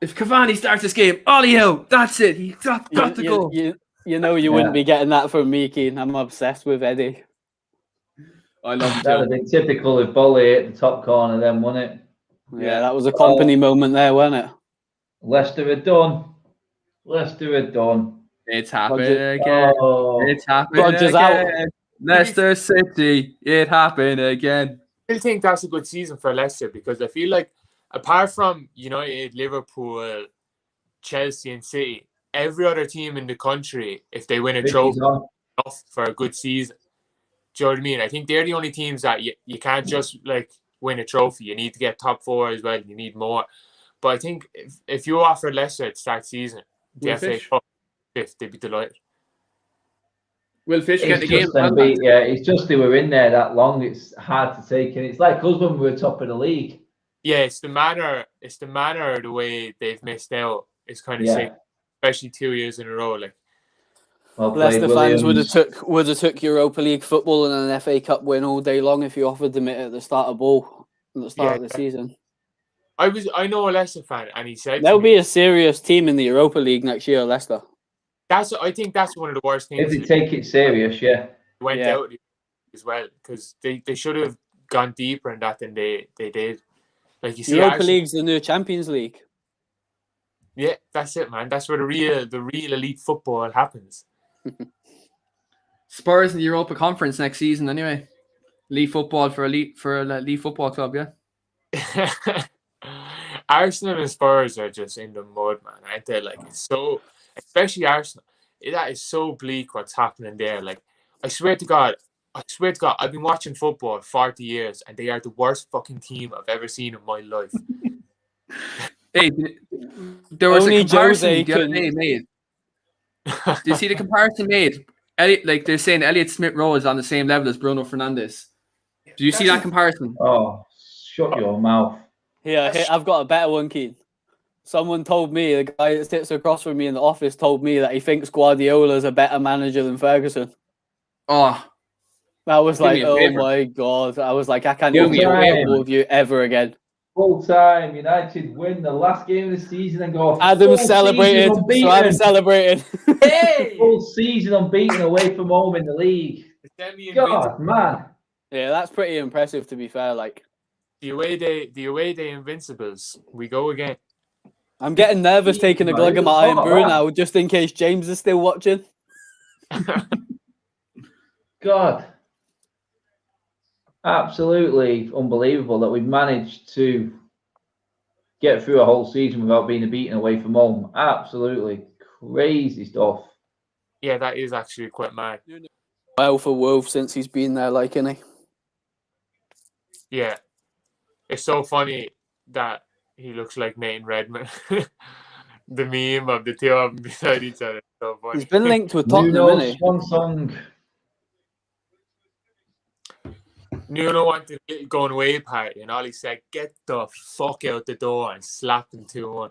If Cavani starts this game, Ollie out. That's it. He's got to go. You know you wouldn't be getting that from me, Keen. I'm obsessed with Eddie. I love it. That would have been typical if Bolly hit the top corner then, wouldn't it? Yeah, that was a company moment there, wasn't it? Leicester had done. It's happening again. It's happening Rodgers again. Leicester City. It happened again. I still think that's a good season for Leicester because I feel like apart from United, Liverpool, Chelsea and City, every other team in the country, if they win a trophy, enough for a good season. Do you know what I mean? I think they're the only teams that you can't just like win a trophy. You need to get top four as well. You need more. But I think if you offer Leicester to start season, the FA Cup fifth, they'd be delighted. Will Fish get the game? It's just they were in there that long. It's hard to take in. It's like us when we were top of the league. Yeah, it's the manner the way they've missed out. It's kind of sick, especially 2 years in a row. Like, Leicester fans would have took Europa League football and an FA Cup win all day long if you offered them it at the start of the season. I know a Leicester fan, and he said there'll be a serious team in the Europa League next year, Leicester. I think that's one of the worst things. If they take it serious, went out as well because they should have gone deeper in that than they did. Like you see, Europa League's the new Champions League. Yeah, that's it, man. That's where the real elite football happens. Spurs in the Europa Conference next season, anyway. Elite football for a elite football club, yeah. Arsenal and Spurs are just in the mud, man. Aren't they? Like it's so, especially Arsenal. That is so bleak what's happening there. Like I swear to God, I've been watching football 40 years, and they are the worst fucking team I've ever seen in my life. Hey, there was a comparison the other day made. Do you see the comparison made? Like they're saying Elliot Smith-Rowe is on the same level as Bruno Fernandes. Do you see that comparison? Oh, shut your mouth. Yeah, I've got a better one, Keane. Someone told me, the guy that sits across from me in the office told me that he thinks Guardiola is a better manager than Ferguson. Oh. That was like, oh my God. I was like, I can't even work with you ever again. Full time, United win the last game of the season and go Adam full celebrated. season unbeaten. So Adam celebrated. Hey! Full season unbeaten away from home in the league. God, man. Yeah, that's pretty impressive to be fair. Like, The away day Invincibles. We go again. I'm getting nervous taking a glug of my Iron Brew now, just in case James is still watching. God. Absolutely unbelievable that we've managed to get through a whole season without being beaten away from home. Absolutely crazy stuff. Yeah, that is actually quite mad. Well, for Wolf since he's been there, like, innit? Yeah. It's so funny that he looks like Nathan Redmond. The meme of the two of them beside each other. So funny. He's been linked with Tottenham, Nuno isn't he? Swan Song. Nuno wanted a going away party, and all he said, "Get the fuck out the door," and slapped him 2-1.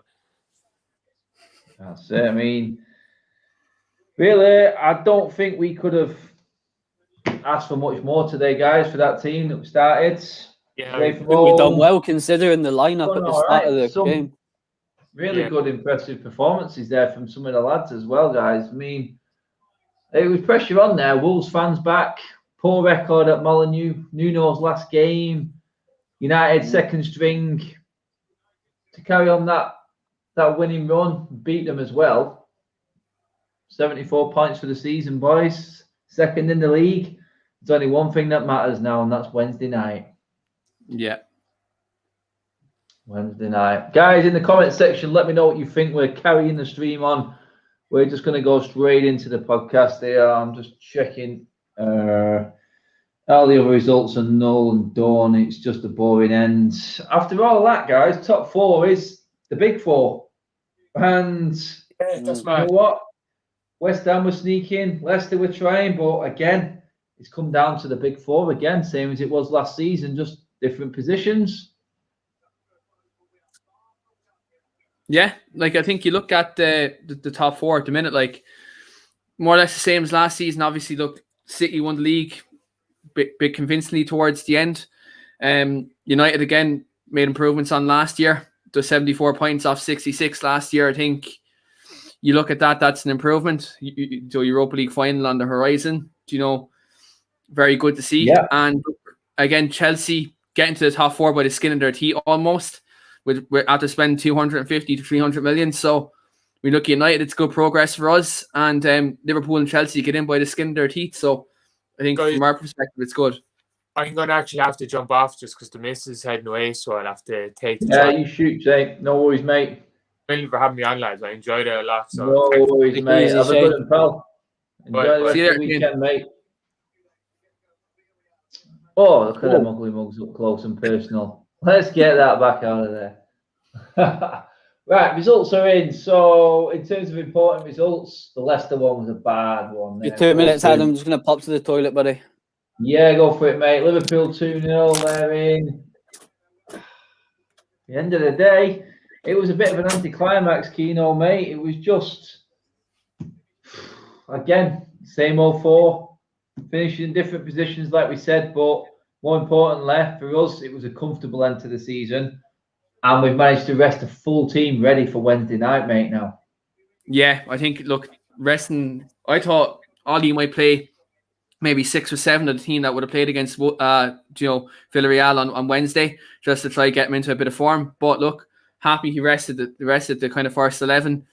That's it. I mean, really, I don't think we could have asked for much more today, guys, for that team that we started. Yeah, I think we've done well considering the lineup at the start of the game. Really good, impressive performances there from some of the lads as well, guys. I mean, it was pressure on there. Wolves fans back. Poor record at Molineux. Nuno's last game. United second string. To carry on that winning run, beat them as well. 74 points for the season, boys. Second in the league. There's only one thing that matters now, and that's Wednesday night. Yeah. Wednesday night. Guys, in the comment section, let me know what you think. We're carrying the stream on. We're just going to go straight into the podcast here. I'm just checking. All the other results are null and done. It's just a boring end. After all that, guys, top four is the big four. And that's you know what? West Ham were sneaking. Leicester were trying. But again, it's come down to the big four again, same as it was last season, just different positions. Yeah, like I think you look at the top four at the minute, like more or less the same as last season. Obviously, look, City won the league bit convincingly towards the end. United again made improvements on last year. The 74 points off 66 last year. I think you look at that, that's an improvement. The Europa League final on the horizon. Very good to see. Yeah. And again, Chelsea getting to the top four by the skin of their teeth almost. With after spending 250 to 300 million. So we look at United, it's good progress for us. And Liverpool and Chelsea get in by the skin of their teeth. So I think from our perspective, it's good. I'm going to actually have to jump off just because the missus is heading away. So I'll have to take the time. You shoot, Jay. No worries, mate. Thank you for having me on, lads. I enjoyed it a lot. So no worries, mate. Have a good one, pal. Enjoy the rest of the weekend, mate. Oh, look at them ugly mugs up close and personal. Let's get that back out of there. Right, results are in. So, in terms of important results, the Leicester one was a bad one. You're 2 minutes, Adam. I'm just going to pop to the toilet, buddy. Yeah, go for it, mate. Liverpool 2-0. They're in. At the end of the day, it was a bit of an anticlimax, Keno, mate. It was just, again, same old four. Finishing in different positions, like we said, but more importantly, for us, it was a comfortable end to the season. And we've managed to rest a full team ready for Wednesday night, mate, now. Yeah, I think, look, resting, I thought Ollie might play maybe 6 or 7 of the team that would have played against, Villarreal on Wednesday, just to try to get him into a bit of form. But look, happy he rested the kind of first 11.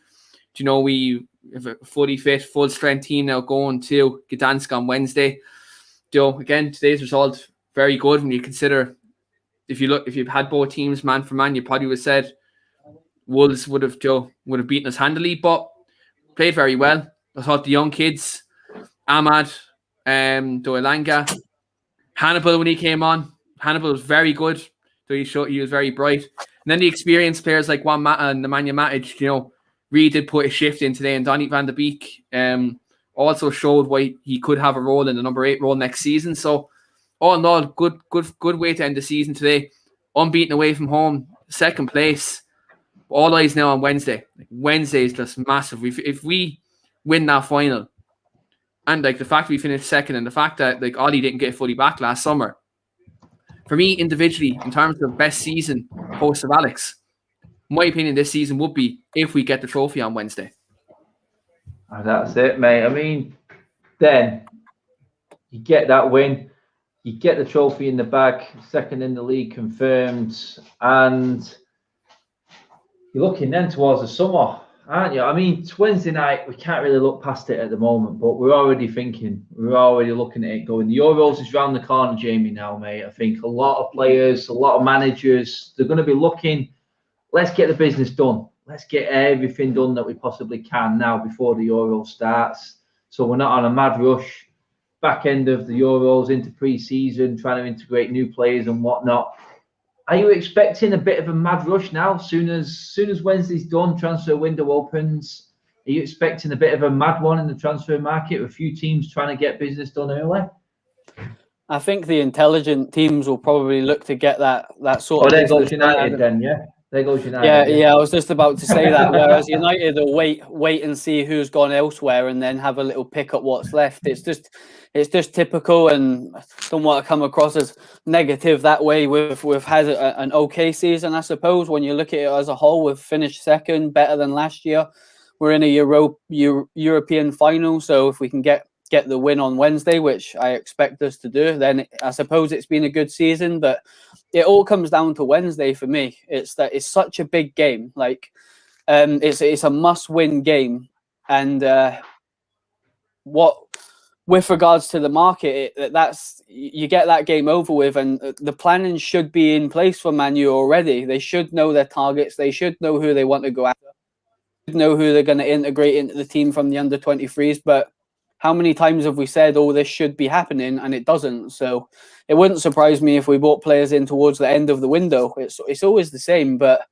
We have a fully fit, full strength team now going to Gdansk on Wednesday. Again, today's result, very good when you consider, if you've had both teams man for man, you probably would have said Wolves would have beaten us handily, but played very well. I thought the young kids, Ahmad, Doelanga, Hannibal, when he came on, Hannibal was very good. So he was very bright. And then the experienced players like Nemanja Matic, really did put a shift in today. And Donny van de Beek also showed why he could have a role in the number 8 role next season. So all in all, good way to end the season today. Unbeaten away from home, second place. All eyes now on Wednesday. Wednesday is just massive. If we win that final, and the fact we finished second, and the fact that Ollie didn't get fully back last summer, for me individually, in terms of best season post of Alex. My opinion this season would be if we get the trophy on Wednesday. And that's it, mate. I mean, then you get that win, you get the trophy in the bag, second in the league confirmed, and you're looking then towards the summer, aren't you? I mean, it's Wednesday night, we can't really look past it at the moment, but we're already looking at it going. The Euros is round the corner, Jamie, now, mate. I think a lot of players, a lot of managers, they're going to be looking, let's get the business done. Let's get everything done that we possibly can now before the Euro starts. So we're not on a mad rush, back end of the Euros into pre-season, trying to integrate new players and whatnot. Are you expecting a bit of a mad rush now? Soon as Wednesday's done, transfer window opens. Are you expecting a bit of a mad one in the transfer market? A few teams trying to get business done early? I think the intelligent teams will probably look to get that sort of. Oh, there goes United then, yeah. There goes United. Yeah. I was just about to say that. Whereas United will wait and see who's gone elsewhere, and then have a little pick at what's left. It's just typical, and I don't want to come across as negative that way. We've had an okay season, I suppose. When you look at it as a whole, we've finished second, better than last year. We're in a European final, so if we can get the win on Wednesday, which I expect us to do, then I suppose it's been a good season. But it all comes down to Wednesday for me. It's such a big game. Like, it's a must-win game, and with regards to the market, that's you get that game over with, and the planning should be in place for Man U already. They should know their targets. They should know who they want to go after. They should know who they're going to integrate into the team from the under-23s. But how many times have we said, "Oh, this should be happening," and it doesn't? So it wouldn't surprise me if we brought players in towards the end of the window. It's always the same, but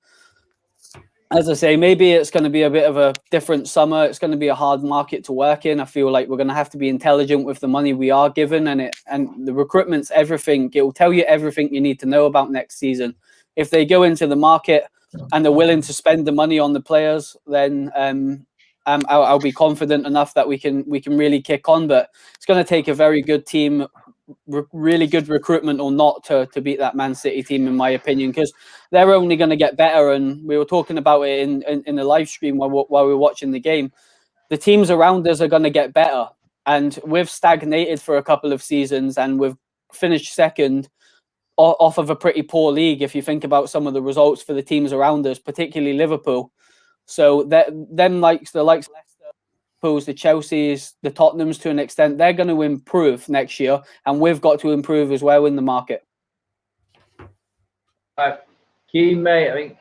as I say, maybe it's going to be a bit of a different summer. It's going to be a hard market to work in. I feel like we're going to have to be intelligent with the money we are given, and the recruitment's everything. It will tell you everything you need to know about next season. If they go into the market and they're willing to spend the money on the players, then I'll be confident enough that we can really kick on. But it's going to take a very good team, really good recruitment or not, to beat that Man City team, in my opinion, because they're only going to get better. And we were talking about it in the live stream while we were watching the game. The teams around us are going to get better, and we've stagnated for a couple of seasons, and we've finished second off of a pretty poor league. If you think about some of the results for the teams around us, particularly Liverpool. So them likes the likes of Leicester, the Chelseas, the Tottenhams, to an extent, they're going to improve next year, and we've got to improve as well in the market. Keen, mate. I think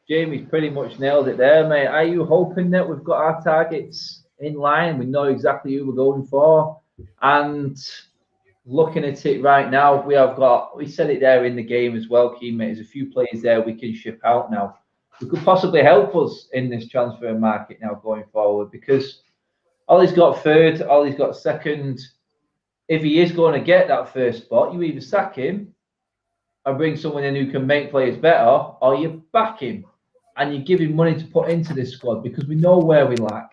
Jamie's pretty much nailed it there, mate. Are you hoping that we've got our targets in line? We know exactly who we're going for, and looking at it right now, we said it there in the game as well, Keen, mate. There's a few players there we can ship out now, who could possibly help us in this transfer market now going forward, because Ollie's got third, Ollie's got second. If he is going to get that first spot, you either sack him and bring someone in who can make players better, or you back him and you give him money to put into this squad, because we know where we lack.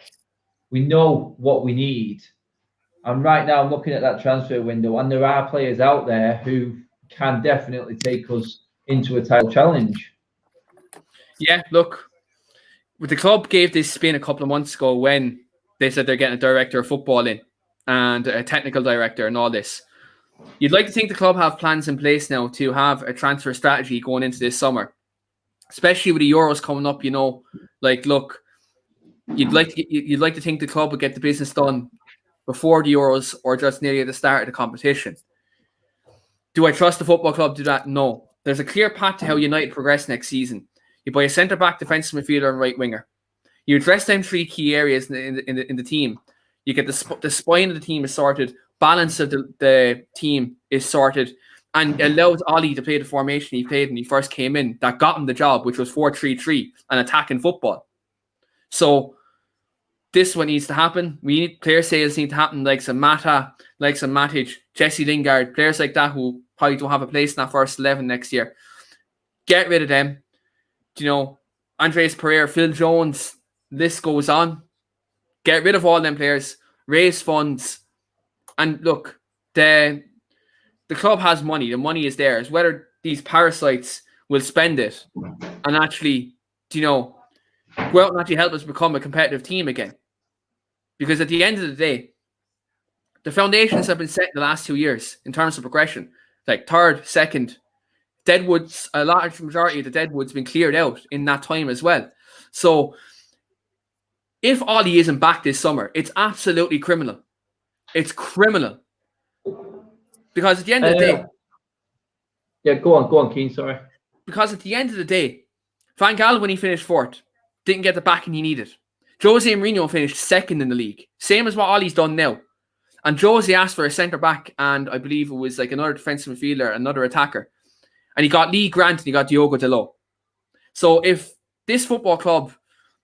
We know what we need. And right now I'm looking at that transfer window, and there are players out there who can definitely take us into a title challenge. Yeah, look, the club gave this spin a couple of months ago when they said they're getting a director of football in and a technical director and all this. You'd like to think the club have plans in place now to have a transfer strategy going into this summer, especially with the Euros coming up. You know, like, look, you'd like to think the club would get the business done before the Euros or just nearly at the start of the competition. Do I trust the football club to do that? No. There's a clear path to how United progress next season. You buy a centre-back, defensive midfielder, and right winger. You address them three key areas in the team. You get the spine of the team is sorted, balance of the team is sorted, and allows Ollie to play the formation he played when he first came in that got him the job, which was 4-3-3 and attacking football. So this one needs to happen. We need player sales need to happen, like some Mata, like some Matic, Jesse Lingard, players like that who probably don't have a place in that first 11 next year. Get rid of them. You know, Andres Pereira, Phil Jones, list goes on. Get rid of all them players, raise funds, and look, the club has money. The money is theirs. Whether these parasites will spend it and actually, go out and actually help us become a competitive team again. Because at the end of the day, the foundations have been set in the last 2 years in terms of progression. Like third, second, Deadwood's, a large majority of the Deadwood's been cleared out in that time as well. So if Ollie isn't back this summer, it's absolutely criminal. It's criminal. Because at the end of the day... Yeah, go on, Keen, sorry. Because at the end of the day, Van Gaal, when he finished fourth, didn't get the backing he needed. Jose Mourinho finished second in the league. Same as what Ollie's done now. And Jose asked for a centre-back, and I believe it was like another defensive midfielder, another attacker. And he got Lee Grant and he got Diogo Dalot. So if this football club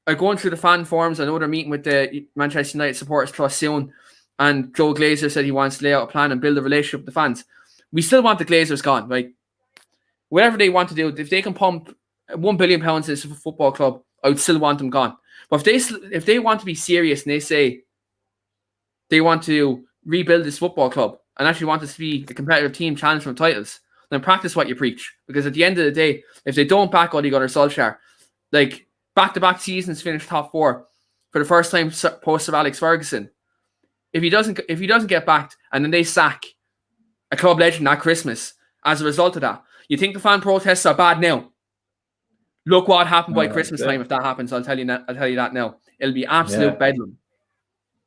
are going through the fan forums, I know they're meeting with the Manchester United Supporters Trust soon, and Joe Glazer said he wants to lay out a plan and build a relationship with the fans. We still want the Glazers gone. Like, whatever they want to do, if they can pump £1 billion into this football club, I would still want them gone. But if they want to be serious and they say they want to rebuild this football club and actually want us to be a competitive team challenging for titles, then practice what you preach. Because at the end of the day, if they don't back Ole Gunnar Solskjaer, like back-to-back seasons finished top 4 for the first time post Sir Alex Ferguson, if he doesn't get backed and then they sack a club legend at Christmas as a result of that, you think the fan protests are bad now? Look what happened by Christmas time. If that happens, I'll tell you that now. It'll be absolute bedlam.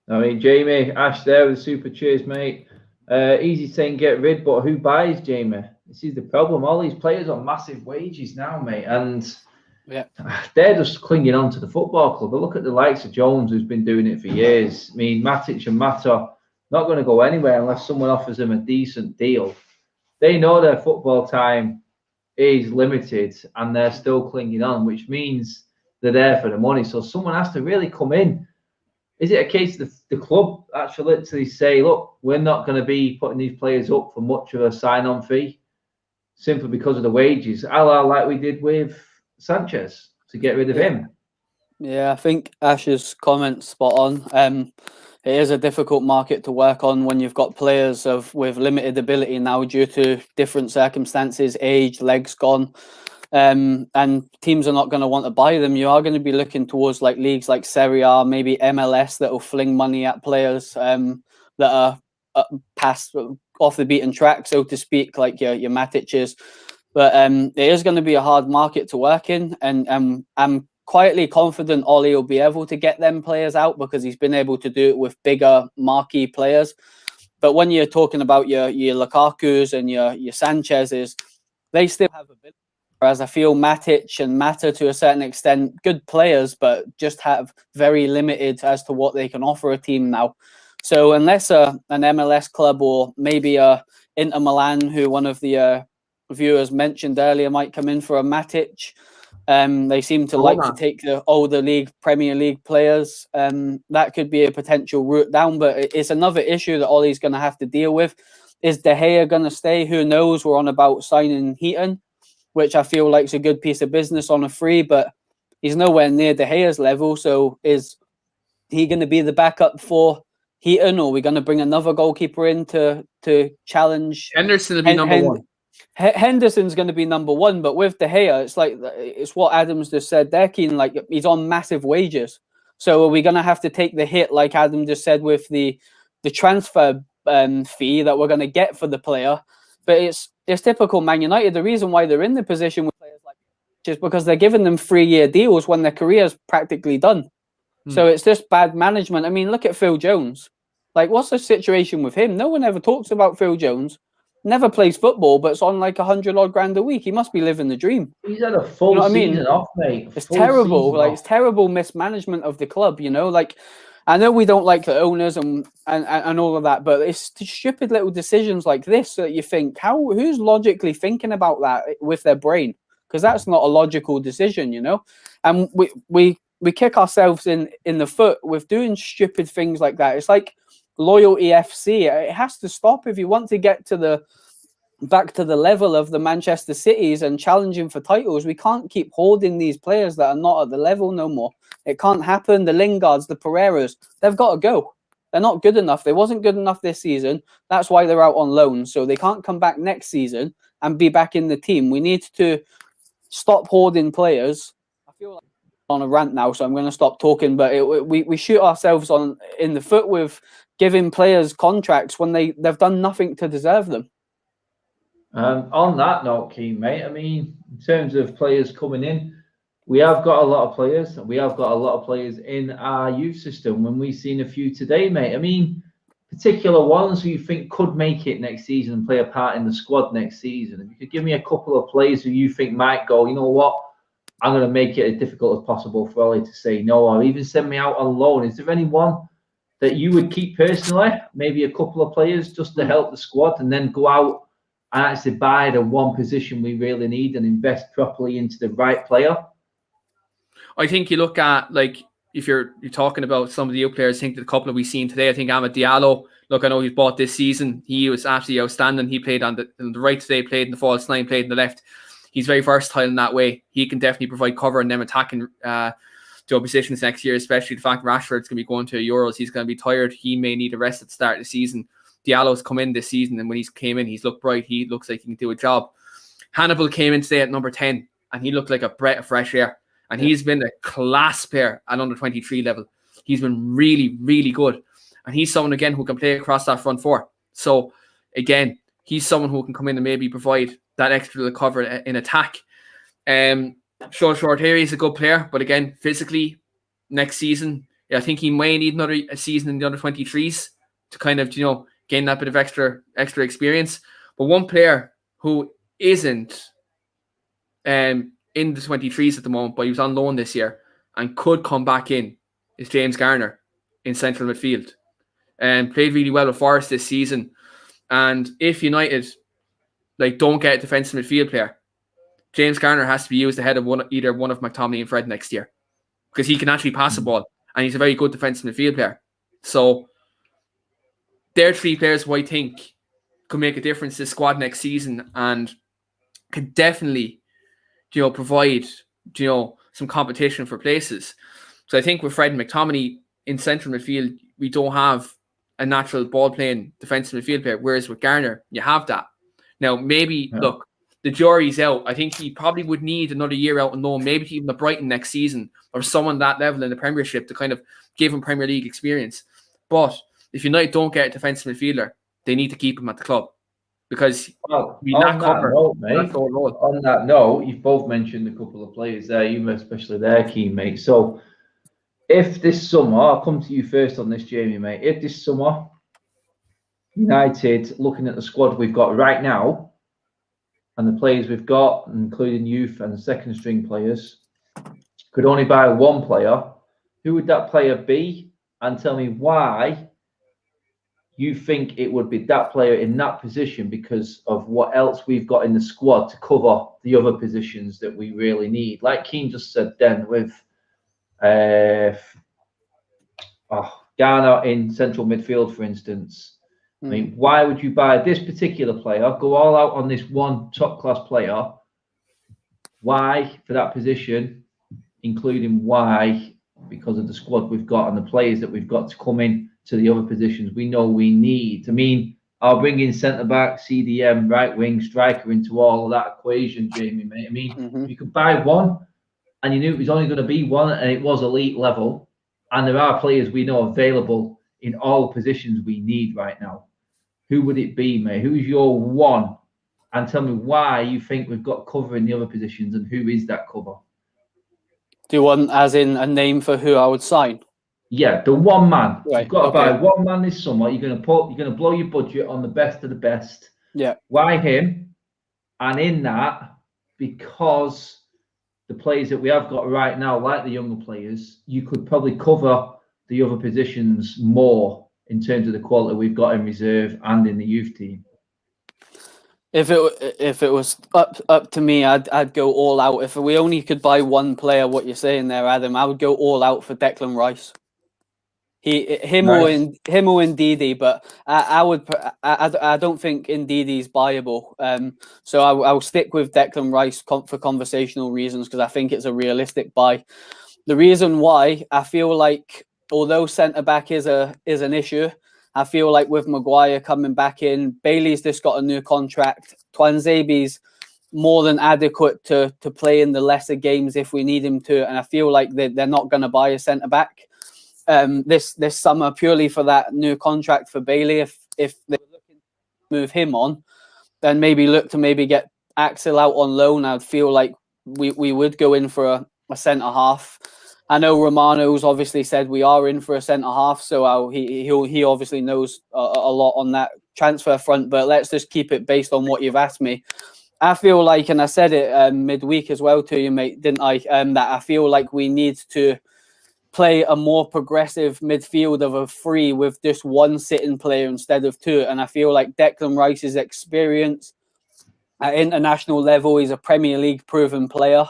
I mean, Jamie, Ash there with the super cheers, mate. Easy saying get rid, but who buys, Jamie? This is the problem. All these players on massive wages now, mate, and they're just clinging on to the football club. But look at the likes of Jones, who's been doing it for years. I mean, Matic and Mata not going to go anywhere unless someone offers them a decent deal. They know their football time is limited, and they're still clinging on, which means they're there for the money. So someone has to really come in. Is it a case that the club actually literally say, look, we're not going to be putting these players up for much of a sign-on fee simply because of the wages, a la like we did with Sanchez to get rid of him? Yeah, I think Ash's comment's spot on. It is a difficult market to work on when you've got players with limited ability now due to different circumstances, age, legs gone. And teams are not going to want to buy them. You are going to be looking towards like leagues like Serie A, maybe MLS, that will fling money at players that are past off the beaten track, so to speak, like your Matic's. But it is going to be a hard market to work in, and I'm quietly confident Ollie will be able to get them players out because he's been able to do it with bigger marquee players. But when you're talking about your Lukaku's and your Sanchez's, they still have a bit. Whereas I feel Matic and Mata, to a certain extent, good players, but just have very limited as to what they can offer a team now. So unless an MLS club or maybe a Inter Milan, who one of the viewers mentioned earlier, might come in for a Matic, they seem to like to take the older league, Premier League players. That could be a potential route down, but it's another issue that Ollie's going to have to deal with. Is De Gea going to stay? Who knows? We're on about signing Heaton, which I feel like is a good piece of business on a free, but he's nowhere near De Gea's level. So is he going to be the backup for Heaton, or are we going to bring another goalkeeper in to challenge? Henderson will be number one. Henderson's going to be number one, but with De Gea, it's what Adam's just said. They're keen, like he's on massive wages. So are we going to have to take the hit, like Adam just said, with the transfer fee that we're going to get for the player? But it's typical Man United. The reason why they're in the position with players like this is because they're giving them 3-year deals when their career's practically done. So it's just bad management. I mean, look at Phil Jones. Like, what's the situation with him? No one ever talks about Phil Jones. Never plays football, but it's on like 100-odd grand a week. He must be living the dream. He's had a full season off, mate. It's terrible. Like, it's terrible mismanagement of the club, you know? Like, I know we don't like the owners and all of that, but it's stupid little decisions like this that you think, who's logically thinking about that with their brain? Because that's not a logical decision, you know? And we kick ourselves in the foot with doing stupid things like that. It's like Loyalty FC. It has to stop if you want to get back to the level of the Manchester Cities and challenging for titles. We can't keep holding these players that are not at the level no more. It can't happen. The Lingards, the Pereiras, they've got to go. They're not good enough. They wasn't good enough this season. That's why they're out on loan. So they can't come back next season and be back in the team. We need to stop hoarding players. I feel like I'm on a rant now, so I'm going to stop talking. But we shoot ourselves in the foot with giving players contracts when they've done nothing to deserve them. On that note, Keen, mate, I mean, in terms of players coming in, we have got a lot of players, and we have got a lot of players in our youth system. When we've seen a few today, mate, I mean, particular ones who you think could make it next season and play a part in the squad next season. If you could give me a couple of players who you think might go, you know what, I'm going to make it as difficult as possible for Ollie to say no, or even send me out on loan. Is there anyone that you would keep personally? Maybe a couple of players just to help the squad, and then go out and actually buy the one position we really need and invest properly into the right player? I think you look at, like, if you're talking about some of the new players, I think the couple that we've seen today, I think Amad Diallo, look, I know he's bought this season. He was absolutely outstanding. He played on the right today, played in the false line, played in the left. He's very versatile in that way. He can definitely provide cover and them attacking positions next year, especially the fact Rashford's going to be going to Euros. He's going to be tired. He may need a rest at the start of the season. Diallo's come in this season, and when he's came in, he's looked bright. He looks like he can do a job. Hannibal came in today at number 10, and he looked like a breath of fresh air. And he's been a class player at under 23 level. He's been really, really good. And he's someone, again, who can play across that front four. So, again, he's someone who can come in and maybe provide that extra little cover in attack. Short here, he's a good player. But, again, physically, next season, I think he may need another season in the under 23s to kind of, gain that bit of extra experience. But one player who isn't in the 23s at the moment, but he was on loan this year and could come back in, is James Garner in central midfield. And played really well with Forest this season. And if United don't get a defensive midfield player, James Garner has to be used ahead of either one of McTominay and Fred next year, because he can actually pass the ball, and he's a very good defensive midfield player. So they're three players who I think could make a difference to the squad next season and could definitely provide, some competition for places. So I think with Fred and McTominay in central midfield, we don't have a natural ball-playing defensive midfield player, whereas with Garner, you have that. Now, maybe, look, the jury's out. I think he probably would need another year out on loan, maybe even the Brighton next season, or someone that level in the Premiership to kind of give him Premier League experience. But if United don't get a defensive midfielder, they need to keep him at the club. Because on that note, you've both mentioned a couple of players there, you especially there, Keen, mate. So if this summer, I'll come to you first on this, Jamie, mate. If this summer, United, looking at the squad we've got right now and the players we've got, including youth and the second string players, could only buy one player, who would that player be? And tell me why you think it would be that player in that position, because of what else we've got in the squad to cover the other positions that we really need. Like Keane just said then, with Garner in central midfield, for instance. I mean, why would you buy this particular player, go all out on this one top-class player? Why for that position, including why, because of the squad we've got and the players that we've got to come in to the other positions we know we need. I mean, I'll bring in centre-back, CDM, right wing, striker into all of that equation, Jamie, mate. I mean, you could buy one and you knew it was only going to be one and it was elite level. And there are players we know available in all positions we need right now. Who would it be, mate? Who's your one? And tell me why you think we've got cover in the other positions and who is that cover? Do you want as in a name for who I would sign? Yeah, the one man. Right, You've got to buy one man this summer. You're going to blow your budget on the best of the best. Yeah. Why him? And in that, because the players that we have got right now, like the younger players, you could probably cover the other positions more in terms of the quality we've got in reserve and in the youth team. If it was up to me, I'd go all out. If we only could buy one player, what you're saying there, Adam, I would go all out for Declan Rice. Him or Ndidi, but I don't think Ndidi's buyable. So I'll stick with Declan Rice for conversational reasons, because I think it's a realistic buy. The reason why, I feel like, although centre back is an issue, I feel like with Maguire coming back in, Bailey's just got a new contract. Twanzebe's more than adequate to play in the lesser games if we need him to. And I feel like they're not going to buy a centre back this summer purely for that new contract for Bailey. If they're looking to move him on, then maybe look to maybe get Axel out on loan. I'd feel like we would go in for a centre half. I know Romano's obviously said we are in for a centre half, so he obviously knows a lot on that transfer front. But let's just keep it based on what you've asked me. I feel like, and I said it midweek as well to you, mate, didn't I? That I feel like we need to play a more progressive midfield of a three with just one sitting player instead of two. And I feel like Declan Rice's experience at international level, he's a Premier League proven player.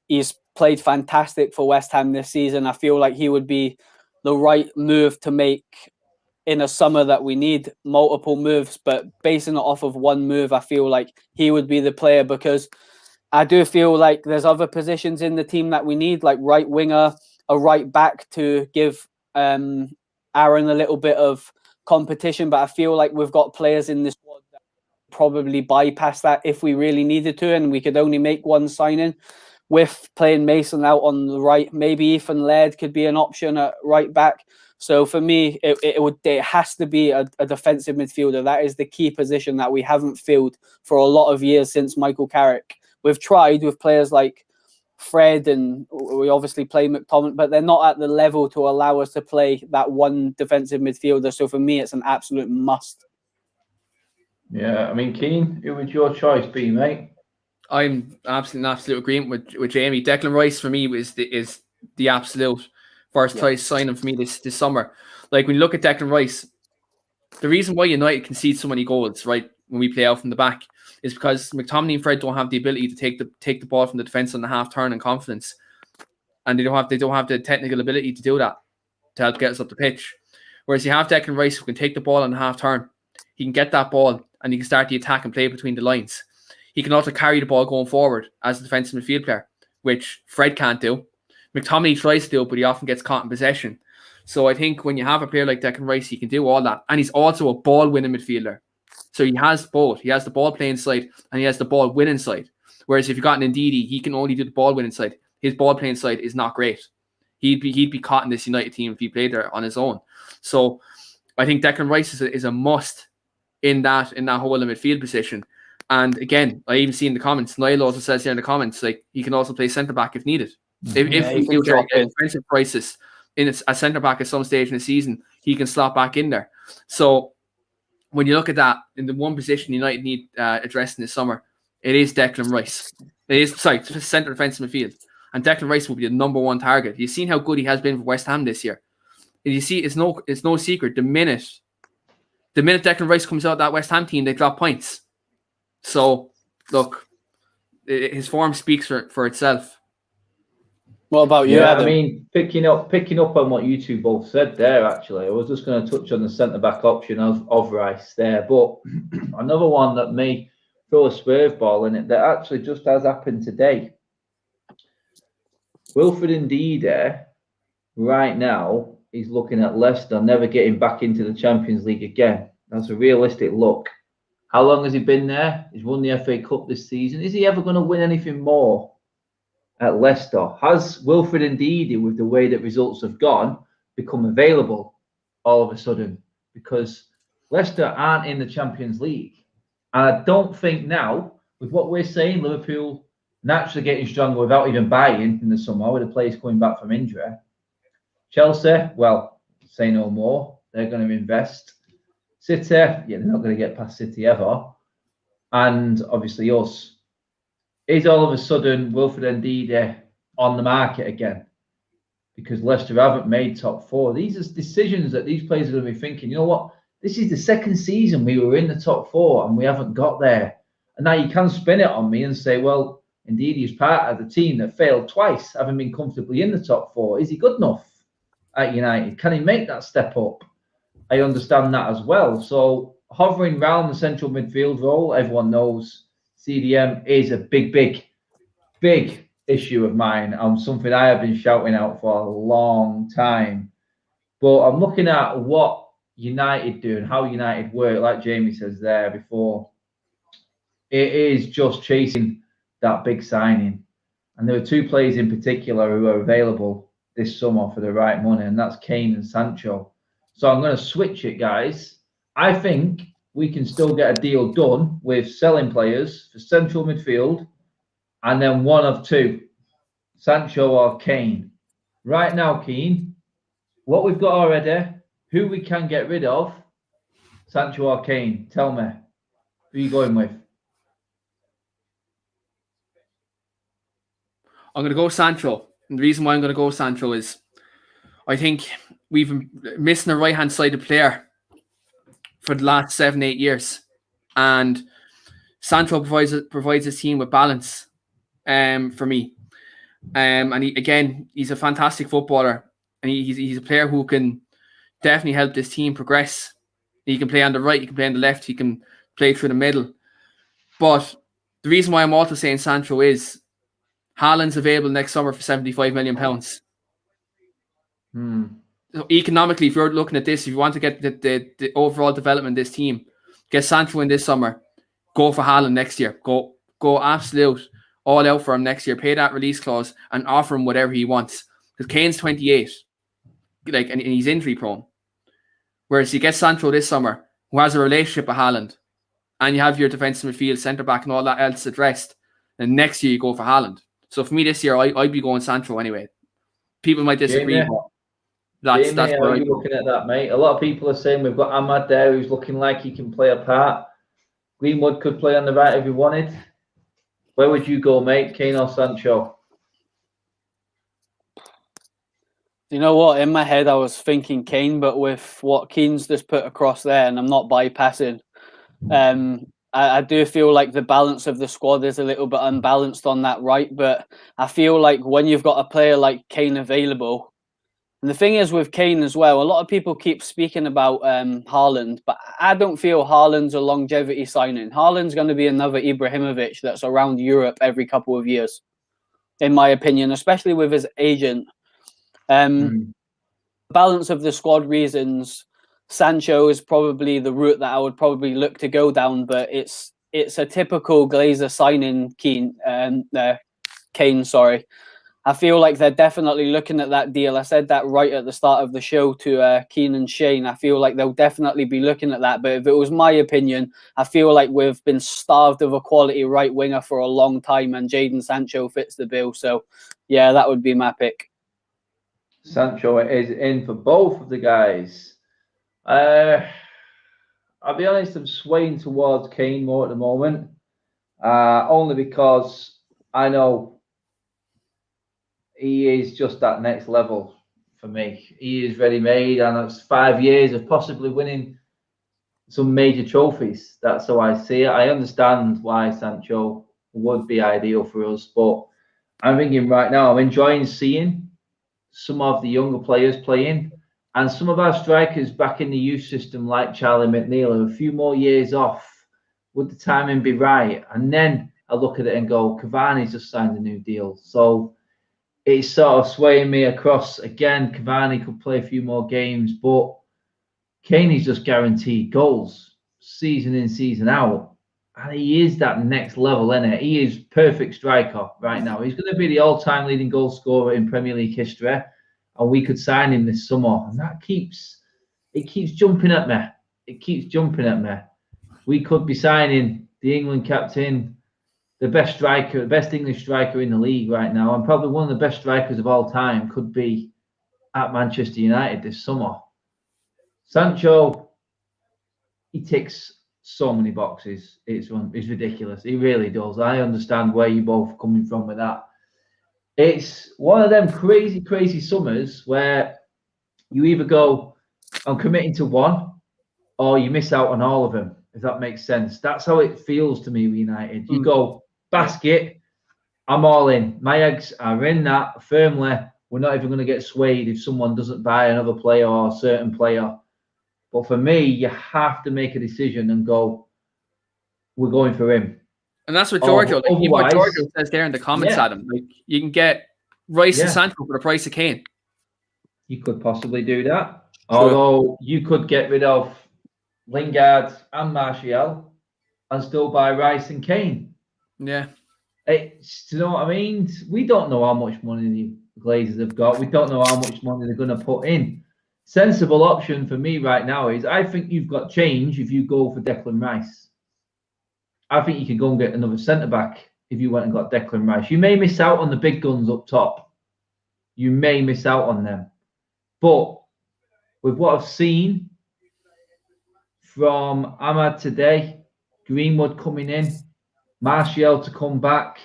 He's played fantastic for West Ham this season. I feel like he would be the right move to make in a summer that we need multiple moves, but basing it off of one move, I feel like he would be the player, because I do feel like there's other positions in the team that we need, like right winger, a right back to give Aaron a little bit of competition. But I feel like we've got players in this squad that probably bypass that if we really needed to, and we could only make one signing. With playing Mason out on the right, maybe Ethan Laird could be an option at right back. So for me, it has to be a defensive midfielder. That is the key position that we haven't filled for a lot of years since Michael Carrick. We've tried with players like Fred, and we obviously play McTominay, but they're not at the level to allow us to play that one defensive midfielder. So for me, it's an absolute must. Yeah, I mean, Keane, who would your choice be, mate? I'm in absolute agreement with Jamie. Declan Rice for me is the absolute first choice signing for me this summer. Like, when you look at Declan Rice, the reason why United concede so many goals, right, when we play out from the back, is because McTominay and Fred don't have the ability to take the ball from the defense on the half turn and confidence, and they don't have the technical ability to do that to help get us up the pitch. Whereas you have Declan Rice, who can take the ball on the half turn, he can get that ball and he can start the attack and play between the lines. He can also carry the ball going forward as a defensive midfield player, which Fred can't do. McTominay tries to do, but he often gets caught in possession. So I think when you have a player like Declan Rice, he can do all that. And he's also a ball-winning midfielder. So he has both. He has the ball-playing side and he has the ball-winning side. Whereas if you've got an Ndidi, he can only do the ball-winning side. His ball-playing side is not great. He'd be caught in this United team if he played there on his own. So I think Declan Rice is a must in that whole midfield position. And again, I even see in the comments, Niall also says here in the comments, like, he can also play centre-back if needed. If we do get a defensive crisis in a centre-back at some stage in the season, he can slot back in there. So when you look at that, in the one position United need addressing this summer, it is Declan Rice. Centre defensive midfield. And Declan Rice will be the number one target. You've seen how good he has been for West Ham this year. And you see, it's no secret. The minute Declan Rice comes out of that West Ham team, they drop points. So, look, his form speaks for itself. What about you, Adam? I mean, picking up on what you two both said there, actually, I was just going to touch on the centre-back option of Rice there. But another one that may throw a swerve ball in it that actually just has happened today. Wilfred Ndidi, right now, he's looking at Leicester never getting back into the Champions League again. That's a realistic look. How long has he been there? He's won the FA Cup this season. Is he ever going to win anything more at Leicester? Has Wilfred Ndidi, with the way that results have gone, become available all of a sudden? Because Leicester aren't in the Champions League. And I don't think now, with what we're saying, Liverpool naturally getting stronger without even buying in the summer, with the players coming back from injury. Chelsea, well, say no more. They're going to invest. City, yeah, they're not going to get past City ever. And obviously us. Is all of a sudden Wilfred Ndidi on the market again? Because Leicester haven't made top four. These are decisions that these players are going to be thinking, you know what? This is the second season we were in the top four and we haven't got there. And now you can spin it on me and say, well, Ndidi is part of the team that failed twice, having been comfortably in the top four. Is he good enough at United? Can he make that step up? I understand that as well. So hovering around the central midfield role, everyone knows CDM is a big issue of mine and something I have been shouting out for a long time. But I'm looking at what United do and how United work, like Jamie says there before. it is just chasing that big signing. And there are two players in particular who are available this summer for the right money, and that's Kane and Sancho. So I'm going to switch it, guys. I think we can still get a deal done with selling players for central midfield and then one of two, Sancho or Kane. Right now, Keane, what we've got already, who we can get rid of, Sancho or Kane? Tell me. Who are you going with? I'm going to go Sancho. And the reason why I'm going to go Sancho is I think we've been missing a right-hand sided player for the last 7-8 years. And Sancho provides his team with balance for me. And he's a fantastic footballer. And he's a player who can definitely help this team progress. He can play on the right, he can play on the left, he can play through the middle. But the reason why I'm also saying Sancho is Haaland's available next summer for £75 million. So economically, if you're looking at this, if you want to get the overall development of this team, get Sancho in this summer, go for Haaland next year. Go absolute all out for him next year. Pay that release clause and offer him whatever he wants. Because Kane's 28, and he's injury prone. Whereas you get Sancho this summer, who has a relationship with Haaland, and you have your defensive midfield, centre back, and all that else addressed, and next year you go for Haaland. So for me this year, I'd be going Sancho anyway. People might disagree, Jamie, but that's how where are you looking at that, mate? A lot of people are saying we've got Ahmad there who's looking like he can play a part. Greenwood could play on the right if he wanted. Where would you go, mate? Kane or Sancho? You know what? In my head, I was thinking Kane, but with what Keane's just put across there, and I'm not bypassing, I do feel like the balance of the squad is a little bit unbalanced on that right. But I feel like when you've got a player like Kane available, and the thing is with Kane as well, a lot of people keep speaking about Haaland, but I don't feel Haaland's a longevity signing. Haaland's going to be another Ibrahimovic that's around Europe every couple of years, in my opinion, especially with his agent. Balance of the squad reasons, Sancho is probably the route that I would probably look to go down, but it's a typical Glazer signing. Kane, sorry. I feel like they're definitely looking at that deal. I said that right at the start of the show to Keane and Shane. I feel like they'll definitely be looking at that. But if it was my opinion, I feel like we've been starved of a quality right winger for a long time, and Jadon Sancho fits the bill. So, yeah, that would be my pick. Sancho is in for both of the guys. I'll be honest, I'm swaying towards Kane more at the moment. Only because I know he is just that next level for me. He is ready-made, and it's 5 years of possibly winning some major trophies. That's how I see it. I understand why Sancho would be ideal for us, but I'm thinking right now, I'm enjoying seeing some of the younger players playing, and some of our strikers back in the youth system, like Charlie McNeil, are a few more years off. Would the timing be right? And then I look at it and go, Cavani's just signed a new deal. So it's sort of swaying me across. Again, Cavani could play a few more games, but Kane is just guaranteed goals, season in, season out. And he is that next level, isn't it? He is perfect striker right now. He's going to be the all-time leading goal scorer in Premier League history, and we could sign him this summer. And it keeps jumping at me. It keeps jumping at me. We could be signing the England captain, the best striker, the best English striker in the league right now, and probably one of the best strikers of all time could be at Manchester United this summer. Sancho, he ticks so many boxes. It's ridiculous. He really does. I understand where you're both coming from with that. It's one of them crazy summers where you either go, I'm committing to one, or you miss out on all of them, if that makes sense. That's how it feels to me with United. You go, basket, I'm all in. My eggs are in that firmly. We're not even going to get swayed if someone doesn't buy another player or a certain player. But for me, you have to make a decision and go, we're going for him. And that's what Giorgio, Giorgio says there in the comments, Adam. Like, you can get Rice and Sancho for the price of Kane. You could possibly do that. True. Although you could get rid of Lingard and Martial and still buy Rice and Kane. Yeah. It's, you know what I mean? We don't know how much money the Glazers have got. We don't know how much money they're going to put in. Sensible option for me right now is I think you've got change if you go for Declan Rice. I think you can go and get another centre-back if you went and got Declan Rice. You may miss out on the big guns up top. You may miss out on them. But with what I've seen from Ahmad today, Greenwood coming in, Martial to come back,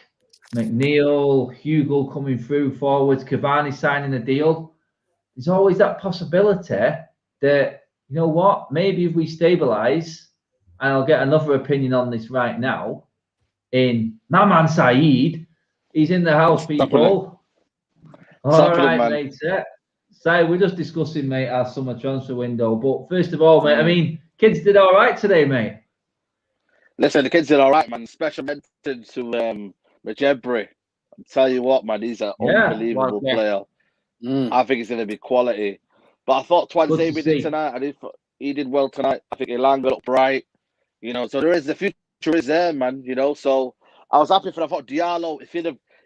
McNeil, Hugo coming through forwards, Cavani signing a deal, there's always that possibility that, you know what, maybe if we stabilise, and I'll get another opinion on this right now, in my man Saeed, he's in the house, people. All right, mate. Saeed, we're just discussing, mate, our summer transfer window. But first of all, mate, I mean, kids did all right today, mate. Listen, the kids did all right, man. Special mention to Majebri. I'll tell you what, man, he's an unbelievable player. I think he's going to be quality. But I thought Twanzebe did tonight. He did well tonight. I think Elanga looked bright. You know, so the future is there, man. You know, so I was happy for that. I thought Diallo,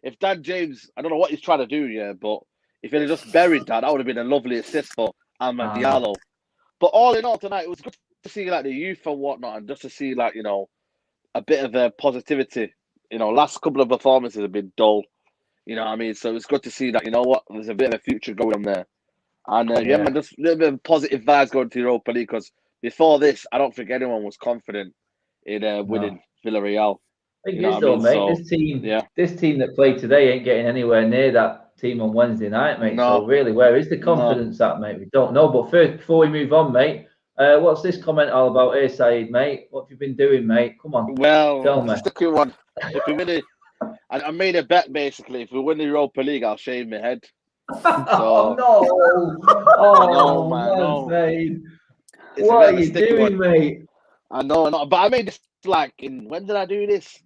if Dan James, I don't know what he's trying to do, yeah, but if he'd have just buried that would have been a lovely assist for Amad Diallo. But all in all tonight, it was good to see like the youth and whatnot, and just to see like, you know, a bit of a positivity. You know, last couple of performances have been dull. You know what I mean? So it's good to see that, you know what, there's a bit of a future going on there. And man, just a little bit of positive vibes going to Europa League, because before this, I don't think anyone was confident in winning Villarreal. I think it is though, mate. So, this team that played today ain't getting anywhere near that team on Wednesday night, mate. No. So really, where is the confidence at, mate? We don't know. But first, before we move on, mate, what's this comment all about here, Saeed, mate? What have you been doing, mate? Come on. Well, tell me. Stick with one. If we win I made a bet basically. If we win the Europa League, I'll shave my head. So, oh no! Oh no, man, what are you doing, mate? I know, but I made this like when did I do this?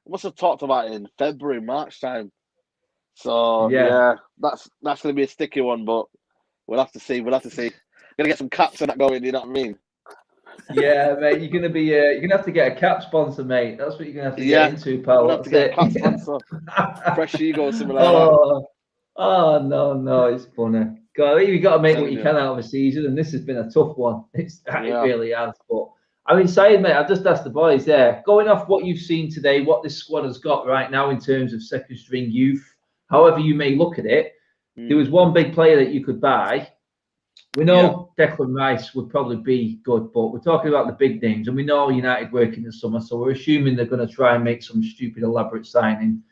I must have talked about it in February, March time. So yeah, that's gonna be a sticky one, but we'll have to see. Gonna get some caps and that going. You know what I mean? Yeah, mate. You're gonna have to get a cap sponsor, mate. That's what you're gonna have to get into, pal. That's it. Cap sponsor. Fresh ego, something like that. Oh no, it's funny. God, you got to make what you can out of a season, and this has been a tough one. It really has. But I mean, Saeed, mate, I've just asked the boys there, going off what you've seen today, what this squad has got right now in terms of second string youth, however you may look at it. There was one big player that you could buy. We know Declan Rice would probably be good, but we're talking about the big names, and we know United work in the summer, so we're assuming they're going to try and make some stupid, elaborate signing.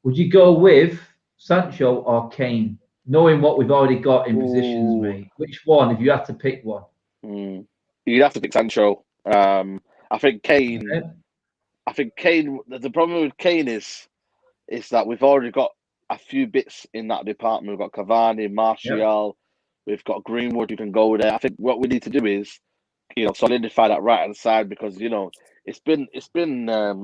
Would you go with Sancho or Kane, knowing what we've already got in positions, mate? Which one, if you had to pick one? You'd have to pick Sancho. I think Kane. I think Kane. The problem with Kane is that we've already got a few bits in that department. We've got Cavani, Martial. We've got Greenwood. You can go there. I think what we need to do is, you know, solidify that right hand side, because you know it's been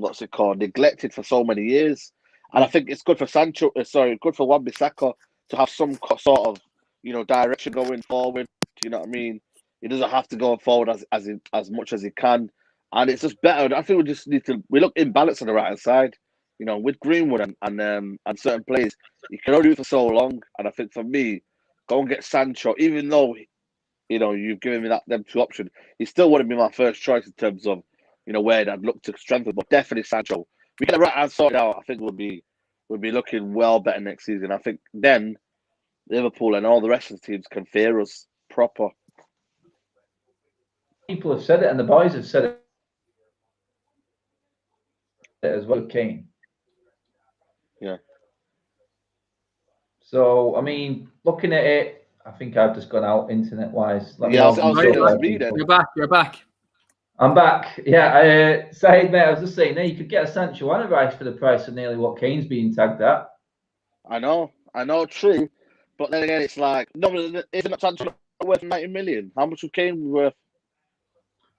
what's it called, neglected for so many years. And I think it's good for Sancho. Good for Wan-Bissaka to have some sort of, you know, direction going forward. You know what I mean? He doesn't have to go forward as much as he can, and it's just better. I think we just need to. We look imbalanced on the right hand side. You know, with Greenwood and certain players, you can only do it for so long. And I think for me, go and get Sancho, even though, you know, you've given me them two options, he still wouldn't be my first choice in terms of, you know, where I'd look to strengthen. But definitely Sancho. We get the right hand sorted out, I think we'll be looking well better next season. I think then Liverpool and all the rest of the teams can fear us proper. People have said it, and the boys have said it as well, Kane. Yeah. So, I mean, looking at it, I think I've just gone out internet-wise. You're back. I'm back. Yeah, Saeed, mate, I was just saying, you could get a Sancho and a Rice for the price of nearly what Kane's being tagged at. I know, true. But then again, it's like, no, isn't Sancho worth 90 million? How much would Kane be worth?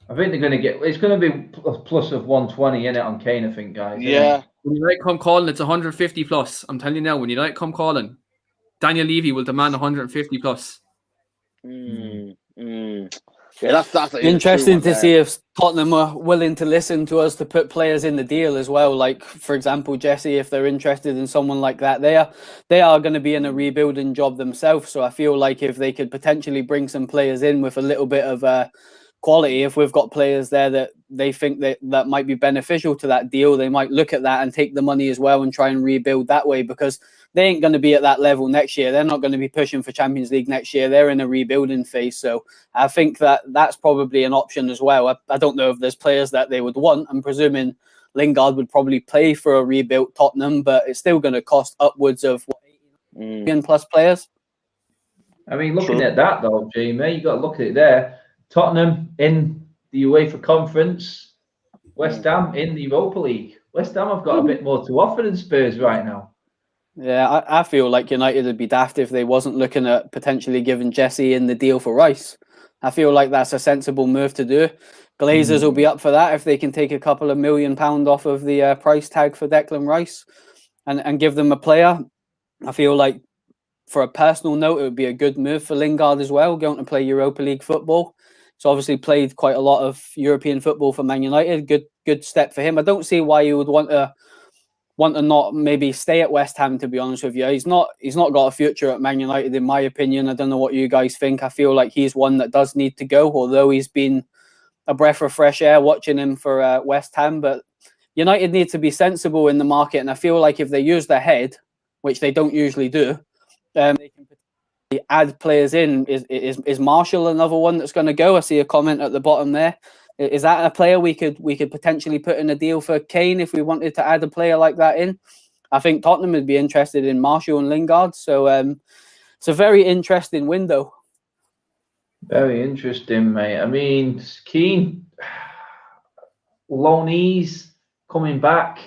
I think they're going to it's going to be a plus of 120 in it on Kane, I think, guys. Yeah. When United come calling, it's 150 plus. I'm telling you now, when United come calling, Daniel Levy will demand 150 plus. Yeah, that's interesting to see if Tottenham are willing to listen to us to put players in the deal as well. Like, for example, Jesse, if they're interested in someone like that, they are going to be in a rebuilding job themselves. So I feel like if they could potentially bring some players in with a little bit of quality, if we've got players there that they think that might be beneficial to that deal, they might look at that and take the money as well and try and rebuild that way, because they ain't going to be at that level next year. They're not going to be pushing for Champions League next year. They're in a rebuilding phase. So I think that's probably an option as well. I don't know if there's players that they would want. I'm presuming Lingard would probably play for a rebuilt Tottenham, but it's still going to cost upwards of 80 million plus players. I mean, looking at that though, Jamie, you got to look at it there. Tottenham in the UEFA Conference, West Ham in the Europa League. West Ham have got a bit more to offer than Spurs right now. Yeah, I feel like United would be daft if they wasn't looking at potentially giving Jesse in the deal for Rice. I feel like that's a sensible move to do. Glazers will be up for that if they can take a couple of £1 million off of the price tag for Declan Rice and give them a player. I feel like, for a personal note, it would be a good move for Lingard as well, going to play Europa League football. He's obviously played quite a lot of European football for Man United. Good step for him. I don't see why you would want to not maybe stay at West Ham, to be honest with you. He's not got a future at Man United, in my opinion. I don't know what you guys think. I feel like he's one that does need to go, although he's been a breath of fresh air watching him for West Ham. But United need to be sensible in the market, and I feel like if they use their head, which they don't usually do, they can add players in. Is Marshall another one that's going to go? I see a comment at the bottom there. Is that a player we could potentially put in a deal for Kane if we wanted to add a player like that in? I think Tottenham would be interested in Marshall and Lingard. So it's a very interesting window. Very interesting, mate. I mean, Keane, loanees coming back,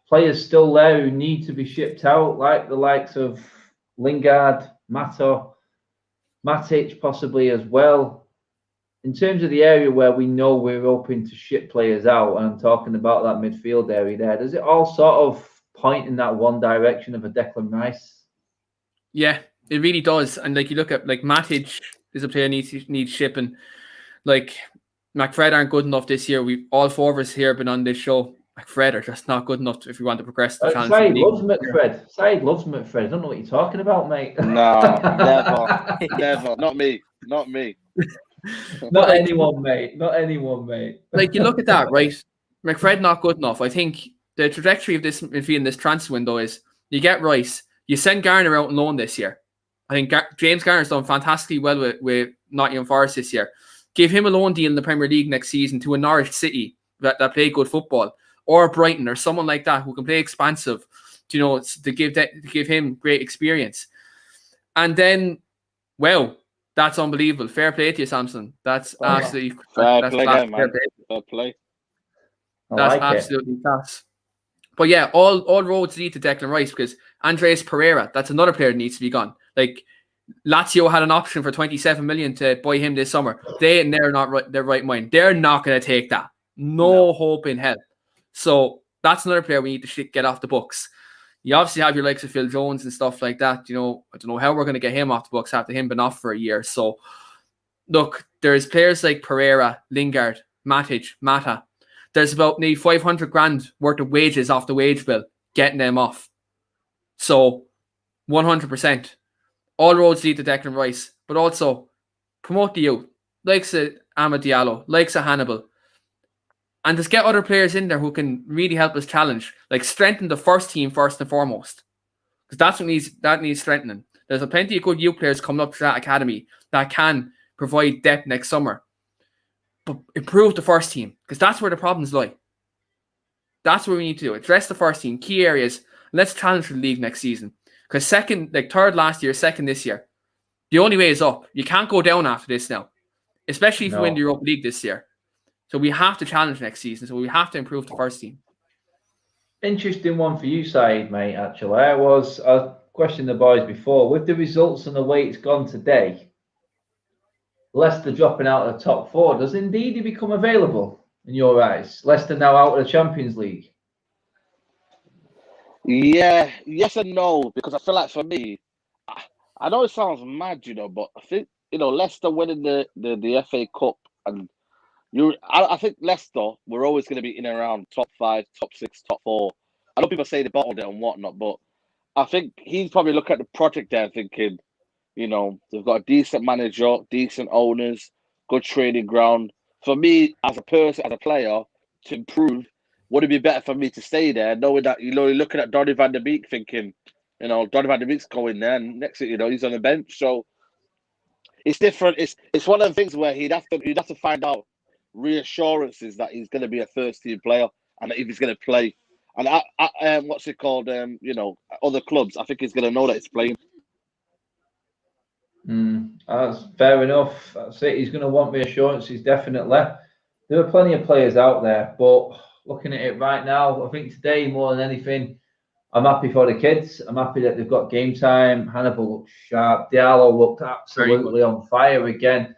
players still there who need to be shipped out, like the likes of Lingard, Matic possibly as well. In terms of the area where we know we're hoping to ship players out, and I'm talking about that midfield area there, does it all sort of point in that one direction of a Declan Rice? Yeah, it really does. And like you look at like Matic is a player needs shipping. Like McFred aren't good enough this year. We all four of us here have been on this show. McFred are just not good enough if we want to progress the challenge. Said loves McFred. Said loves McFred. I don't know what you're talking about, mate. No, never. Not me. Not anyone, mate. Not anyone, mate. Like you look at that, right? McFred not good enough. I think the trajectory of this midfield in this transfer window is you get Rice, you send Garner out on loan this year. I think James Garner's done fantastically well with Nottingham Forest this year. Give him a loan deal in the Premier League next season to a Norwich City that play good football, or Brighton, or someone like that who can play expansive, to give him great experience. And then, well, that's unbelievable. Fair play to you, Samson. That's absolutely fair play. That's absolutely class. But yeah, all roads lead to Declan Rice, because Andreas Pereira, that's another player that needs to be gone. Like Lazio had an option for 27 million to buy him this summer. They're not their right mind. They're not going to take that. No hope in hell. So that's another player we need to get off the books. You obviously have your likes of Phil Jones and stuff like that. I don't know how we're going to get him off the books after him been off for a year. So look, there's players like Pereira, Lingard, Matic, Mata. There's about nearly 500 grand worth of wages off the wage bill, getting them off. So 100%. All roads lead to Declan Rice, but also promote the youth, likes of Amad Diallo, likes of Hannibal. And just get other players in there who can really help us challenge, like strengthen the first team first and foremost, because that's what needs strengthening. There's plenty of good youth players coming up to that academy that can provide depth next summer, but improve the first team, because that's where the problems lie. That's what we need to do. Address the first team, key areas. Let's challenge for the league next season, because third last year, second this year. The only way is up. You can't go down after this now, especially if you win the Europa League this year. So we have to challenge next season. So we have to improve the first team. Interesting one for you, Saeed, mate, actually. I questioned the boys before. With the results and the way it's gone today, Leicester dropping out of the top four, does indeed become available in your eyes? Leicester now out of the Champions League? Yeah, yes and no, because I feel like for me, I know it sounds mad, but I think, Leicester winning the FA Cup and, I think Leicester, we're always going to be in and around top 5, top 6, top 4. I know people say they bottled it and whatnot, but I think he's probably looking at the project there thinking, you know, they've got a decent manager, decent owners, good training ground. For me, as a person, as a player, to improve, would it be better for me to stay there, knowing that, you know, you're looking at Donny van der Beek thinking, you know, Donny van der Beek's going there, and next thing you know, he's on the bench. So it's different. It's one of the things where he'd have to find out reassurances that he's going to be a first team player and if he's going to play. And what's it called? You know, other clubs. I think he's going to know that he's playing. That's fair enough. That's it. He's going to want reassurances, definitely. There are plenty of players out there, but looking at it right now, I think today more than anything, I'm happy for the kids. I'm happy that they've got game time. Hannibal looked sharp. Diallo looked absolutely on fire again.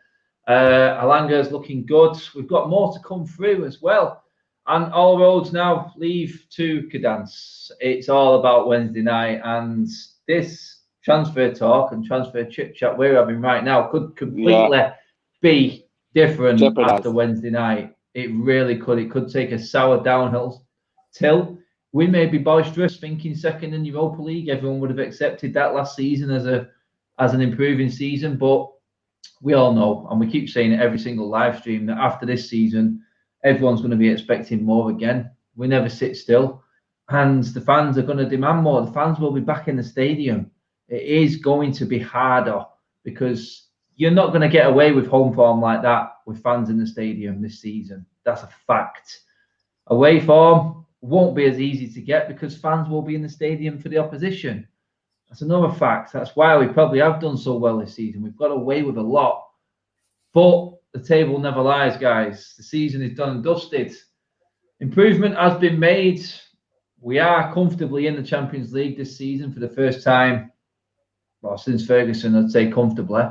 Alanga's looking good. We've got more to come through as well. And all roads now leave to Cadence. It's all about Wednesday night. And this transfer talk and transfer chit chat we're having right now could completely be different after Wednesday night. It really could. It could take a sour downhill till we may be boisterous, thinking second in Europa League. Everyone would have accepted that last season as an improving season. But we all know, and we keep saying it every single live stream, that after this season, everyone's going to be expecting more again. We never sit still. And the fans are going to demand more. The fans will be back in the stadium. It is going to be harder because you're not going to get away with home form like that with fans in the stadium this season. That's a fact. Away form won't be as easy to get because fans will be in the stadium for the opposition. That's another fact. That's why we probably have done so well this season. We've got away with a lot. But the table never lies, guys. The season is done and dusted. Improvement has been made. We are comfortably in the Champions League this season for the first time. Well, since Ferguson, I'd say comfortably.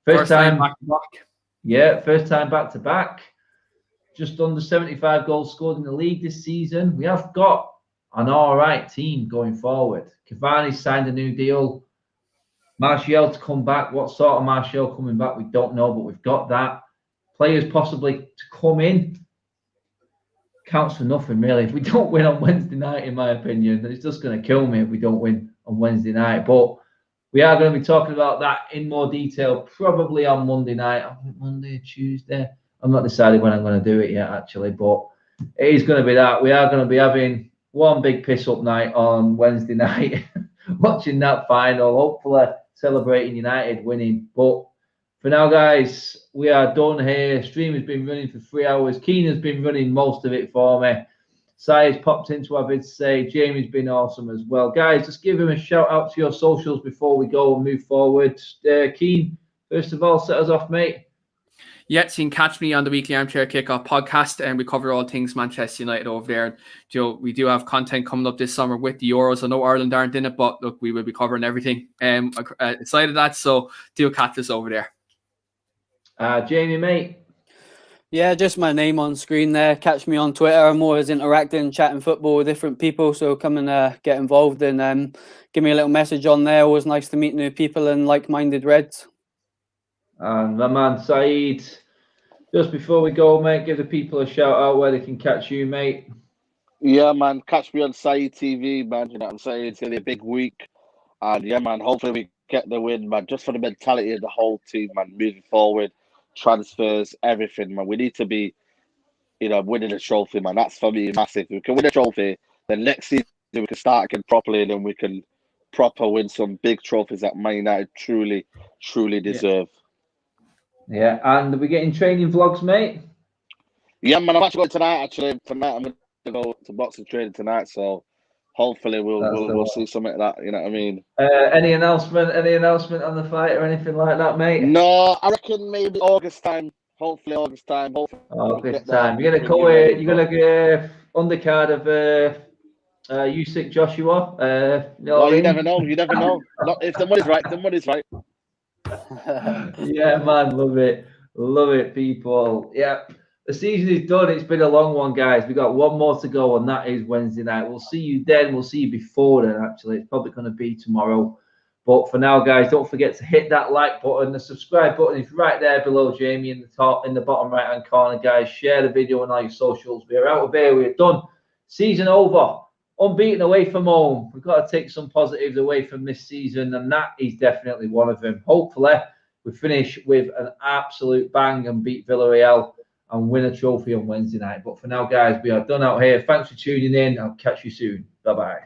First time back to back. Yeah, first time back to back. Just under 75 goals scored in the league this season. We have got an all right team going forward. Cavani signed a new deal. Martial to come back. What sort of Martial coming back, we don't know, but we've got that. Players possibly to come in. Counts for nothing, really. If we don't win on Wednesday night, in my opinion, it's just going to kill me if we don't win on Wednesday night. But we are going to be talking about that in more detail, probably on Monday night. Monday, Tuesday. I'm not decided when I'm going to do it yet, actually, but it is going to be that. We are going to be having one big piss-up night on Wednesday night, watching that final, hopefully celebrating United winning. But for now, guys, we are done here. Stream has been running for 3 hours. Keen has been running most of it for me. Si's popped into our vid to say Jamie's been awesome as well. Guys, just give him a shout out to your socials before we go and move forward. Keen, first of all, set us off, mate. Yeah, so you can catch me on the Weekly Armchair Kickoff podcast, and we cover all things Manchester United over there. Joe, we do have content coming up this summer with the Euros. I know Ireland aren't in it, but look, we will be covering everything. Excited that, so do catch us over there. Jamie, mate. Yeah, just my name on screen there. Catch me on Twitter. I'm always interacting, chatting football with different people, so come and get involved and give me a little message on there. Always nice to meet new people and like-minded Reds. And my man Saeed, just before we go, mate, give the people a shout out where they can catch you, mate. Yeah, man, catch me on Matic TV, man. You know what I'm saying? It's going to be a big week. And yeah, man, hopefully we get the win, man, just for the mentality of the whole team, man, moving forward, transfers, everything, man. We need to be, you know, winning a trophy, man. That's for me massive. If we can win a trophy, then next season we can start again properly, and then we can proper win some big trophies that Man United truly deserve. Yeah, and are we getting training vlogs, mate? Yeah, man, I'm actually going tonight. Tonight I'm going to go to boxing training tonight, so hopefully we'll see something like that. You know what I mean? Any announcement on the fight or anything like that, mate? No, I reckon maybe August time. Hopefully August time. August time. You're gonna go. You're gonna get undercard of Usyk Joshua. You never know. You never know. Not if the money's right. The money's right. Yeah, man, love it, people. Yeah, the season is done. It's been a long one, guys. We got one more to go, and that is Wednesday night. We'll see you then. We'll see you before then. Actually, it's probably going to be tomorrow. But for now, guys, don't forget to hit that like button. The subscribe button is right there below Jamie in the bottom right-hand corner, guys. Share the video on all your socials. We are out of here. We're done. Season over. Unbeaten away from home. We've got to take some positives away from this season, and that is definitely one of them. Hopefully, we finish with an absolute bang and beat Villarreal and win a trophy on Wednesday night. But for now, guys, we are done out here. Thanks for tuning in. I'll catch you soon. Bye-bye.